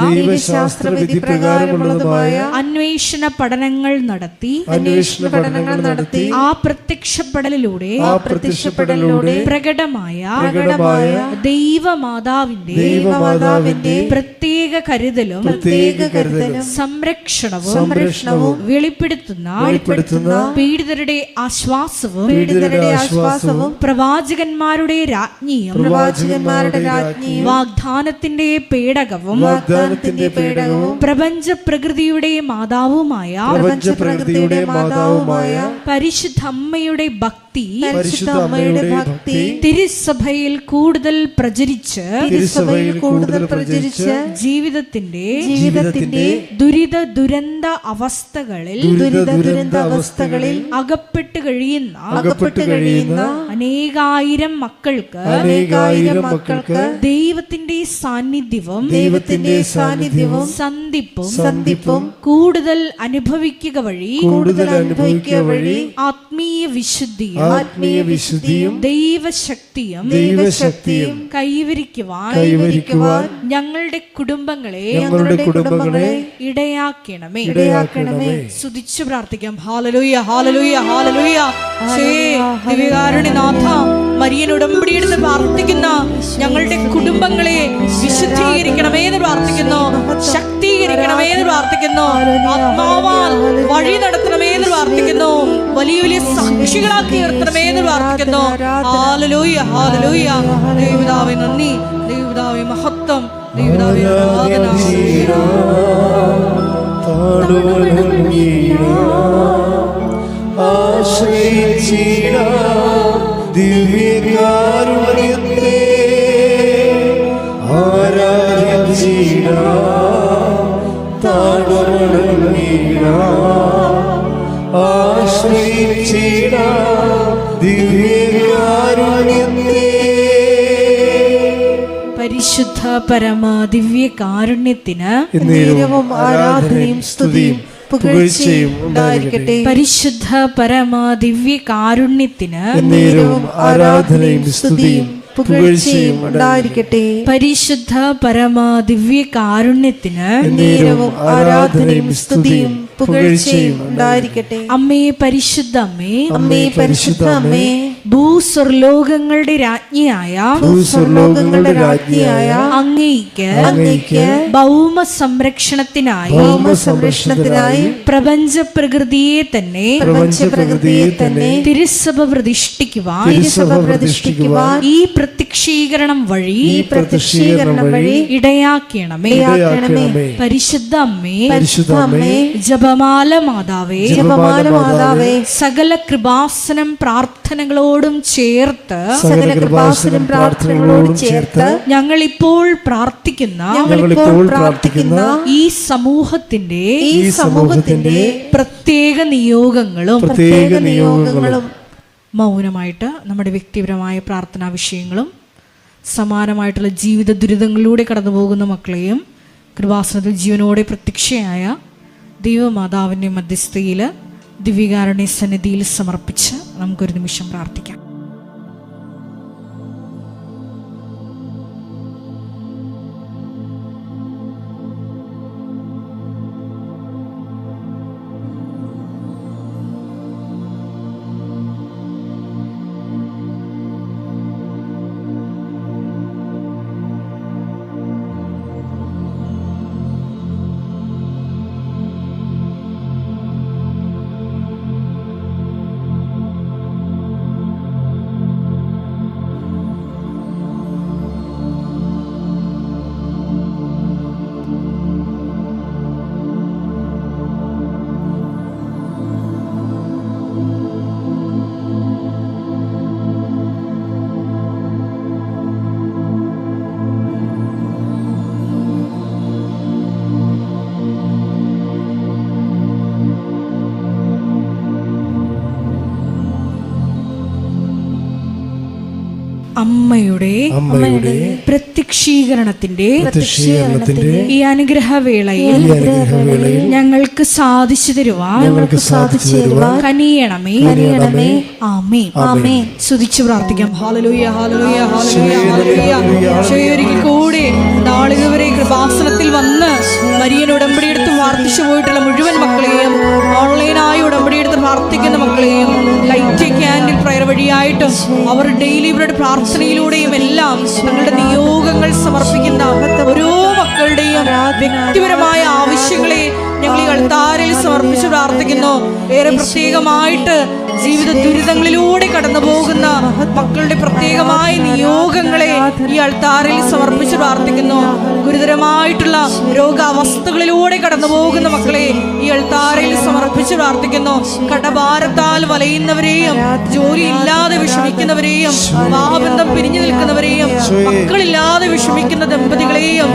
അന്വേഷണ പഠനങ്ങൾ നടത്തി ആ പ്രത്യക്ഷപ്പെടലിലൂടെ പ്രകടമായ ദൈവമാതാവിന്റെ പ്രത്യേക കരുതലും സംരക്ഷണവും വെളിപ്പെടുത്തുന്ന പീഡിതരുടെ ആശ്വാസവും പ്രവാചകന്മാരുടെ രാജ്ഞിയും വാഗ്ദാനത്തിന്റെ പേടകവും പ്രപഞ്ച പ്രകൃതിയുടെ മാതാവുമായ പരിശുദ്ധ അമ്മയുടെ ഭക്തി തിരുസഭയിൽ കൂടുതൽ പ്രചരിച്ച് ജീവിതത്തിന്റെ ദുരിത ദുരന്ത അവസ്ഥകളിൽ അകപ്പെട്ട് കഴിയുന്ന അനേകായിരം മക്കൾക്ക് ദൈവത്തിന്റെ സാന്നിധ്യവും സന്ധിപ്പും കൂടുതൽ അനുഭവിക്കുക വഴി ആത്മീയ വിശുദ്ധിയും ദൈവശക്തിയും കൈവരിക്കുവാൻ ഞങ്ങളുടെ കുടുംബങ്ങളെ ഇടയാക്കണമേ. സ്തുതിച്ചു പ്രാർത്ഥിക്കാം. Hallelujah, hallelujah, hallelujah. ദിവ്യകാരുണ്യനാഥ, മരിയൻ ഉടമ്പടിയെടുത്ത് പ്രാർത്ഥിക്കുന്ന ഞങ്ങളുടെ കുടുംബങ്ങളെ വിശുദ്ധീകരിക്കണമേ എന്ന് പ്രാർത്ഥിക്കുന്നു, ശക്തീകരിക്കണമേ എന്ന് പ്രാർത്ഥിക്കുന്നു, ആത്മാവാൽ വഴി നടത്തണമേ എന്ന് പ്രാർത്ഥിക്കുന്നു, വലിയ വലിയ സാക്ഷികളാക്കി ഉയർത്തണമേ എന്ന് പ്രാർത്ഥിക്കുന്നു. Hallelujah, hallelujah. ദൈവപിതാവേ നന്ദി, ദൈവപിതാവേ മഹത്വം, ദൈവപിതാവേ ആരാധന. ദിവ്യകാരുണ്യത്തെ പരിശുദ്ധ പരമ ദിവ്യകാരുണ്യത്തിന് ആരാധനയും സ്തുതിയും പുകഴ്ചയും ഉണ്ടായിരിക്കട്ടെ. പരിശുദ്ധ പരമ ദിവ്യകാരുണ്യത്തിന് ആരാധനയും സ്തുതിയും പുകഴ്ചയും ഉണ്ടായിരിക്കട്ടെ. പരിശുദ്ധ പരമ ദിവ്യകാരുണ്യത്തിന് ആരാധനയും സ്തുതിയും പുകഴ്ചയും ഉണ്ടായിരിക്കട്ടെ. അമ്മേ പരിശുദ്ധ അമ്മേ, അമ്മേ പരിശുദ്ധ അമ്മേ, ഭൂസ്വർലോകങ്ങളുടെ രാജ്ഞിയായ അങ്ങേയ്ക്ക് ഭൗമ സംരക്ഷണത്തിനായി പ്രപഞ്ച പ്രകൃതിയെ തന്നെ തിരുസഭ പ്രതിഷ്ഠിക്കുവാൻ ഈ പ്രത്യക്ഷീകരണം വഴി ഇടയാക്കണമേ. പരിശുദ്ധ അമ്മേ, ജപമാല മാതാവേ, സകല കൃപാസനം പ്രാർത്ഥനകളോടും ചേർത്ത് ഞങ്ങൾ ഇപ്പോൾ പ്രാർത്ഥിക്കുന്ന ഈ സമൂഹത്തിന്റെ പ്രത്യേക നിയോഗങ്ങളും മൗനമായിട്ട് നമ്മുടെ വ്യക്തിപരമായ പ്രാർത്ഥനാ വിഷയങ്ങളും സമാനമായിട്ടുള്ള ജീവിത ദുരിതങ്ങളിലൂടെ കടന്നു പോകുന്ന മക്കളെയും കൃപാസനത്തിൽ ജീവനോടെ പ്രത്യക്ഷയായ ദൈവമാതാവിൻ്റെ മധ്യസ്ഥയിൽ ദിവ്യകാരുണ്യ സന്നിധിയിൽ സമർപ്പിച്ച് നമുക്കൊരു നിമിഷം പ്രാർത്ഥിക്കാം. അമ്മയുടെ പ്രത്യക്ഷീകരണത്തിന്റെ ഈ അനുഗ്രഹവേളയിൽ ഞങ്ങൾക്ക് സാധിച്ചു തരുവാൻ കനിയണമേ. ആമേൻ. സ്തുതിച്ചു പ്രാർത്ഥിക്കാം. Hallelujah, hallelujah, hallelujah, hallelujah. ഒരിക്കൽ കൂടി നാളിതുവരെ കൃപാസനത്തിൽ വന്ന് മരിയൻ ഉടമ്പടിയെടുത്ത് പ്രാർത്ഥിച്ചു പോയിട്ടുള്ള മുഴുവൻ മക്കളെയും, ഓൺലൈനായി ഉടമ്പടിയെടുത്ത് പ്രാർത്ഥിക്കുന്ന മക്കളെയും, ലൈറ്റ് ക്യാൻഡിൽ പ്രയർ വഴിയായിട്ടും അവർ ഡെയിലി ഇവരുടെ പ്രാർത്ഥനയിലൂടെയും എല്ലാം തങ്ങളുടെ നിയോഗങ്ങൾ സമർപ്പിക്കുന്ന ഓരോ മക്കളുടെയും വ്യക്തിപരമായ ആവശ്യങ്ങളെ ഞങ്ങൾ ഈ അൾത്താരയിൽ സമർപ്പിച്ച് പ്രാർത്ഥിക്കുന്നു. ഏറെ പ്രത്യേകമായിട്ട് ജീവിത ദുരിതങ്ങളിലൂടെ കടന്നു പോകുന്ന മക്കളുടെ പ്രത്യേകമായ നിയോഗങ്ങളെ ഈ അൾത്താരയിൽ സമർപ്പിച്ച് പ്രാർത്ഥിക്കുന്നു. ഗുരുതരമായിട്ടുള്ള രോഗാവസ്ഥകളിലൂടെ കടന്നു പോകുന്ന മക്കളെ ഈ അൾത്താരയിൽ സമർപ്പിച്ച് പ്രാർത്ഥിക്കുന്നു. കടഭാരത്താൽ വലയുന്നവരെയും, ജോലി ഇല്ലാതെ വിഷമിക്കുന്നവരെയും, വിവാഹബന്ധം പിരിഞ്ഞു നിൽക്കുന്നവരെയും, മക്കളില്ലാതെ വിഷമിക്കുന്ന ദമ്പതികളെയും,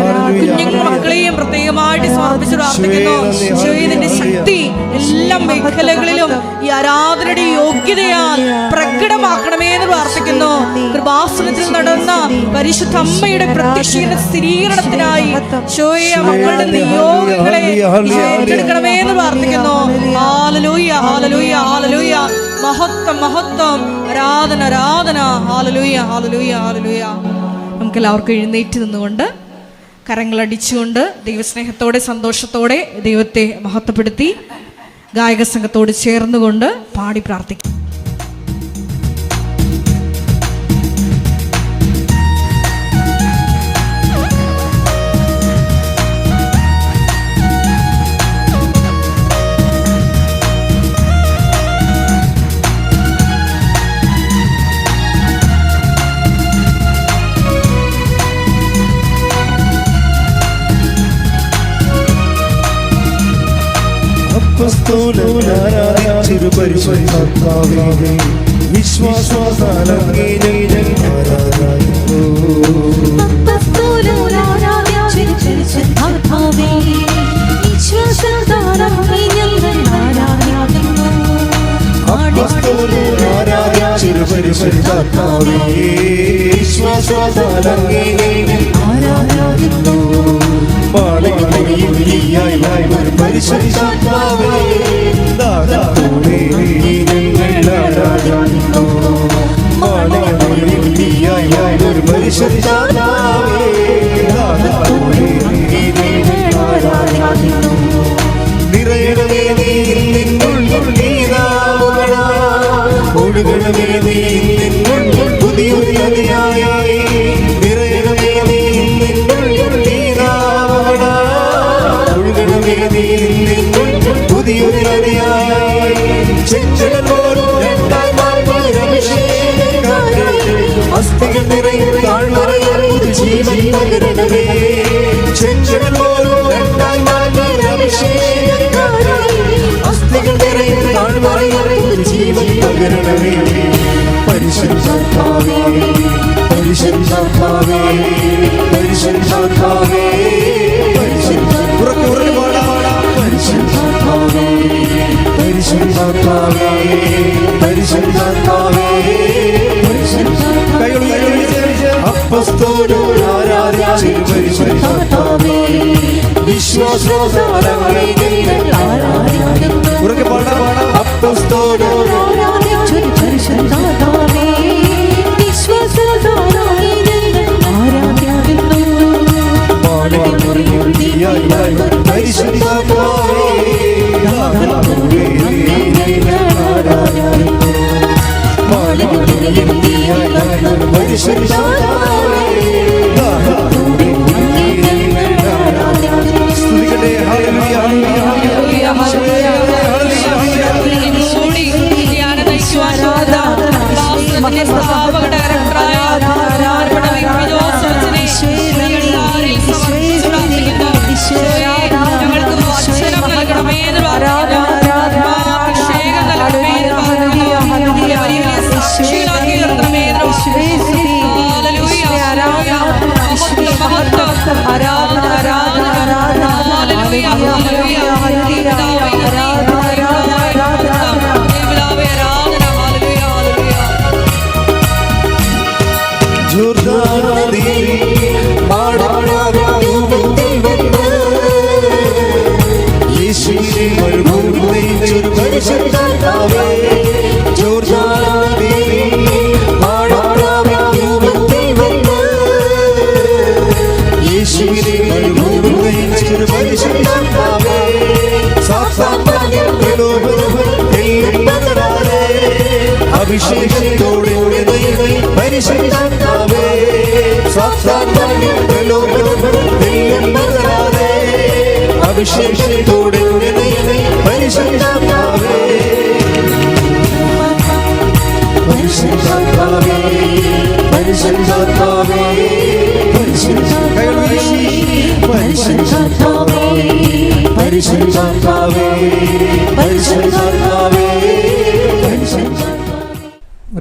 കുഞ്ഞു മക്കളെയും പ്രത്യേകമായിട്ട് സമർപ്പിച്ച് പ്രാർത്ഥിക്കുന്നു. ഈശോയെ, നിന്റെ ശക്തി എല്ലാ മേഖലകളിലും ഈ ആരാധനയുടെ യോഗ്യതയാൽ പ്രകടമാക്കണമേ എന്ന് പ്രാർത്ഥിക്കുന്നു. കൃപാസനത്തിൽ നടന്ന പരിശുദ്ധ അമ്മയുടെ പ്രത്യക്ഷീകരണ സ്ഥിരീകരണത്തിനായി മക്കളുടെ നിയോഗങ്ങളെ ഏറ്റെടുക്കണമേ എന്ന് പ്രാർത്ഥിക്കുന്നു. Hallelujah, hallelujah, hallelujah. മഹത്വം, മഹത്വം, ആരാധന, ആരാധന. Hallelujah, hallelujah, hallelujah. നമുക്ക് എല്ലാവർക്കും എഴുന്നേറ്റ് നിന്നുകൊണ്ട് കരങ്ങളടിച്ചുകൊണ്ട് ദൈവസ്നേഹത്തോടെ സന്തോഷത്തോടെ ദൈവത്തെ മഹത്വപ്പെടുത്തി ഗായക സംഘത്തോട് ചേർന്നുകൊണ്ട് പാടി പ്രാർത്ഥിക്കും.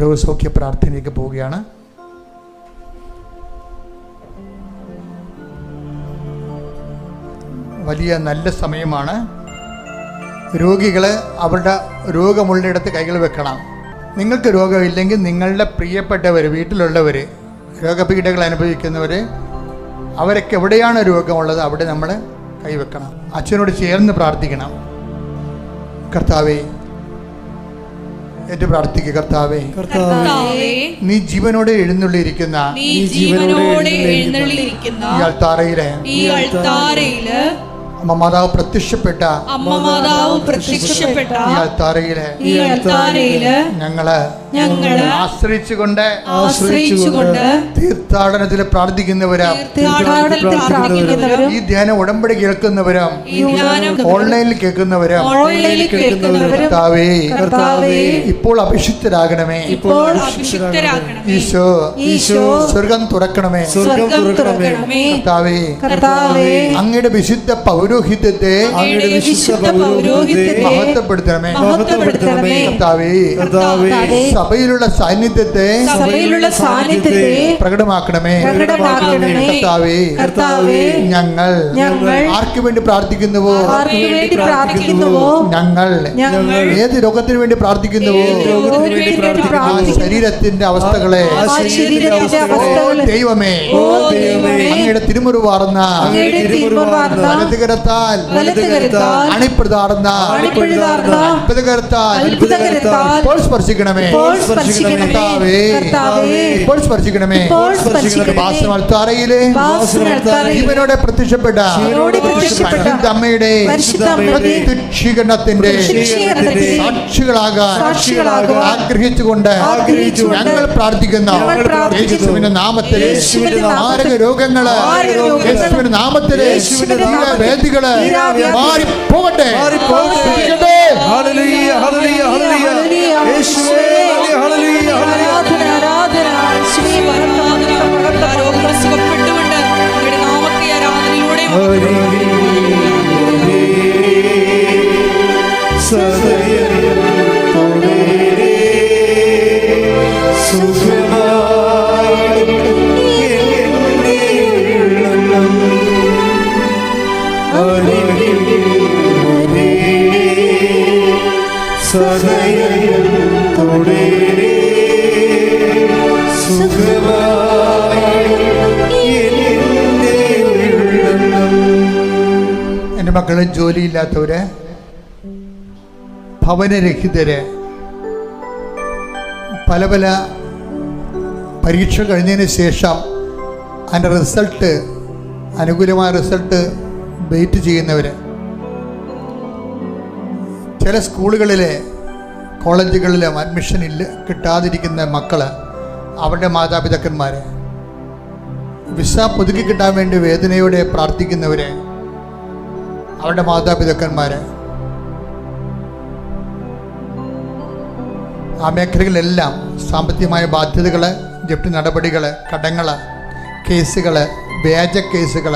രോഗസൗഖ്യ പ്രാർത്ഥനയിലേക്ക് പോവുകയാണ്. വലിയ നല്ല സമയമാണ്. രോഗികൾ അവരുടെ രോഗമുള്ളിടത്ത് കൈകൾ വെക്കണം. നിങ്ങൾക്ക് രോഗമില്ലെങ്കിൽ നിങ്ങളുടെ പ്രിയപ്പെട്ടവർ, വീട്ടിലുള്ളവർ, രോഗപീഠകൾ അനുഭവിക്കുന്നവർ, അവരൊക്കെ എവിടെയാണ് രോഗമുള്ളത് അവിടെ നമ്മൾ കൈവെക്കണം. അച്ഛനോട് ചേർന്ന് പ്രാർത്ഥിക്കണം. കർത്താവേ, ഏറ്റു പ്രാർത്ഥിക്കുക. കർത്താവേ, നീ ജീവനോടെ എഴുന്നള്ളിയിരിക്കുന്ന ഈ അൾത്താരയിലെ അമ്മ മാതാവ് പ്രത്യക്ഷപ്പെട്ട ഈ അൾത്താരയില് ഞങ്ങള് ആശ്രയിച്ചുകൊണ്ട് തീർത്ഥാടനത്തിൽ പ്രാർത്ഥിക്കുന്നവരും ഈ ധ്യാന ഉടമ്പടി കേൾക്കുന്നവരും ഓൺലൈനിൽ കേൾക്കുന്നവരും കർത്താവേ, ഇപ്പോൾ അഭിഷിക്തരാകണമേ. ഈശോ സ്വർഗം തുറക്കണമേ. കർത്താവേ, അങ്ങയുടെ വിശുദ്ധ പൗരോഹിത്യത്തെ മഹത്വപ്പെടുത്തണമേ. കർത്താവേ, സഭയിലുള്ള സാന്നിധ്യത്തെ പ്രകടമാക്കണമേ. കർത്താവേ, ഞങ്ങൾ ആർക്ക് വേണ്ടി പ്രാർത്ഥിക്കുന്നുവോ, ഞങ്ങൾ ഏത് രോഗത്തിന് വേണ്ടി പ്രാർത്ഥിക്കുന്നുവോ ആ ശരീരത്തിന്റെ അവസ്ഥകളെ ദൈവമേ അങ്ങയുടെ തിരുമുറിവാർന്ന വലതുകരത്താൽ അണിപ്രതാർന്ന ഇപ്പോൾ സ്പർശിക്കണമേ. ഇപ്പോൾ സ്പർശിക്കണമേ. ജീവനോടെ പ്രത്യക്ഷപ്പെട്ട അമ്മയുടെ പ്രത്യക്ഷീകരണത്തിന്റെ സാക്ഷികളാകാൻ ആഗ്രഹിച്ചുകൊണ്ട് ഞങ്ങൾ പ്രാർത്ഥിക്കുന്ന യേശുവിന്റെ നാമത്തിലെ മാരക രോഗങ്ങള്, യേശുവിന്റെ നാമത്തിലെ വേദികള് മാറിപ്പോകട്ടെ. എൻ്റെ മക്കള് ജോലിയില്ലാത്തവര്, ഭവനരഹിതര്, പല പല പരീക്ഷ കഴിഞ്ഞതിന് ശേഷം അതിൻ്റെ റിസൾട്ട്, അനുകൂലമായ റിസൾട്ട് വെയിറ്റ് ചെയ്യുന്നവർ, ചില സ്കൂളുകളിലെ കോളേജുകളിലും അഡ്മിഷൻ കിട്ടാതിരിക്കുന്ന മക്കൾ, അവരുടെ മാതാപിതാക്കന്മാർ, വിസ പുതുക്കി കിട്ടാൻ വേണ്ടി വേദനയോടെ പ്രാർത്ഥിക്കുന്നവർ, അവരുടെ മാതാപിതാക്കന്മാർ, ആ മേഖലകളിലെല്ലാം സാമ്പത്തികമായ ബാധ്യതകൾ, ജപ്തി നടപടികൾ, കടങ്ങൾ, കേസുകൾ, വ്യാജ കേസുകൾ,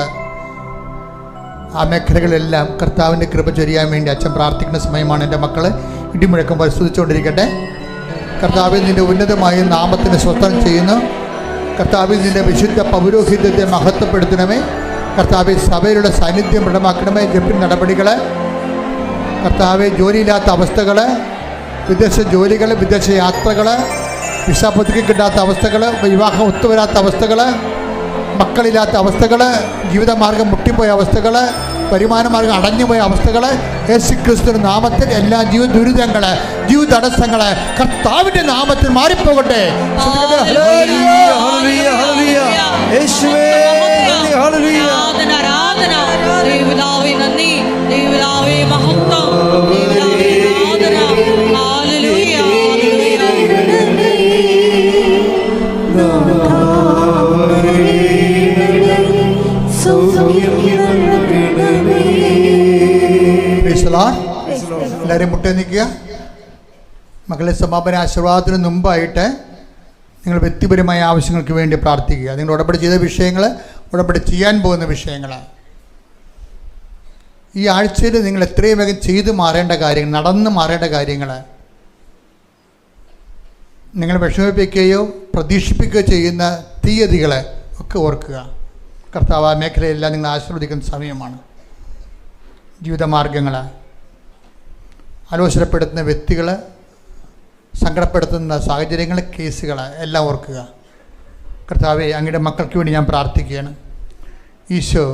ആ മേഖലകളിലെല്ലാം കർത്താവിൻ്റെ കൃപ ചൊരിയാൻ വേണ്ടി അച്ഛൻ പ്രാർത്ഥിക്കുന്ന സമയമാണ്. എൻ്റെ മക്കൾ ഇടിമുഴക്കം പരിശോധിച്ചുകൊണ്ടിരിക്കട്ടെ. കർത്താവിൽ നിൻ്റെ ഉന്നതമായ നാമത്തിന് സ്വസ്ഥം ചെയ്യുന്നു. കർത്താവിൽ നിൻ്റെ വിശുദ്ധ പൗരോഹിത്യത്തെ മഹത്വപ്പെടുത്തണമേ. കർത്താവിൽ സഭയിലുള്ള സാന്നിധ്യം ദൃഢമാക്കണമേ. ജപ്തി നടപടികൾ, കർത്താവെ ജോലിയില്ലാത്ത അവസ്ഥകൾ, വിദേശ ജോലികൾ, വിദേശ യാത്രകൾ, വിസ പുതുക്കി കിട്ടാത്ത അവസ്ഥകൾ, വിവാഹം ഒത്തുവരാത്ത അവസ്ഥകൾ, മക്കളില്ലാത്ത അവസ്ഥകൾ, ജീവിതമാർഗം മുട്ടിപ്പോയ അവസ്ഥകൾ, വരുമാനമാർഗം അടഞ്ഞുപോയ അവസ്ഥകൾ, യേശുക്രിസ്തുവിന്റെ നാമത്തിൽ എല്ലാ ജീവ ദുരിതങ്ങൾ, ജീവ തടസ്സങ്ങൾ കർത്താവിന്റെ നാമത്തിൽ മാറിപ്പോകട്ടെ. എല്ലാവരും മുട്ടേ നിൽക്കുക. മക്കളെ, സമാപന ആശീർവാദത്തിന് മുമ്പായിട്ട് നിങ്ങൾ വ്യക്തിപരമായ ആവശ്യങ്ങൾക്ക് വേണ്ടി പ്രാർത്ഥിക്കുക. നിങ്ങൾ ഉടമ്പടി ചെയ്ത വിഷയങ്ങൾ, ഉടമ്പടി ചെയ്യാൻ പോകുന്ന വിഷയങ്ങൾ, ഈ ആഴ്ചയിൽ നിങ്ങൾ എത്രയും വേഗം ചെയ്തു മാറേണ്ട കാര്യങ്ങൾ, നടന്നു മാറേണ്ട കാര്യങ്ങൾ, നിങ്ങൾ വിഷമിപ്പിക്കുകയോ പ്രതീക്ഷിപ്പിക്കുകയോ ചെയ്യുന്ന തീയതികൾ ഒക്കെ ഓർക്കുക. കർത്താവ് ആ മേഖലയെല്ലാം നിങ്ങൾ ആശീർവദിക്കുന്ന സമയമാണ്. ജീവിതമാർഗങ്ങൾ, ആലോചനപ്പെടുത്തുന്ന വ്യക്തികൾ, സങ്കടപ്പെടുത്തുന്ന സാഹചര്യങ്ങൾ, കേസുകൾ എല്ലാം ഓർക്കുക. കർത്താവെ, അങ്ങയുടെ മക്കൾക്ക് വേണ്ടി ഞാൻ പ്രാർത്ഥിക്കുകയാണ്. ഈശോ,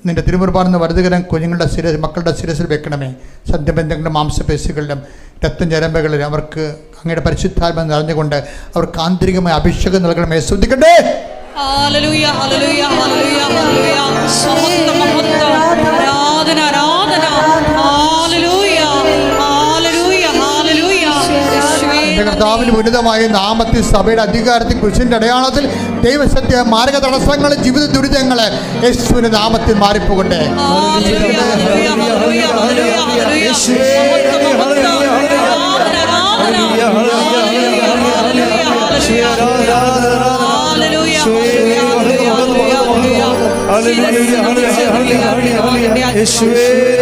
നിൻ്റെ തിരുമുറുപാടുന്ന വലുതുകരം കുഞ്ഞുങ്ങളുടെ മക്കളുടെ ശിരസിൽ വെക്കണമേ. സന്ധ്യബന്ധങ്ങളുടെ മാംസപേശികളിലും രക്തഞരമ്പുകളിലും അവർക്ക് അങ്ങയുടെ പരിശുദ്ധാത്മ നിറഞ്ഞുകൊണ്ട് അവർക്ക് ആന്തരികമായ അഭിഷേകം നൽകണമേ. ശ്രദ്ധിക്കട്ടെ. Hallelujah, hallelujah, hallelujah, hallelujah. മഹത്വം, മഹത്വം, ആരാധന, ആരാധന. Hallelujah, hallelujah, hallelujah. എൻ്റെ കർത്താവിന് ഉന്നതമായ നാമത്തിൽ, സഭയുടെ അധികാരത്തിൽ, കുരിശിൻ്റെ അടയാളത്തിൽ ദൈവസത്യ മാർഗ തടസ്സങ്ങൾ, ജീവിത ദുരിതങ്ങൾ യേശുവിന്റെ നാമത്തിൽ മാറിപ്പോകട്ടെ. Hallelujah, hallelujah, hallelujah, hallelujah, hallelujah. മഹത്വം, മഹത്വം, ആരാധന, ആരാധന. ഹല്ലേലൂയ, ഹല്ലേലൂയ, പരിശുദ്ധ